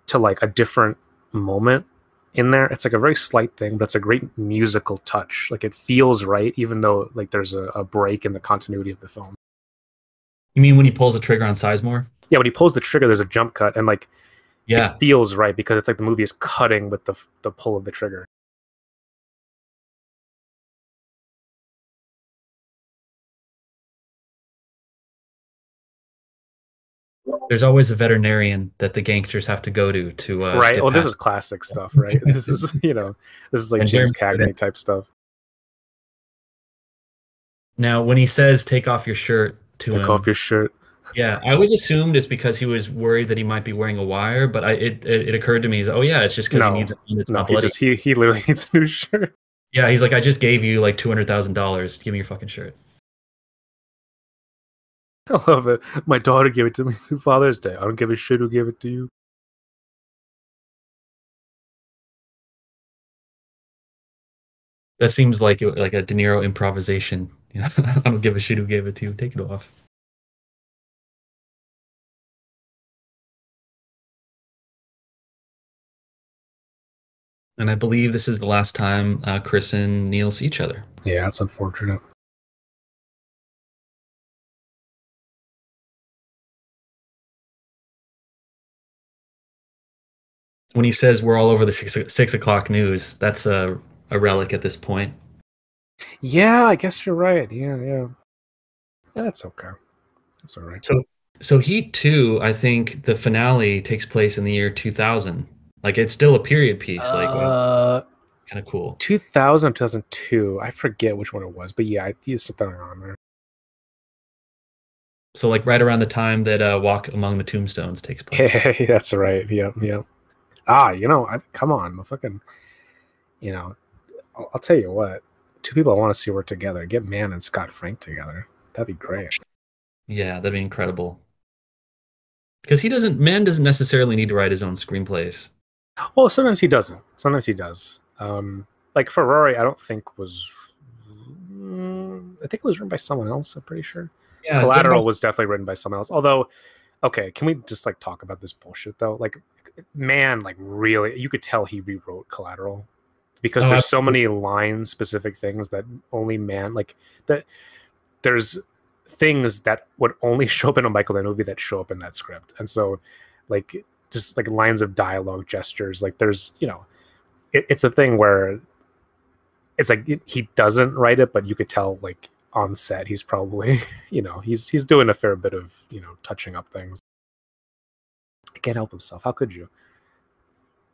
to like a different moment in there. It's like a very slight thing, but it's a great musical touch. Like it feels right, even though like there's a break in the continuity of the film. You mean when he pulls the trigger on Sizemore? Yeah, when he pulls the trigger, there's a jump cut, and like it Yeah. feels right because it's like the movie is cutting with the pull of the trigger. There's always a veterinarian that the gangsters have to go to Right. get Well, this past. is classic stuff, right? This is, this is like And they're James Cagney type stuff. now when he says take off your shirt to Take off him, your shirt. yeah, I always assumed it's because he was worried that he might be wearing a wire, but it occurred to me, oh yeah, it's just because he needs No, a hand that's no, not bloody. he literally needs a new shirt. Yeah, he's like, I just gave you like $200,000. Give me your fucking shirt. I love it. My daughter gave it to me for Father's Day. I don't give a shit who gave it to you. That seems like a De Niro improvisation. You know, I don't give a shit who gave it to you. Take it off. And I believe this is the last time Chris and Neil see each other. Yeah, that's unfortunate. When he says we're all over the 6 o'clock news, that's a relic at this point. Yeah, I guess you're right. Yeah. Yeah, that's okay. That's all right. So Heat 2, I think the finale takes place in the year 2000. Like it's still a period piece. Like kind of cool. 2000, 2002. I forget which one it was, but yeah, it's something around there. So like right around the time that Walk Among the Tombstones takes place. Hey, that's right. Yep. Come on, fucking, I'll tell you what. Two people I want to see work together. Get Mann and Scott Frank together. That'd be great. Yeah, that'd be incredible. Because Mann doesn't necessarily need to write his own screenplays. Well, sometimes he doesn't. Sometimes he does. Like Ferrari, I don't think was. I think it was written by someone else. I'm pretty sure. Yeah, Collateral was definitely written by someone else. Although, okay, can we just like talk about this bullshit though? Like, man, like really, you could tell he rewrote Collateral because there's so many line specific things that only Mann like that. There's things that would only show up in a Michael Mann movie that show up in that script, and so like just like lines of dialogue, gestures, like there's it's a thing where it's like he doesn't write it, but you could tell like on set he's probably he's doing a fair bit of touching up things. He can't help himself. How could you?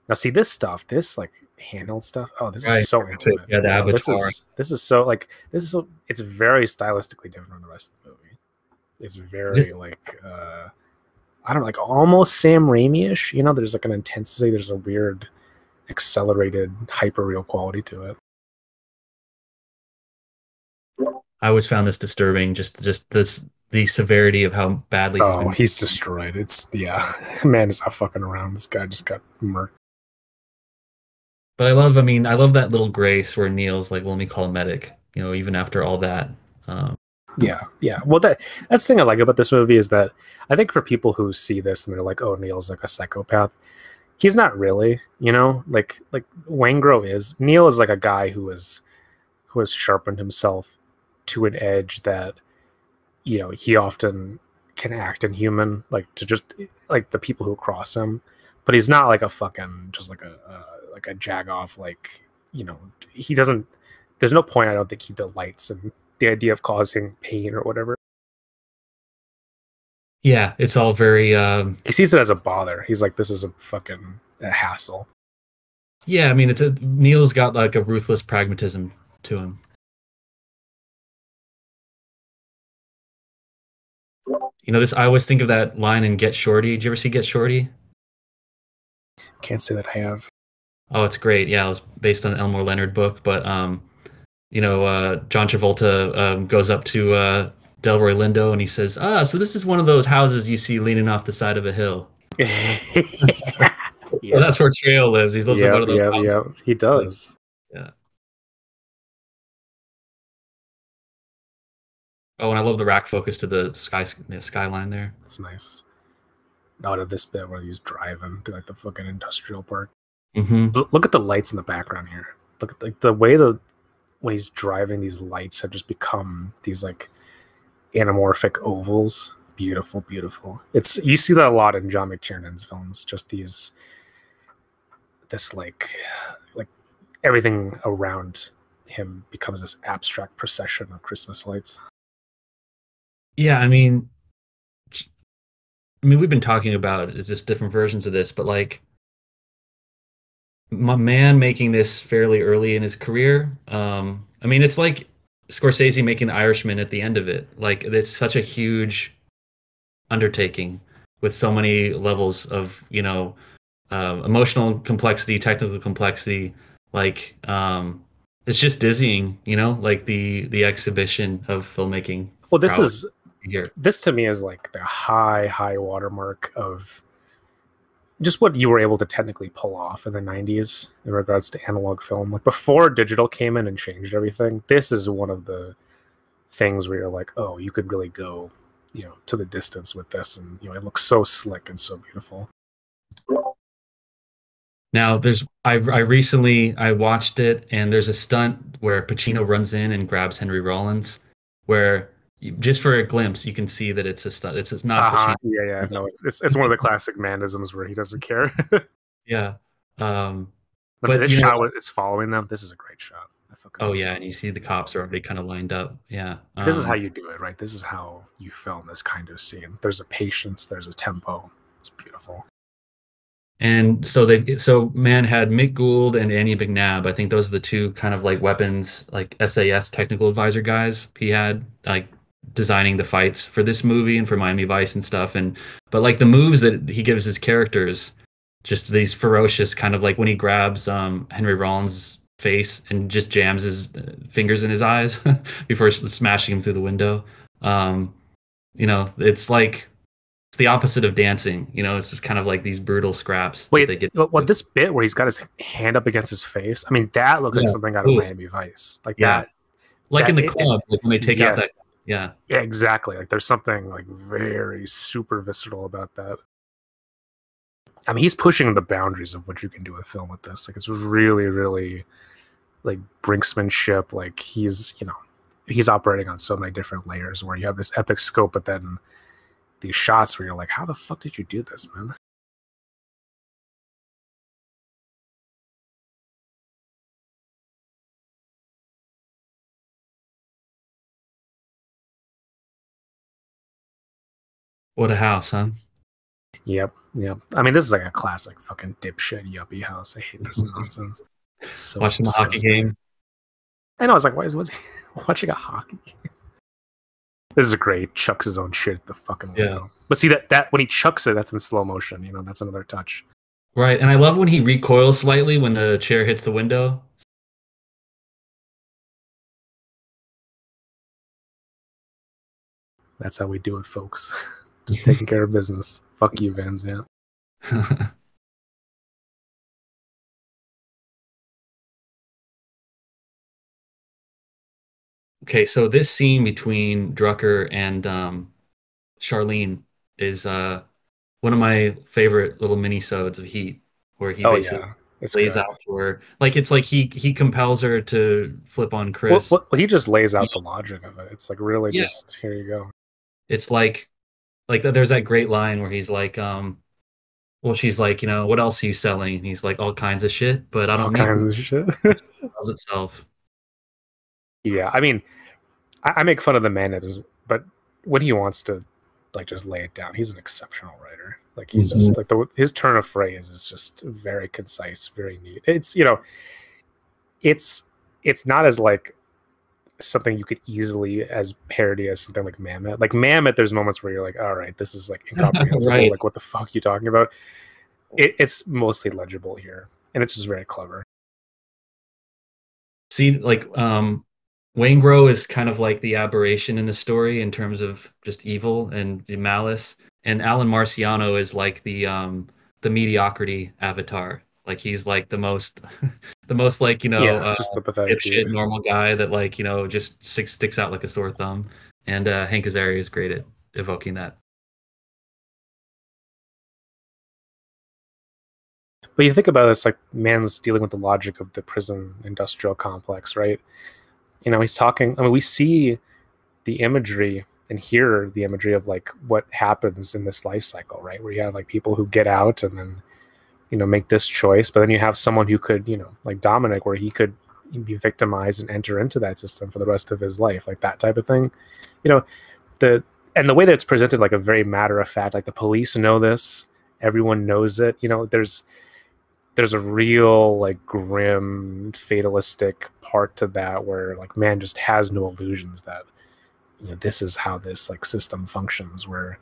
Now see this stuff, this like handheld stuff. Oh, this is so intimate. Yeah, the Avatar. This is so like it's very stylistically different from the rest of the movie. It's very like I don't know, like almost Sam Raimi-ish. There's like an intensity. There's a weird accelerated hyper real quality to it. I always found this disturbing. Just the severity of how badly he's destroyed. It's man is not fucking around. This guy just got murked. But I love that little grace where Neil's like, well, let me call a medic. Even after all that. Yeah. Well, that's the thing I like about this movie is that I think for people who see this and they're like, oh, Neil's like a psychopath. He's not really, like Waingro is. Neil is like a guy who has sharpened himself to an edge that he often can act inhuman, like to just like the people who cross him, but he's not like a fucking just like a jagoff, like he doesn't. There's no point. I don't think he delights in the idea of causing pain or whatever. Yeah, it's all very. He sees it as a bother. He's like, this is a hassle. Yeah, I mean, Neil's got like a ruthless pragmatism to him. I always think of that line in Get Shorty. Did you ever see Get Shorty? Can't say that I have. Oh, it's great. Yeah, it was based on an Elmore Leonard book, but John Travolta goes up to Delroy Lindo and he says, so this is one of those houses you see leaning off the side of a hill. Yeah, that's where Trail lives. He lives in one of those houses. Yeah, he does. Yeah. Oh, and I love the rack focus to the skyline there. That's nice. Out of this bit where he's driving to like the fucking industrial park. Mm-hmm. Look at the lights in the background here. Look at like the way when he's driving, these lights have just become these like anamorphic ovals. Beautiful, beautiful. You see that a lot in John McTiernan's films. Just this like everything around him becomes this abstract procession of Christmas lights. Yeah, I mean, I mean, we've been talking about just different versions of this, but like my man making this fairly early in his career. I mean, it's like Scorsese making The Irishman at the end of it. Like it's such a huge undertaking with so many levels of, emotional complexity, technical complexity. Like, it's just dizzying, like the exhibition of filmmaking Well, prowess here. this to me is like the high watermark of just what you were able to technically pull off in the 90s in regards to analog film. Like before digital came in and changed everything, this is one of the things where you're like, oh, you could really go, to the distance with this, and it looks so slick and so beautiful. Now, I recently I watched it, and there's a stunt where Pacino runs in and grabs Henry Rollins, where just for a glimpse you can see that it's a stunt. It's not Pacino. Yeah. No, it's one of the classic manisms where he doesn't care. Yeah. But this you know, shot is following them. This is a great shot. oh yeah, and you see the cops are already kind of lined up. Yeah. This is how you do it, right? This is how you film this kind of scene. There's a patience, there's a tempo. It's beautiful. And so man had Mick Gould and Annie McNabb. I think those are the two kind of like weapons, like SAS technical advisor guys he had, like designing the fights for this movie and for Miami Vice and stuff. But like the moves that he gives his characters, just these ferocious kind of like when he grabs Henry Rollins' face and just jams his fingers in his eyes before smashing him through the window. It's like it's the opposite of dancing. It's just kind of like these brutal scraps. Wait, they get this bit where he's got his hand up against his face? I mean, that looked like something out of Miami Vice, like that. Like in the club, like when they take out that. Yeah, exactly. Like there's something like very super visceral about that. I mean, he's pushing the boundaries of what you can do with film with this. Like it's really, really like brinksmanship. Like he's operating on so many different layers where you have this epic scope, but then these shots where you're like, how the fuck did you do this, man? What a house, huh? Yep. I mean, this is like a classic fucking dipshit yuppie house. I hate this nonsense. So watching disgusting. The hockey game. I know. I was like, why was he watching a hockey game? This is great. Chucks his own shit at the fucking window. Yeah. But see that when he chucks it, that's in slow motion. That's another touch. Right, and I love when he recoils slightly when the chair hits the window. That's how we do it, folks. Just taking care of business. Fuck you, Van Zandt. Okay, so this scene between Drucker and Charlene is one of my favorite little mini-sodes of Heat, where he basically lays out for her. Like it's like he compels her to flip on Chris. Well, he just lays out the logic of it. It's like really just here you go. It's like there's that great line where he's like, well, she's like, what else are you selling? And he's like, all kinds of shit, but I don't need all kinds of shit. It sells itself. Yeah, I mean, I make fun of the man, but when he wants to like just lay it down, he's an exceptional writer. Like he's just like his turn of phrase is just very concise, very neat. It's it's not as like something you could easily as parody as something like Mammoth. Like Mammoth, there's moments where you're like, all right, this is like incomprehensible. Right. Like what the fuck are you talking about? It's mostly legible here, and it's just very clever. See, like Waingro is kind of like the aberration in the story in terms of just evil and the malice, and Alan Marciano is like the mediocrity avatar. Like he's like the most like just the pathetic dipshit normal guy that like just sticks out like a sore thumb. And Hank Azaria is great at evoking that. But you think about this, like man's dealing with the logic of the prison industrial complex, right? He's talking. I mean, we see the imagery and hear the imagery of like what happens in this life cycle, right? Where you have like people who get out and then make this choice, but then you have someone who could, like Dominic, where he could be victimized and enter into that system for the rest of his life, like that type of thing. The and the way that it's presented, like a very matter of fact, like the police know this, everyone knows it. You know, there's a real like grim, fatalistic part to that where like man just has no illusions that this is how this like system functions. Where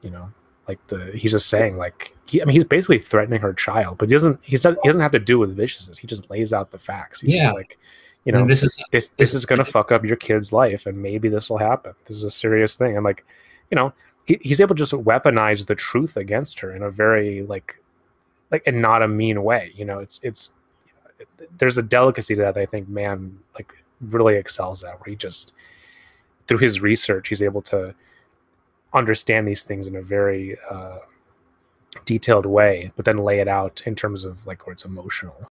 you know like he's just saying like I mean he's basically threatening her child, but he doesn't have to do with viciousness. He just lays out the facts. He's Yeah, just like and this is going to fuck up your kid's life, and maybe this will happen. This is a serious thing. And like he's able to just weaponize the truth against her in a very and not a mean way. It's there's a delicacy to that I think man like really excels at, where he just through his research he's able to understand these things in a very detailed way, but then lay it out in terms of like where it's emotional.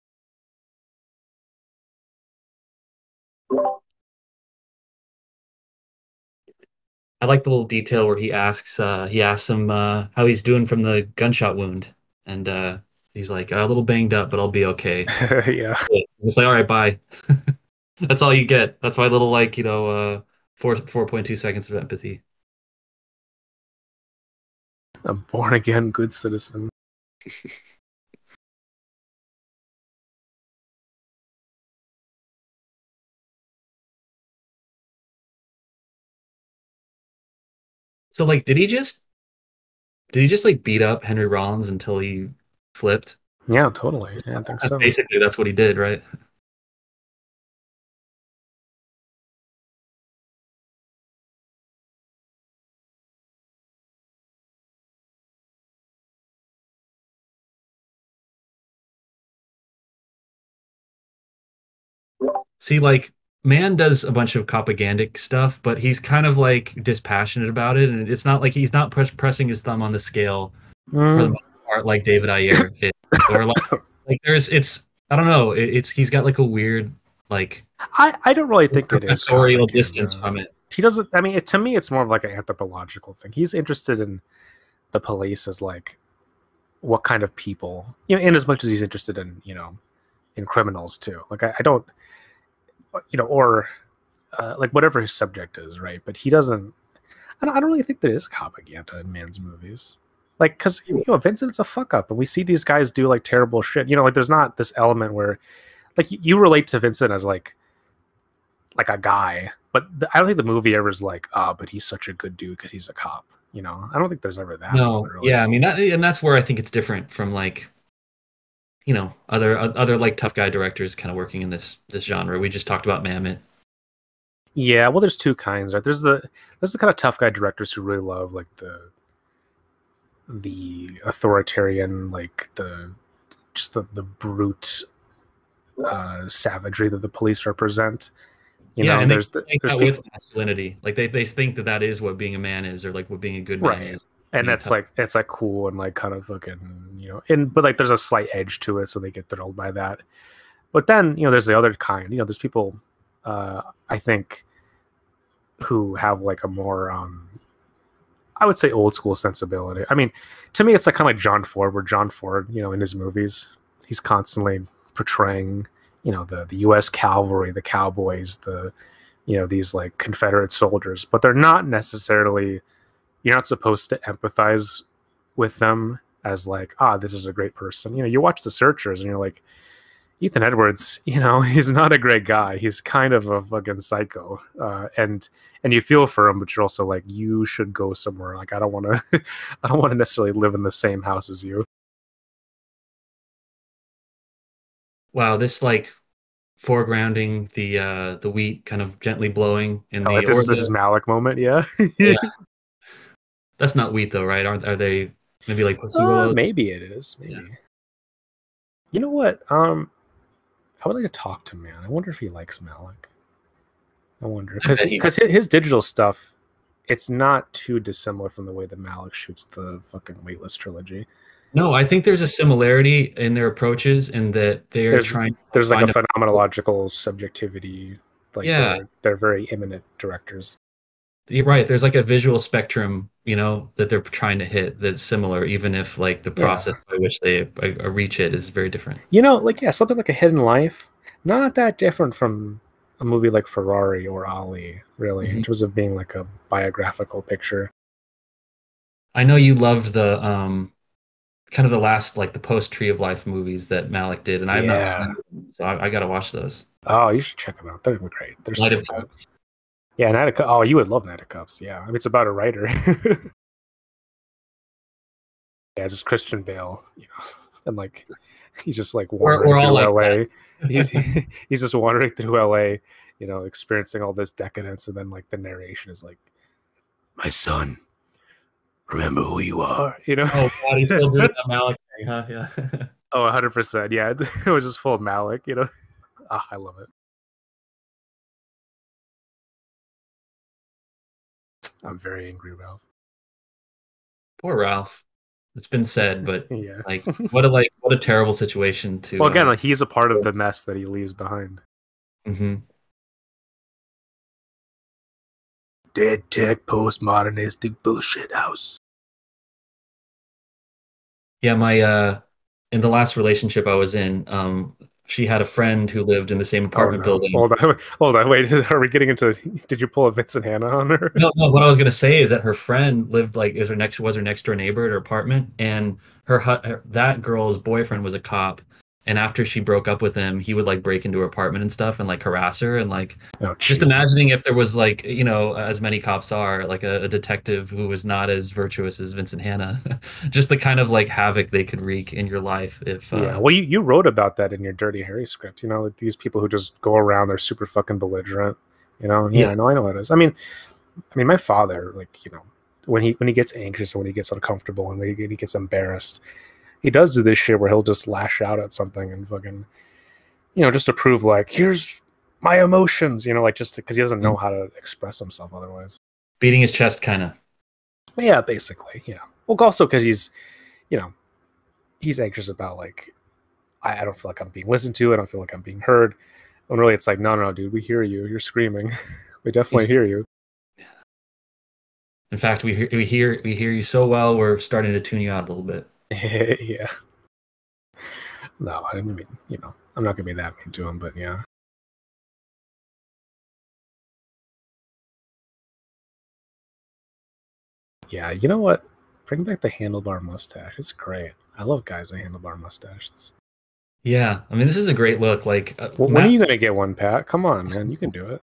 I like the little detail where he asks him how he's doing from the gunshot wound, and he's like a little banged up, but I'll be okay. Yeah, It's like, all right, bye. That's all you get. That's my little 4.2 seconds of empathy. a born again good citizen. So like, did he just like beat up Henry Rollins until he flipped? Yeah, totally. Yeah, I think so. Basically, that's what he did, right? See, like, man does a bunch of propagandic stuff, but he's kind of like dispassionate about it, and it's not like he's not pressing his thumb on the scale for the Mm. most part, like David Ayer is, or like there's it's I don't know, it's he's got like a weird like I don't really think it is professorial distance propaganda. from it. He doesn't. I mean, to me, it's more of like an anthropological thing. He's interested in the police as like what kind of people, in as much as he's interested in in criminals too. Like I don't, or like whatever his subject is, right? But he doesn't. I don't really think there is propaganda in man's movies. Like, because Vincent's a fuck up, and we see these guys do like terrible shit. Like there's not this element where, like, you relate to Vincent as like a guy, but I don't think the movie ever is like, but he's such a good dude because he's a cop. I don't think there's ever that No, moment, really. yeah, I mean and that's where I think it's different from like other like tough guy directors kind of working in this genre. We just talked about Mamet. Yeah, well, there's two kinds, right? There's the kind of tough guy directors who really love like the authoritarian, like the brute savagery that the police represent. Yeah, and they take There's that people, with masculinity. Like they think that is what being a man is, or like what being a good man right? is. And Being a that's tough. like it's like cool and like kind of fucking and but like there's a slight edge to it, so they get thrilled by that. But then there's the other kind. There's people, I think, who have like a more I would say old school sensibility. I mean, to me, it's like kind of like John Ford, where John Ford, in his movies, he's constantly portraying, the U.S. cavalry, the cowboys, these like Confederate soldiers, but they're not necessarily. You're not supposed to empathize with them as like, this is a great person. You watch The Searchers and you're like, Ethan Edwards, he's not a great guy. He's kind of a fucking psycho, and you feel for him, but you're also like, you should go somewhere. Like, I don't want to, I don't want to necessarily live in the same house as you. Wow, this like foregrounding the wheat kind of gently blowing in Oh, the like this or is this is the Malik moment, yeah. yeah. That's not wheat though, right? Are they maybe like pussy willows? Maybe it is. Yeah. Maybe. You know what? I would like to talk to Man. I wonder if he likes Malik. I wonder I bet he because his digital stuff, it's not too dissimilar from the way that Malik shoots the fucking Weightless trilogy. No, I think there's a similarity in their approaches in that they're There's trying to there's like a find a phenomenological subjectivity, like yeah, they're very imminent directors. you're right. There's like a visual spectrum, that they're trying to hit that's similar, even if like the Yeah, process by which they reach it is very different. like something like A Hidden Life, not that different from a movie like Ferrari or Ali, really, in Mhm. terms of being like a biographical picture. I know you loved the kind of the last like the post Tree of Life movies that Malik did, and I have not seen Yeah. them, so I got to watch those. Oh, you should check them out. They're great. They're Light so of good. Cups. Yeah, Night of Cups. Oh, you would love Night of Cups. Yeah, I mean, it's about a writer. Yeah, just Christian Bale, and like he's just like wandering We're all through like LA. He's that. he's just wandering through LA, experiencing all this decadence, and then like the narration is like, "My son, remember who you are," Oh God, he's still doing that Malik thing, huh? Yeah. Oh, 100%. Yeah, it was just full of Malik. I love it. I'm very angry, Ralph. Poor Ralph. It's been said, but Yeah. what a terrible situation Well, to again, like he's a part of the mess that he leaves behind. Mhm. Dead tech postmodernistic bullshit house. Yeah, my in the last relationship I was in, she had a friend who lived in the same Oh apartment no! building. Hold on, hold on. Wait, are we getting into? Did you pull a Vincent Hanna on her? No, no, what I was gonna say is that her friend lived like was her next door neighbor at her apartment, and that girl's boyfriend was a cop, and after she broke up with him, he would like break into her apartment and stuff and like harass her and like Oh just Jesus! imagining if there was like as many cops are like a detective who was not as virtuous as Vincent Hanna, just the kind of like havoc they could wreak in your life if Yeah. Well, you wwrote about that in your Dirty Harry script. Like these people who just go around, they're super fucking belligerent. yeah. Yeah, I know it is. I mean, my father, like when he gets anxious and when he gets uncomfortable and when he gets embarrassed, he does do this shit where he'll just lash out at something and fucking, just to prove like, here's my emotions, like just because he doesn't know how to express himself otherwise. Beating his chest kind of. Yeah, basically, yeah. Well, also because you know, he's anxious about like, I don't feel like I'm being listened to. I don't feel like I'm being heard. When really it's like, no, no, dude, we hear you. You're screaming. We definitely hear you. In fact, we hear you so well, we're starting to tune you out a little bit. Yeah. No, I mean, I'm not gonna be that mean to him, but yeah. Yeah, you know what? Bring back the handlebar mustache. It's great. I love guys with handlebar mustaches. Yeah, I mean, this is a great look. Like When are you gonna get one, Pat? Come on, man. You can do it.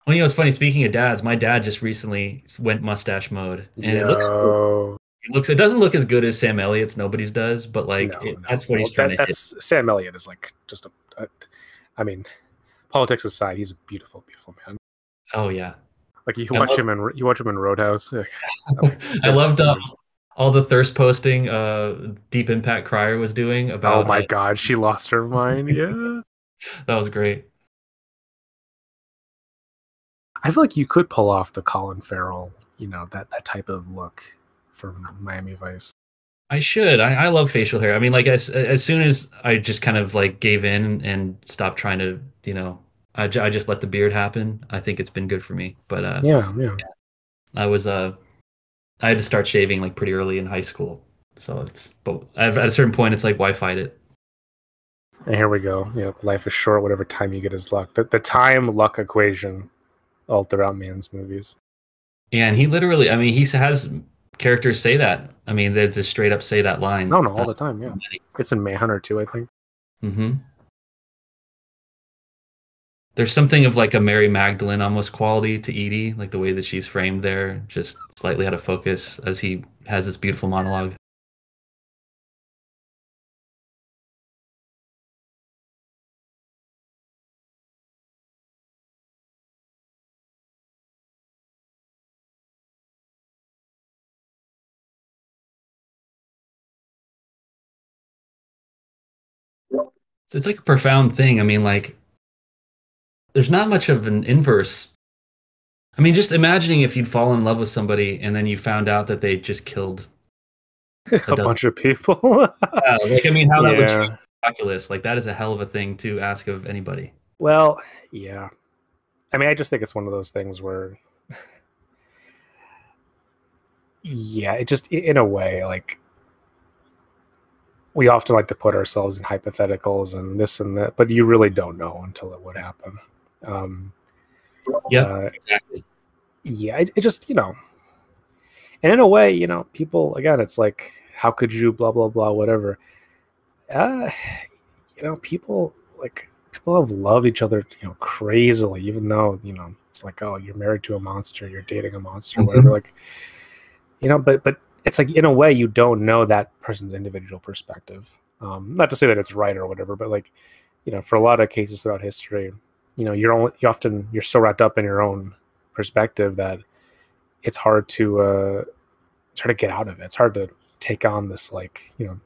well, it's funny. Speaking of dads, my dad just recently went mustache mode, and it looks cool. Yo. It doesn't look as good as Sam Elliott's Nobody's does, but like No, no. that's what Well, he's trying to hit. that's Sam Elliott is like just I mean, politics aside, he's a beautiful, beautiful man. Oh yeah, Like you I watch love him in Roadhouse. I Good loved stuff. all the thirst posting Deep Impact Crier was doing Oh about my God, she lost her mind. Yeah. that was great. I feel like you could pull off the Colin Farrell, that type of look from Miami Vice. I should. I love facial hair. I mean, like as soon as I just kind of like gave in and stopped trying to, I just let the beard happen. I think it's been good for me. But Yeah, yeah. I was I had to start shaving like pretty early in high school. So but at a certain point, it's like why fight it? And here we go. Life is short. Whatever time you get is luck. The time luck equation all throughout man's movies. Yeah, and he literally, I mean, he has characters say that. I mean, they just straight up say that line. No, no, all the time. Yeah, it's in Manhunter too, I think. Mm-hmm. There's something of like a Mary Magdalene almost quality to Edie, like the way that she's framed there, just slightly out of focus as he has this beautiful monologue. It's like a profound thing. I mean, like, there's not much of an inverse. I mean, just imagining if you'd fall in love with somebody and then you found out that they just killed a A dozen. bunch of people. Yeah, like, I mean, how that would change Yeah. the calculus. Like, that is a hell of a thing to ask of anybody. Well, yeah. I mean, I just think it's one of those things where, yeah, it just in a way, like we often like to put ourselves in hypotheticals and this and that, but you really don't know until it would happen. Um, Yep, uh, exactly. yeah, it just And in a way, you know, people again, it's like, how could you blah blah blah whatever. Uh, you know, people have loved each other, you know, crazily, even though, you know, it's like, oh, you're married to a monster, you're dating a monster, whatever. Mhm. Like, you know, but it's like in a way you don't know that person's individual perspective. Not to say that it's right or whatever, but like, you know, for a lot of cases throughout history, you know, you're so wrapped up in your own perspective that it's hard to try to get out of it. It's hard to take on this, like, you know,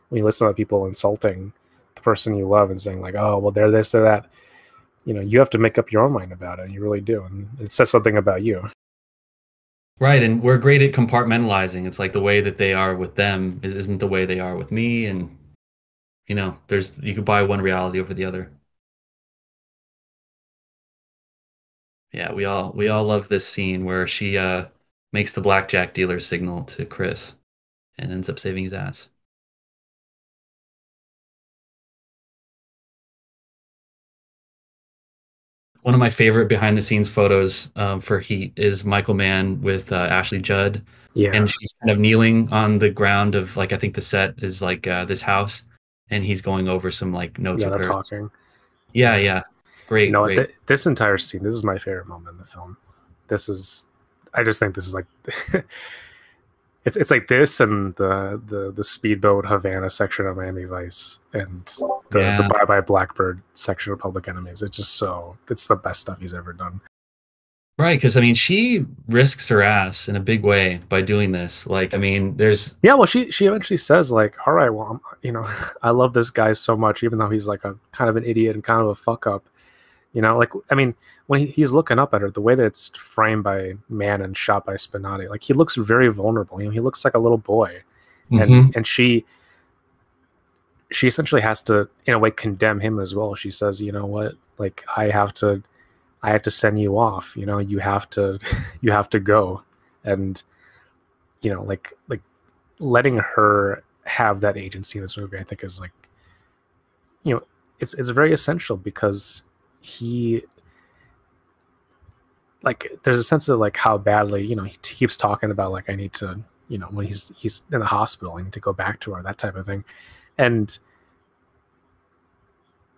when you listen to people insulting the person you love and saying like, oh, well, they're this, they're that. You know, you have to make up your own mind about it. You really do, and it says something about you. Right, and we're great at compartmentalizing. It's like the way that they are with them isn't the way they are with me, and there's you could buy one reality over the other. Yeah, we all love this scene where she makes the blackjack dealer signal to Chris and ends up saving his ass. One of my favorite behind the scenes photos for Heat is Michael Mann with Ashley Judd, and Yeah, she's kind of kneeling on the ground of like I think the set is like this house, and he's going over some like notes yeah, with they're her. talking. Yeah, Yeah, yeah, you great, know what? great. This entire scene, this is my favorite moment in the film. This is, I just think this is like, it's like this and the speedboat Havana section of Miami Vice and the Yeah, Bye Bye Blackbird section of Public Enemies. It's just so, it's the best stuff he's ever done. right. Because I mean, she risks her ass in a big way by doing this. Like, I mean, there's Yeah, well, she eventually says like, all right, well, you know, I love this guy so much, even though he's like a kind of an idiot and kind of a fuck up. You know, like, I mean, when he's looking up at her, the way that it's framed by Mann and shot by Spinati, like he looks very vulnerable. You know, he looks like a little boy, Mhm. and she essentially has to, in a way, condemn him as well. She says, you know what, like I have to send you off. You know, you have to you have to go, and you know, like letting her have that agency in this movie, I think, is like, you know, it's very essential because he, like, there's a sense of like how badly, you know, he keeps talking about like, I need to, you know, when he's in the hospital, I need to go back to her, that type of thing. And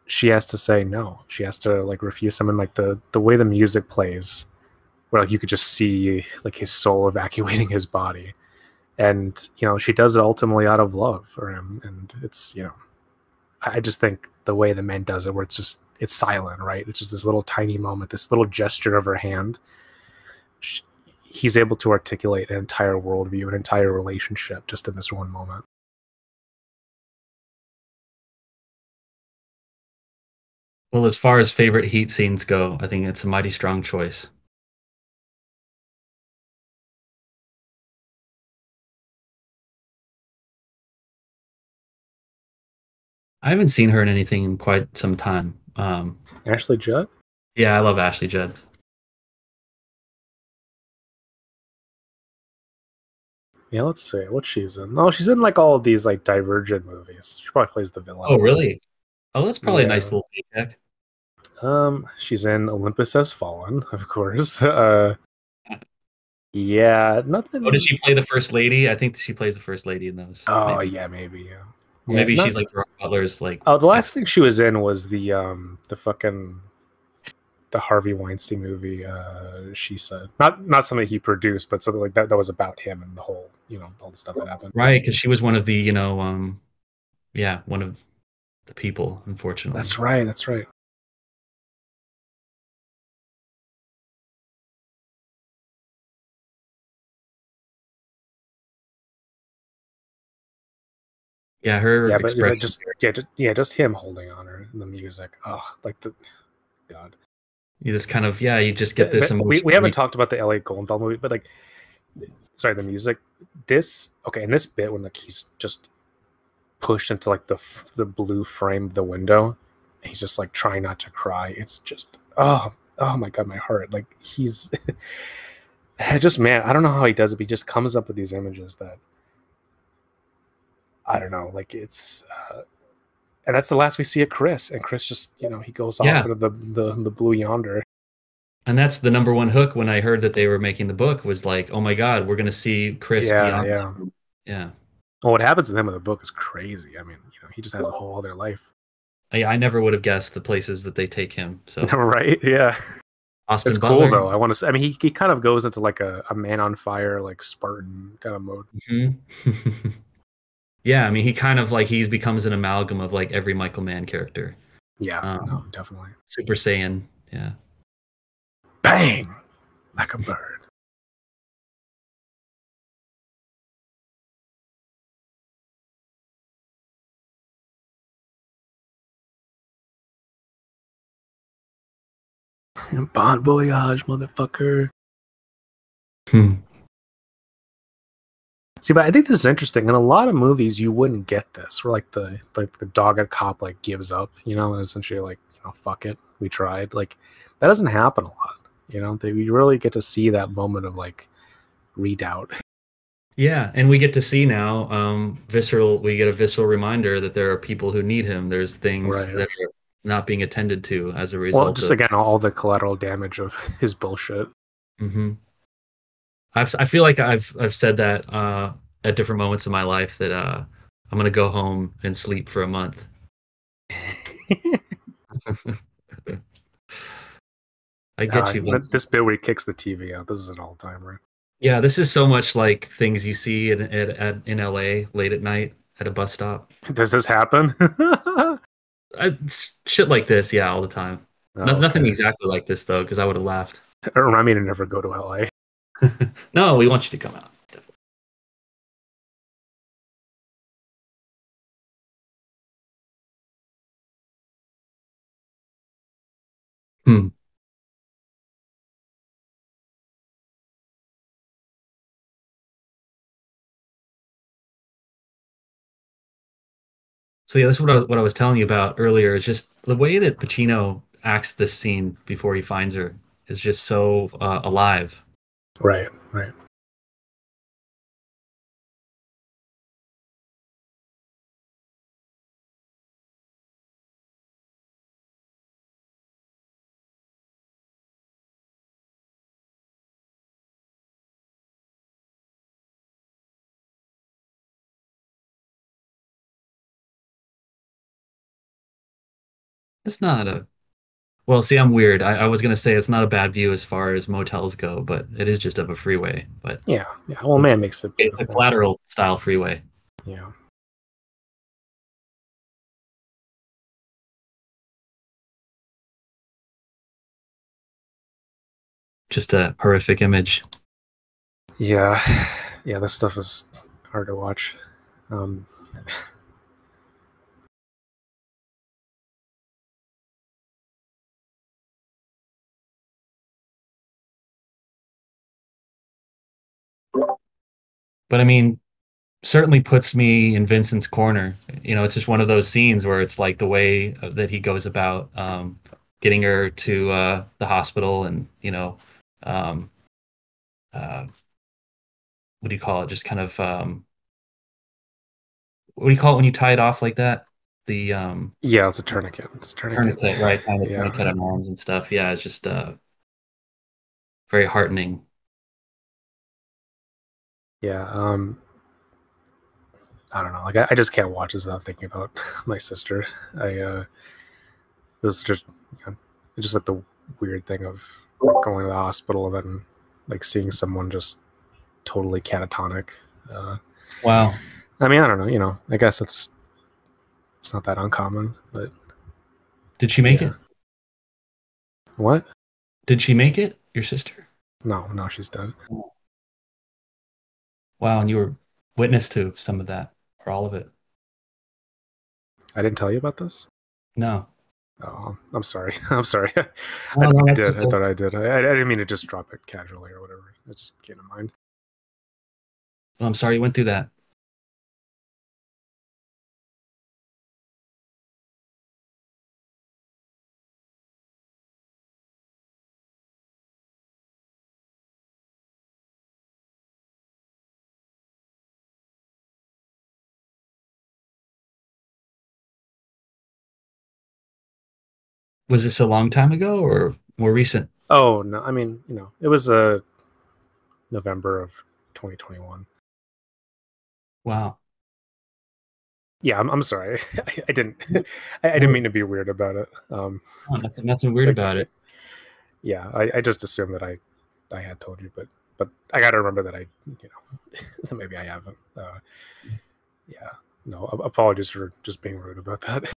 she has to say no. She has to like refuse him, and like the way the music plays, where like you could just see like his soul evacuating his body. And you know, she does it ultimately out of love for him. And it's, you know, I just think the way the man does it, where it's silent, right? It's just this little tiny moment, this little gesture of her hand. He's able to articulate an entire worldview, an entire relationship, just in this one moment. Well, as far as favorite Heat scenes go, I think it's a mighty strong choice. I haven't seen her in anything in quite some time. Ashley Judd. Yeah, I love Ashley Judd. Yeah, let's see what she's in. Oh, she's in like all of these like Divergent movies. She probably plays the villain Oh, in one. really? Oh, that's probably a nice Yeah. little paycheck. She's in Olympus Has Fallen, of course. Yeah, Oh, did nothing. she play the first lady? I think she plays the first lady in those, Oh maybe. yeah, maybe, yeah. Or Yeah, maybe not. she's like Gerard Butler's like Oh, the ex. last thing she was in was the fucking the Harvey Weinstein movie. She said, not something he produced, but something like that was about him and the whole, you know, all the stuff that happened. Right, because she was one of the, yeah, one of the people, unfortunately. That's right. That's right. Yeah, her Yeah, but expression. just yeah, just him holding on her and the music. Oh, like the God. You just kind of, yeah, you just get this We emotion. haven't talked about the L.A. Goldenthal movie, but like, sorry, the music. This okay, in this bit when like he's just pushed into like the blue frame of the window, he's just like trying not to cry. It's just, oh my God, my heart. Like he's just, man, I don't know how he does it, but he just comes up with these images that I don't know, like it's and that's the last we see of Chris. And Chris just, you know, he goes off Yeah, into the blue yonder. And that's the number one hook when I heard that they were making the book was like, oh my God, we're gonna see Chris Yeah, beyond yeah. that. Yeah. Well, what happens to him in the book is crazy. I mean, he just has a whole other life. I never would have guessed the places that they take him. So Right? Yeah. It's Austin cool Butler. though. I want to say. I mean, he kind of goes into like a man on fire, like Spartan kind of mode. Mhm. Yeah, I mean he kind of like he becomes an amalgam of like every Michael Mann character. Yeah. No, Um, definitely. Super Saiyan. Yeah. Bang, like a bird. Bon voyage, motherfucker. Hmm. See, but I think this is interesting. In a lot of movies, you wouldn't get this, where like the dogged cop like gives up, and essentially like fuck it, we tried. Like that doesn't happen a lot. You really get to see that moment of like redoubt. Yeah, and we get to see now, we get a visceral reminder that there are people who need him. There's things Right. that are not being attended to as a Well, result just of. again, all the collateral damage of his bullshit. Mhm. I feel like I've said that at different moments in my life that I'm gonna go home and sleep for a month. I get you, Vincent. This bit where he kicks the TV out. This is an all timer. Yeah, this is so much like things you see in LA late at night at a bus stop. Does this happen? Shit like this, yeah, all the time. Oh, Nothing okay. exactly like this though, because I would have laughed. Remind me to never go to LA. No, we want you to come out. Definitely. Hmm. So yeah, this is what I was telling you about earlier. Is just the way that Pacino acts this scene before he finds her is just so alive. Right, right. It's not a well. See, I'm weird. I was gonna say it's not a bad view as far as motels go, but it is just of a freeway. But Yeah, yeah. Well, it's man makes it it's a beautiful. collateral style freeway. Yeah. Just a horrific image. Yeah, yeah. This stuff is hard to watch. Um, But I mean, certainly puts me in Vincent's corner. It's just one of those scenes where it's like the way that he goes about getting her to the hospital and, um, uh, what do you call it? Just kind of, what do you call it when you tie it off like that? The yeah, it's a tourniquet. It's a tourniquet. tourniquet, right? Kind of Yeah, tourniquet on arms and stuff. Yeah, it's just very heartening. yeah. I don't know. Like, I just can't watch this without thinking about my sister. It was just, it's just like the weird thing of going to the hospital and then like seeing someone just totally catatonic. Uh, Wow. I mean, I don't know. I guess it's not that uncommon, but Did she make yeah. it? What? Did she make it? Your sister? No, no, she's dead. Wow, and you were witness to some of that or all of it. I didn't tell you about this. No. Oh, I'm sorry. I'm sorry. I No, thought no, I that's did. I okay. thought I did. I didn't mean to just drop it casually or whatever. It just came to mind. Well, I'm sorry you went through that. Was this a long time ago or more recent? Oh no, I mean, it was November of 2021. Wow. Yeah, I'm sorry. I didn't No, I didn't no, mean to be weird about it. nothing weird Like about it. yeah, I just assumed that I had told you, but I got to remember that maybe I haven't. Yeah, no, apologies for just being rude about that.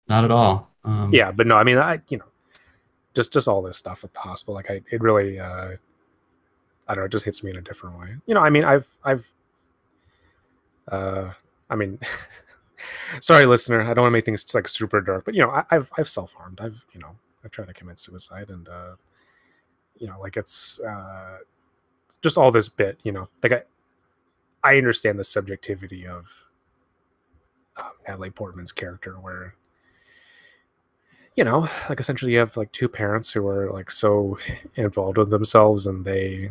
Not at all. Yeah, but no, I mean, just all this stuff at the hospital, like it really, I don't know, it just hits me in a different way. I mean, uh, I mean, sorry, listener, I don't want to make things like super dark, but I've self harmed. I've tried to commit suicide, and like it's just all this bit, like I understand the subjectivity of Natalie Portman's character, where like essentially you have like two parents who are like so involved with themselves, and they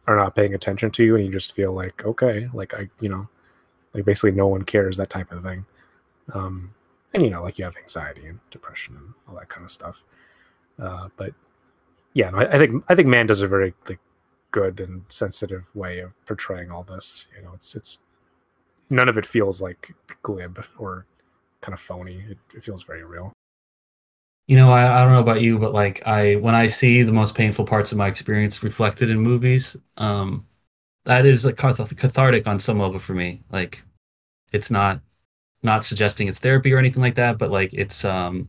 are not paying attention to you, and you just feel like, okay, like like basically no one cares, that type of thing. um and like you have anxiety and depression and all that kind of stuff. But yeah, no, I think man does a very like good and sensitive way of portraying all this. It's none of it feels like glib or kind of phony. It feels very real. I don't know about you, but like when I see the most painful parts of my experience reflected in movies, that is like cathartic on some level for me. Like it's not suggesting it's therapy or anything like that, but like it's I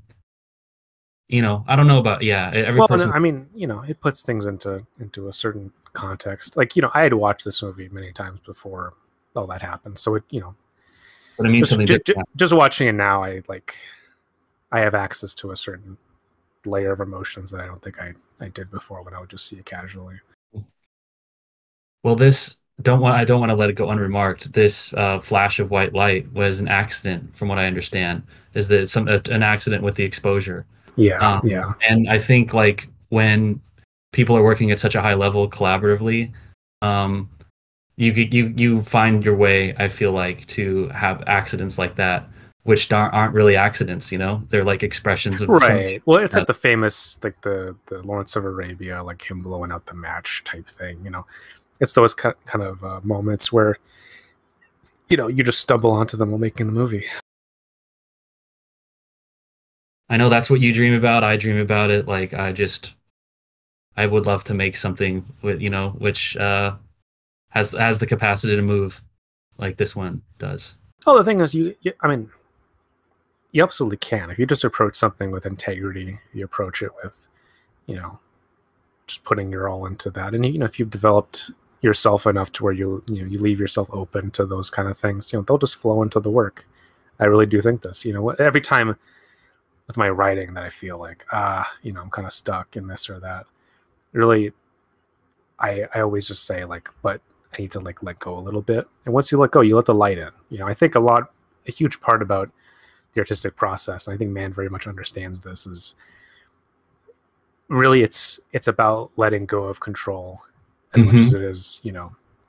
don't know about yeah, every Well, no, person, I mean, it puts things into a certain context. Like, I had watched this movie many times before all that happened. So but it means just something different. just watching it now, I have access to a certain layer of emotions that I don't think I did before when I would just see it casually. Well, this don't want I don't want to let it go unremarked. This flash of white light was an accident, from what I understand. Is that an accident with the exposure? Yeah, yeah. And I think like when people are working at such a high level collaboratively, um, you find your way. I feel like to have accidents like that, which aren't really accidents. They're like expressions of something. Right. Well, it's like That, the famous, like the Lawrence of Arabia, like him blowing out the match type thing. It's those kind of moments where you just stumble onto them while making the movie. I know that's what you dream about. I dream about it. Like I would love to make something with which has the capacity to move like this one does. Oh, the thing is, I mean, you absolutely can if you just approach something with integrity. You approach it with, you know, just putting your all into that, and if you've developed yourself enough to where you leave yourself open to those kind of things, they'll just flow into the work. I really do think this. Every time with my writing that I feel like I'm kind of stuck in this or that. Really, I always just say like, but I need to like let go a little bit. And once you let go, you let the light in. I think a huge part about the artistic process, and I think man very much understands this, is really it's about letting go of control as much as Hmm. it is,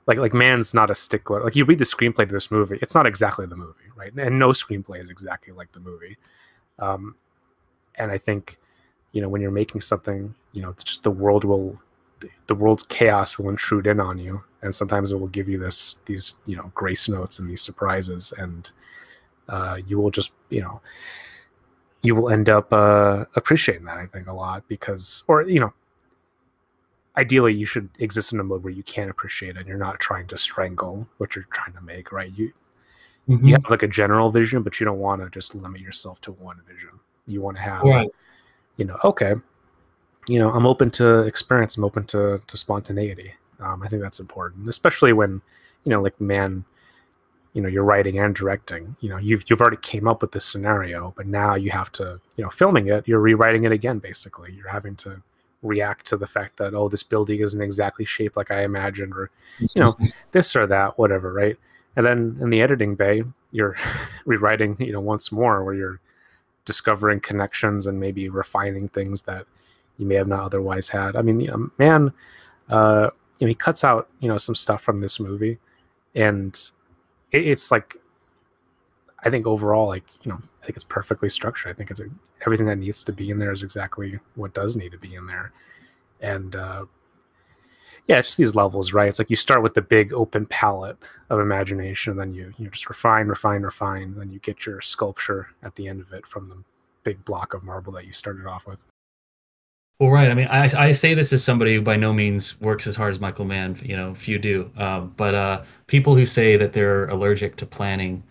like man's not a stickler. Like you read the screenplay to this movie, it's not exactly the movie, right? And no screenplay is exactly like the movie. Um, and I think, when you're making something, just the world's chaos will intrude in on you, and sometimes it will give you these grace notes and these surprises, and you will just you will end up appreciating that, I think, a lot, because, or ideally you should exist in a mode where you can appreciate it and you're not trying to strangle what you're trying to make, right? You Hmm. have like a general vision, but you don't want to just limit yourself to one vision. You want to have, Right. okay, I'm open to experience, I'm open to spontaneity. I think that's important, especially when like man, you're writing and directing. You've already came up with this scenario, but now you have to, filming it, you're rewriting it again. Basically, you're having to react to the fact that, oh, this building isn't exactly shaped like I imagined, or you know this or that, whatever, right? And then in the editing bay, you're rewriting once more, where you're discovering connections and maybe refining things that you may have not otherwise had. I mean, man, uh, he cuts out some stuff from this movie, and it's like, I think overall, like, I think it's perfectly structured. I think everything that needs to be in there is exactly what does need to be in there. And yeah, it's just these levels, right? It's like you start with the big open palette of imagination, and then you just refine, refine, refine, then you get your sculpture at the end of it from the big block of marble that you started off with. Well, right. I mean, I say this as somebody who by no means works as hard as Michael Mann, few do. But people who say that they're allergic to planning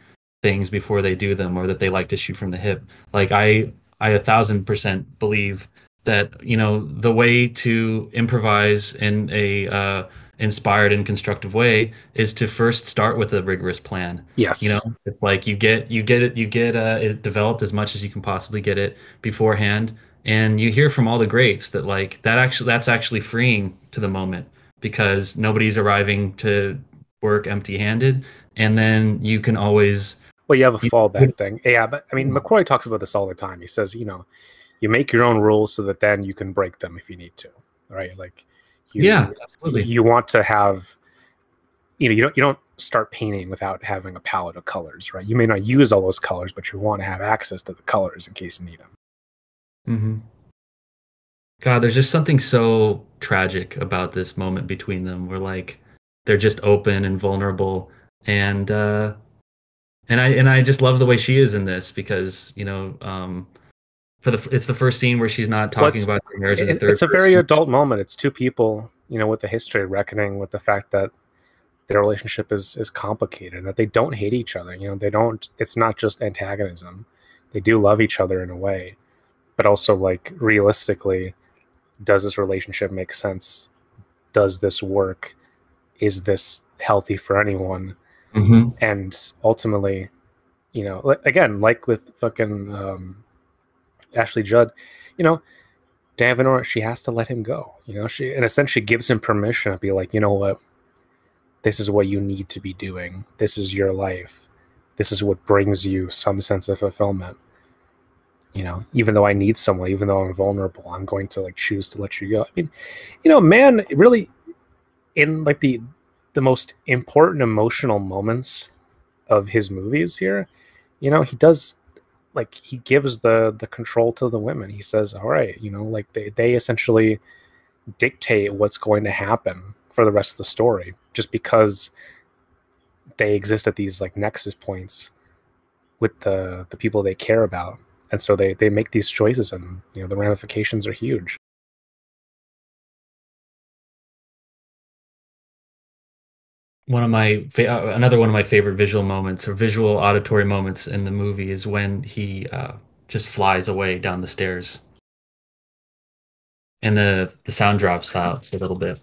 things before they do them or that they like to shoot from the hip, like I 1,000% believe that, the way to improvise in a inspired and constructive way is to first start with a rigorous plan. Yes. It's like you get it developed as much as you can possibly get it beforehand, and you hear from all the greats that like that's actually freeing to the moment because nobody's arriving to work empty-handed, and then you can always Well, you have a you, fallback thing. Yeah, but I mean, McCrory talks about this all the time. He says, you make your own rules so that then you can break them if you need to, right? Like yeah, you absolutely. you want to have, you don't start painting without having a palette of colors, right? You may not use all those colors, but you want to have access to the colors in case you need them. Hmm. God, there's just something so tragic about this moment between them where like they're just open and vulnerable, and I just love the way she is in this because it's the first scene where she's not Well, talking about their marriage in the third it's a very person. adult moment. It's two people, with a history reckoning with the fact that their relationship is complicated, that they don't hate each other. They don't. It's not just antagonism. They do love each other in a way, but also, like, realistically, does this relationship make sense? Does this work? Is this healthy for anyone? Hmm. And ultimately, again, like with fucking Ashley Judd, you know, Davenport, she has to let him go. She, in a sense, she gives him permission to be like, you know what, this is what you need to be doing. This is your life. This is what brings you some sense of fulfillment. Even though I need someone, even though I'm vulnerable, I'm going to, like, choose to let you go. I mean, man, really, in, like, the most important emotional moments of his movies here, he does, like, he gives the control to the women. He says, all right, like, they essentially dictate what's going to happen for the rest of the story just because they exist at these, like, nexus points with the people they care about. And so they make these choices, and the ramifications are huge. Another one of my favorite visual moments or visual auditory moments in the movie is when he just flies away down the stairs and the sound drops out a little bit.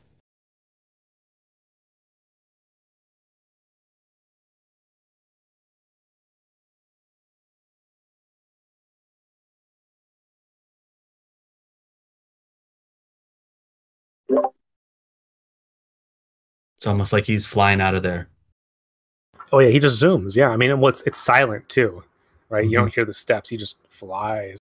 It's almost like he's flying out of there. Oh yeah, he just zooms. Yeah, I mean, it's silent too, right? You Hmm. don't hear the steps. He just flies.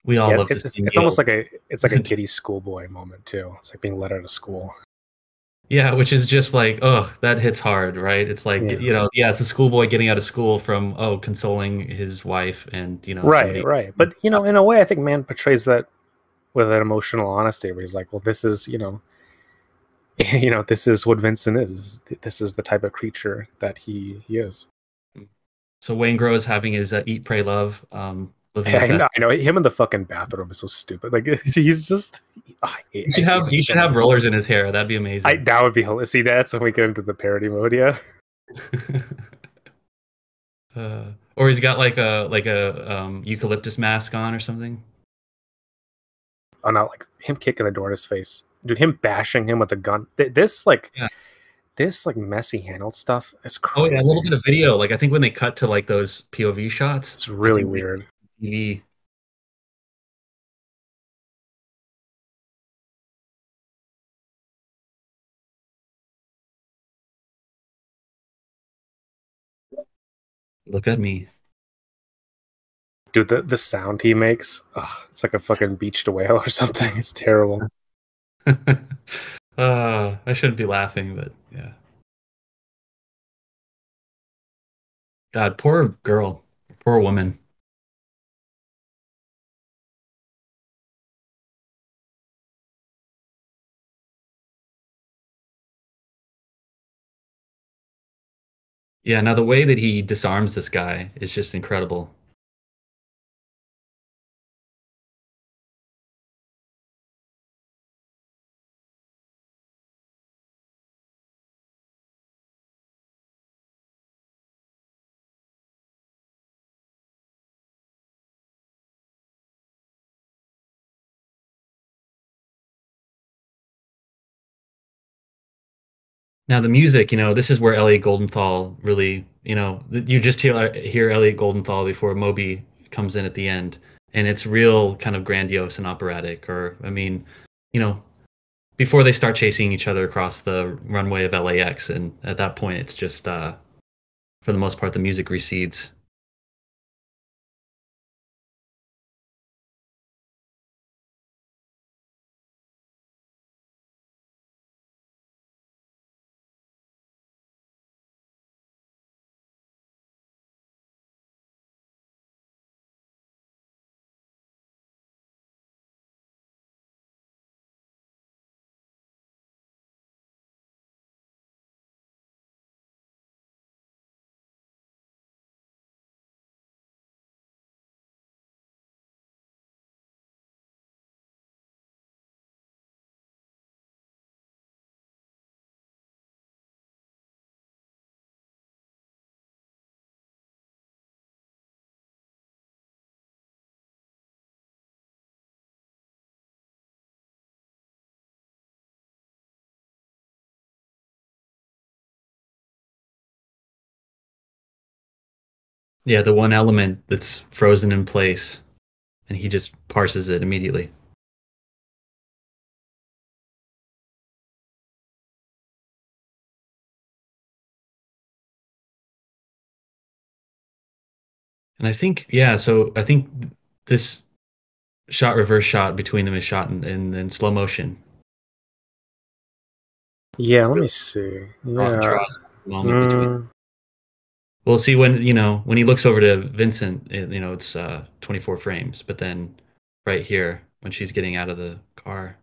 We all Yeah, love to it's see it's Neil. almost like a giddy schoolboy moment too. It's like being let out of school. Yeah, which is just like, oh, that hits hard, right? It's like, Yeah. yeah, it's a schoolboy getting out of school from, consoling his wife and, Right, somebody. right. But in a way, I think Mann portrays that with an emotional honesty, where he's like, well, this is, this is what Vincent is. This is the type of creature that he is. So Wayne Grows having his Eat, Pray, Love, living his I know, best. I know. Him in the fucking bathroom is so stupid. Like, he's just, I hate him You so should have much. rollers in his hair. That'd be amazing. That would be hilarious. See, that's when we get into the parody mode. Yeah. Or he's got like a eucalyptus mask on or something. Oh no, like him kicking the door in his face, dude. Him bashing him with a gun. This messy handled stuff is Oh yeah, a little crazy. bit of video. Like I think when they cut to like those POV shots, It's I really think they weird. TV. Look at me. Dude, the sound he makes, ugh, it's like a fucking beached whale or something. It's terrible. I shouldn't be laughing, but yeah. God, poor girl, poor woman. Yeah, now the way that he disarms this guy is just incredible. Now the music, this is where Elliot Goldenthal really, you just hear Elliot Goldenthal before Moby comes in at the end, and it's real kind of grandiose and operatic. Or, I mean, you know, before they start chasing each other across the runway of LAX, and at that point, it's just, for the most part, the music recedes. Yeah, the one element that's frozen in place, and he just parses it immediately. And I think, yeah, so I think this shot reverse shot between them is shot in slow motion. Yeah, let me Really see. Yeah. draws a moment between. Mm, We'll see when when he looks over to Vincent, it's 24 frames, but then right here when she's getting out of the car.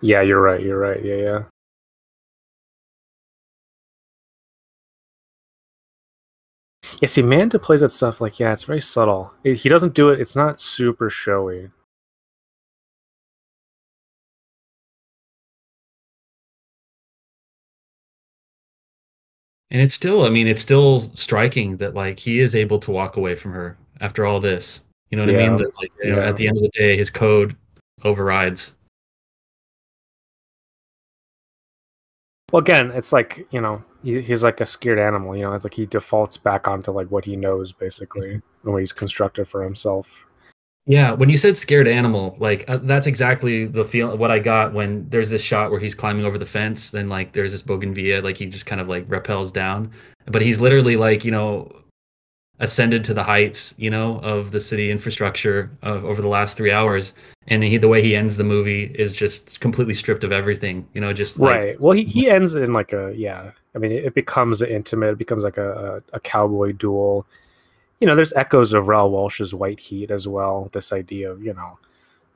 yeah, you're right. You're right. Yeah, yeah. Yeah, see, Manda plays that stuff like, yeah, it's very subtle. He doesn't do it, it's not super showy. And it's still, I mean, it's still striking that like he is able to walk away from her after all this. You know what I mean? Yeah. That like, at Yeah. the end of the day, his code overrides. Well, again, it's like, he's like a scared animal, it's like he defaults back onto like what he knows basically, and what he's constructed for himself. Yeah, when you said scared animal, like that's exactly the feel what I got when there's this shot where he's climbing over the fence, then like there's this bougainvillea, like he just kind of like rappels down, but he's literally like, ascended to the heights, of the city infrastructure of over the last 3 hours, and the way he ends the movie is just completely stripped of everything, just like. Right. Well, he ends in like a, yeah. I mean, it becomes intimate. It becomes like a cowboy duel. There's echoes of Raoul Walsh's White Heat as well. This idea of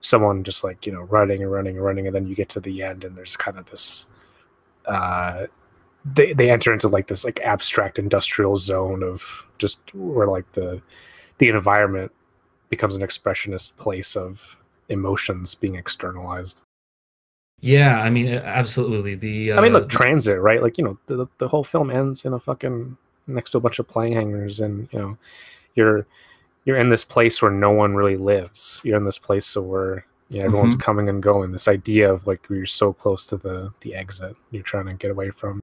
someone just like running and running and running, and then you get to the end, and there's kind of this. They enter into like this like abstract industrial zone of just where like the environment becomes an expressionist place of emotions being externalized. Yeah, I mean, absolutely. The I mean, look, transit, right? Like, the whole film ends in a fucking next to a bunch of plane hangars, and you're you're in this place where no one really lives. You're in this place where everyone's Mhm. coming and going. This idea of like you're so close to the exit you're trying to get away from.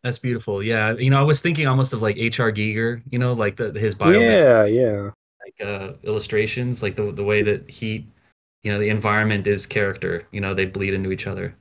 That's beautiful. Yeah, I was thinking almost of like H.R. Giger, like his biometric Yeah, yeah. like illustrations, like the way that heat, the environment is character, they bleed into each other.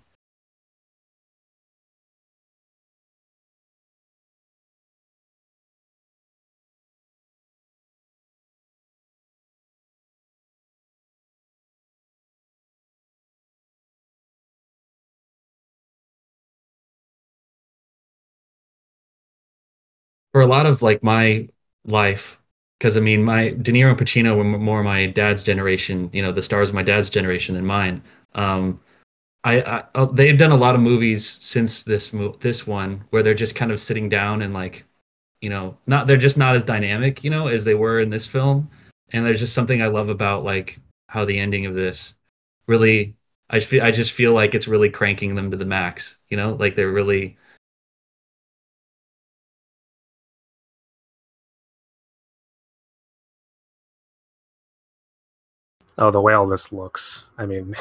for a lot of like my life, because I mean, my De Niro and Pacino were more my dad's generation, you know, the stars of my dad's generation than mine. Um, they've done a lot of movies since this one where they're just kind of sitting down and like, you know, not they're just not as dynamic, you know, as they were in this film. And there's just something I love about like how the ending of this really, I just feel like it's really cranking them to the max, you know, like they're really. Oh, the way all this looks. I mean,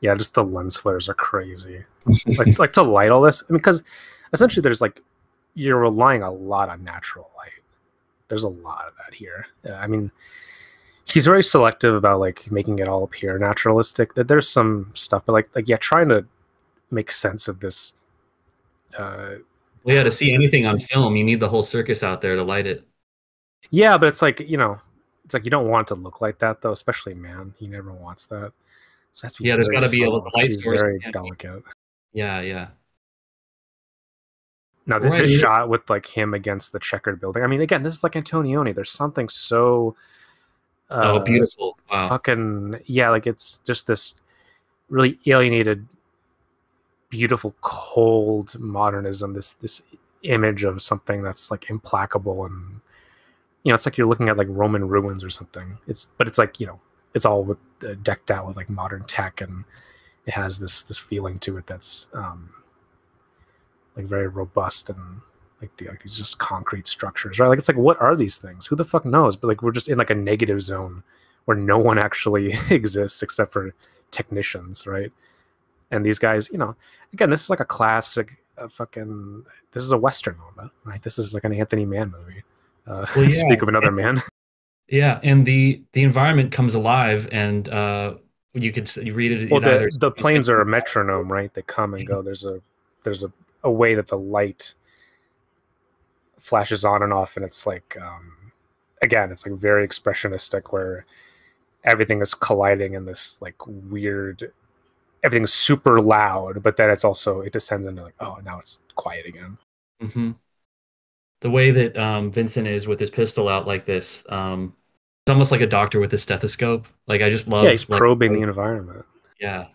yeah, just the lens flares are crazy. Like to light all this, I mean, because essentially there's like you're relying a lot on natural light. There's a lot of that here. I mean, he's very selective about like making it all appear naturalistic. That there's some stuff, but like yeah, trying to make sense of this. Uh, Well, yeah, to see anything on film, you need the whole circus out there to light it. yeah, but it's like it's like you don't want it to look like that though, especially man. He never wants that. So it has to be Yeah, there's very got to be a subtle. little It's got to light be source. very delicate. Yeah, yeah. Now, Right. I this mean, shot with like him against the checkered building. I mean, again, this is like Antonioni. There's something so oh, uh beautiful. Wow. fucking yeah, like it's just this really alienated, beautiful, cold modernism. This image of something that's like implacable and it's like you're looking at like Roman ruins or something. It's like it's all with decked out with like modern tech and it has this feeling to it that's like very robust and like these just concrete structures, right? Like it's like what are these things? Who the fuck knows? But like we're just in like a negative zone where no one actually exists except for technicians, right? And these guys, again, this is like a classic fucking. This is a Western moment, right? This is like an Anthony Mann movie. Well, yeah. Speak of another man. Yeah, and the environment comes alive, and you read it Well, in either. the planes are a metronome, right? They come and go. There's a way that the light flashes on and off, and it's like again, it's like very expressionistic, where everything is colliding in this like weird. Everything's super loud, but then it descends into like, oh, now it's quiet again. Hmm. The way that Vincent is with his pistol out like this, it's almost like a doctor with a stethoscope. Like I just Yeah, he's love like probing the environment. yeah,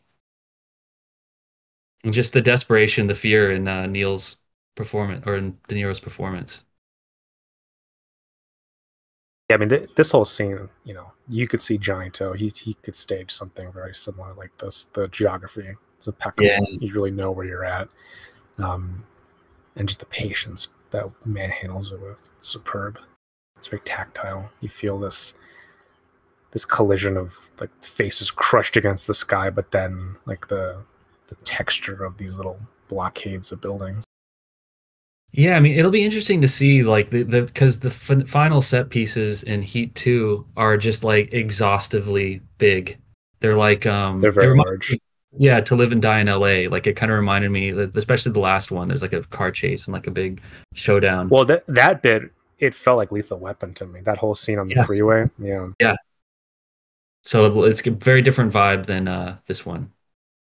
and just the desperation, the fear in Neil's performance or in De Niro's performance. Yeah, I mean, this whole scene, you could see Johnny Toe. He could stage something very similar like this. The geography is impeccable. Yeah. You really know where you're at, and just the patience that man handles it with. It's superb. It's very tactile. You feel this collision of like faces crushed against the sky, but then like the texture of these little blockades of buildings. Yeah, I mean, it'll be interesting to see like the because the final set pieces in Heat 2 are just like exhaustively big. They're like They're it very reminds large. me, yeah, To Live and Die in LA. Like it kind of reminded me, especially the last one. There's like a car chase and like a big showdown. Well, that bit it felt like Lethal Weapon to me. That whole scene on the Yeah, freeway. Yeah. yeah. So it's a very different vibe than this one,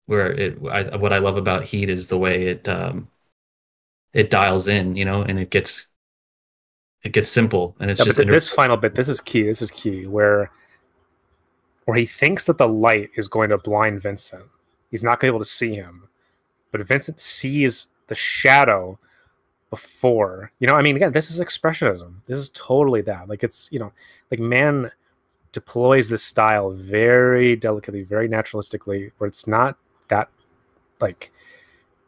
where what I love about Heat is the way it dials in, you know, and it gets simple and it's Yeah, but just this final bit, this is key. This is key where he thinks that the light is going to blind Vincent. He's not going to be able to see him, but Vincent sees the shadow before. I mean, again, this is expressionism. This is totally that. Like it's like man deploys this style very delicately, very naturalistically, where it's not that like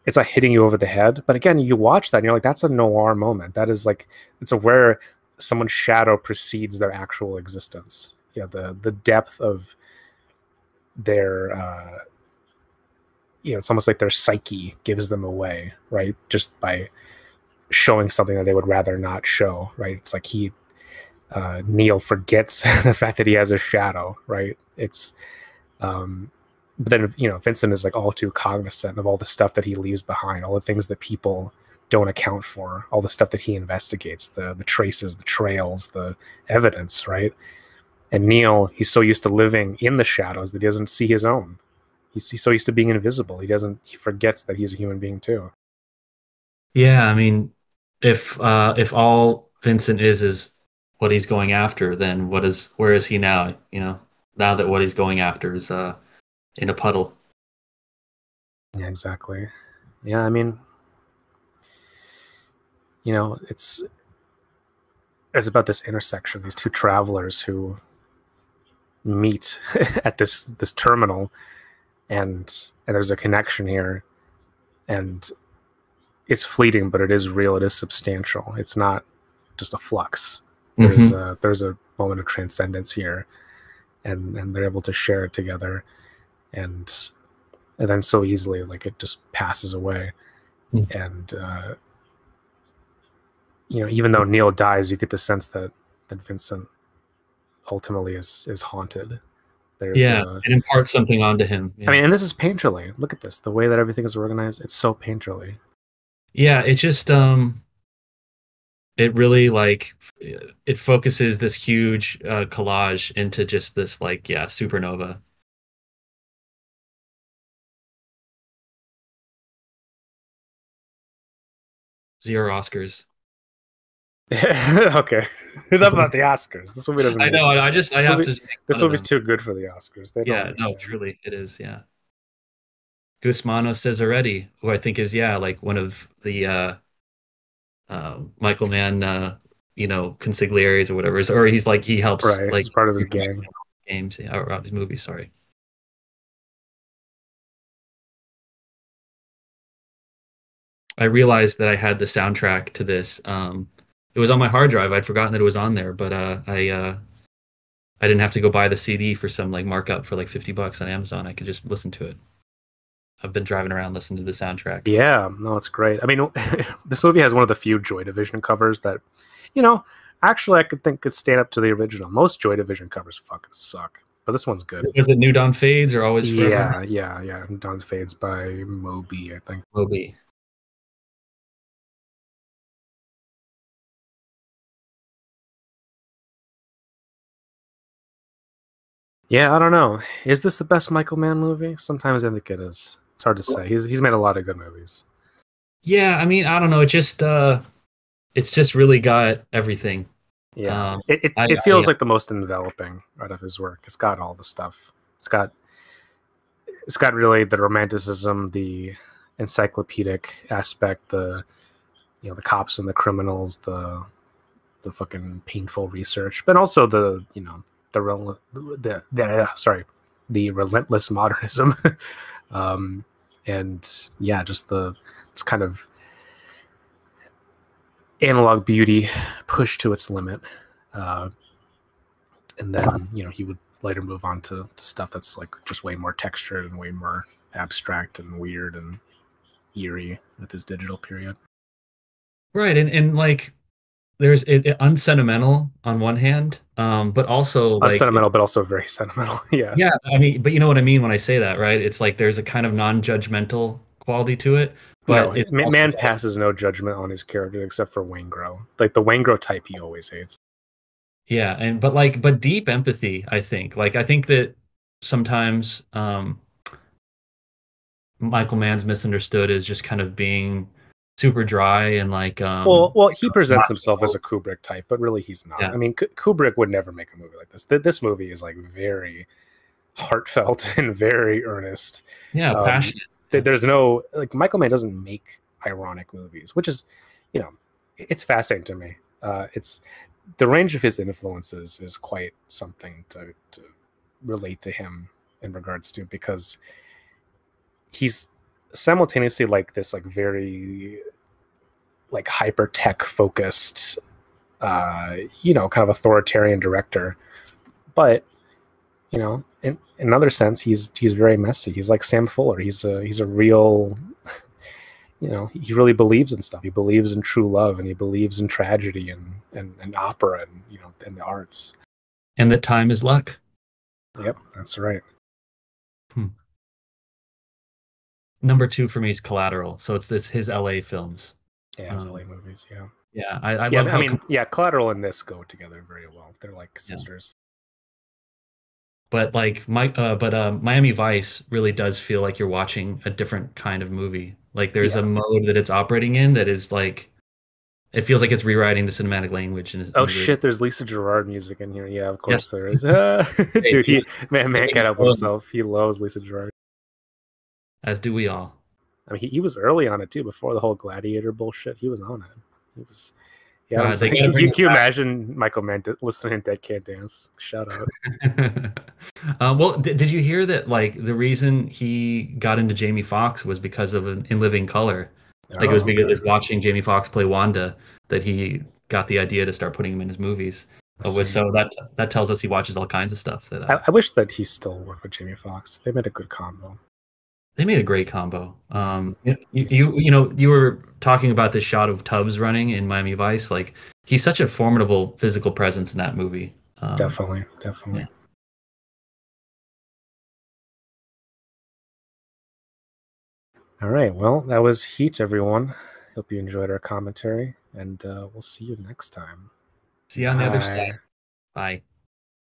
it's not hitting you over the head. But again, you watch that and you're like, that's a noir moment. That is like it's a where someone's shadow precedes their actual existence. The depth of their it's almost like their psyche gives them away, right? Just by showing something that they would rather not show, right? It's like Neil forgets the fact that he has a shadow, right? It's but then Vincent is like all too cognizant of all the stuff that he leaves behind, all the things that people don't account for, all the stuff that he investigates, the traces, the trails, the evidence, right? And Neil, he's so used to living in the shadows that he doesn't see his own. He's so used to being invisible. He forgets that he's a human being too. yeah, I mean, if all Vincent is what he's going after, then where is he now? Now that what he's going after is in a puddle. Yeah, exactly. Yeah, I mean, it's about this intersection, these two travelers who meet at this terminal, and there's a connection here, and it's fleeting, but it is real. It is substantial. It's not just a flux. Hmm. There's a moment of transcendence here, and they're able to share it together, and and then so easily, like it just passes away. And even though Neil dies, you get the sense that Vincent ultimately is haunted. There's Yeah, it imparts something onto him. I Yeah. mean, and this is painterly. Look at this, the way that everything is organized. It's so painterly. Yeah, it just it really it focuses this huge collage into just this like yeah, supernova. Zero Oscars. Okay, enough about the Oscars. This movie doesn't I need. know, I This have movie, to make this fun of movie's them. too good for the Oscars. They don't Yeah, no, understand. truly it is, yeah. Gusmano Cesaretti, who I think is yeah, like one of the Michael Mann consigliaries or whatever. Or he's like he helps Right, like he's part of his gang. games yeah, or these movies, sorry. I realized that I had the soundtrack to this. It was on my hard drive. I'd forgotten that it was on there, but I didn't have to go buy the CD for some like markup for like $50 on Amazon. I could just listen to it. I've been driving around listening to the soundtrack. Yeah, no, it's great. I mean, this movie has one of the few Joy Division covers that, you know, actually I could think could stand up to the original. Most Joy Division covers fucking suck, but this one's good. Was it New Dawn Fades or Always Forever? Yeah. Dawn's Fades by Moby, I think. Moby. Yeah, I don't know. Is this the best Michael Mann movie? Sometimes I think it is. It's hard to say. He's made a lot of good movies. Yeah, I mean, I don't know. It's just really got everything. Yeah, Um, it feels like the most enveloping out of his work. It's got all the stuff. It's got really the romanticism, the encyclopedic aspect, the cops and the criminals, the fucking painful research, but also the relentless modernism, um, and yeah, just the it's kind of analog beauty pushed to its limit, uh, and then he would later move on to stuff that's like just way more textured and way more abstract and weird and eerie with his digital period. right, and like there's unsentimental on one hand, but also like Unsentimental, but also very sentimental. Yeah. yeah, I mean, but you know what I mean when I say that, right? It's like there's a kind of non-judgmental quality to it, No, but it's also man passes no judgment on his character except for Waingro. Like the Waingro type, he always hates. yeah, and but deep empathy, I think. Like I think that sometimes Michael Mann's misunderstood as just kind of being super dry and like Well, he presents not himself as a Kubrick type, but really he's not. yeah, I mean, Kubrick would never make a movie like this. This movie is like very heartfelt and very earnest. yeah, Um, passionate. Yeah. there's no like Michael Mann doesn't make ironic movies, which is, you know, it's fascinating to me. It's the range of his influences is quite something to relate to him in regards to, because he's simultaneously like this like very like hyper tech focused kind of authoritarian director, but in another sense he's very messy. He's like Sam Fuller. He's a real he really believes in stuff. He believes in true love, and he believes in tragedy and opera, and and the arts. And that time is luck. Yep, that's right. Hmm. Number two for me is Collateral. So it's this his LA films. Yeah, his LA movies. Yeah. Yeah, I Yeah, love I how mean, yeah, Collateral and this go together very well. They're like yeah. sisters. But like Miami Vice really does feel like you're watching a different kind of movie. Like there's a Yeah. mode that it's operating in that is like It feels like it's rewriting the cinematic language Oh in the movie. shit, there's Lisa Gerard music in here. Yeah, of course Yes. there is. Hey, Dude, yes. man Singing can't help slowly, himself. He loves Lisa Gerard. as do we all. I mean, he was early on it too, before the whole gladiator bullshit. He was on it. He was. He had him. God, they got to Can bring you, him can you imagine Michael Mann listening to Dead Can't Dance? Shout out. back. Well, did you hear that? Like the reason he got into Jamie Foxx was because of In Living Color. Like it was Oh, because okay. of watching Jamie Foxx play Wanda that he got the idea to start putting him in his movies. Sweet. So that tells us he watches all kinds of stuff. That I wish that he still worked with Jamie Foxx. They made a good combo. They made a great combo. Mhm. You were talking about the shot of Tubbs running in Miami Vice. Like he's such a formidable physical presence in that movie. Definitely, Yeah. definitely. All right. Well, that was Heat, everyone. Hope you enjoyed our commentary, and we'll see you next time. See you on the other side. Bye. Bye.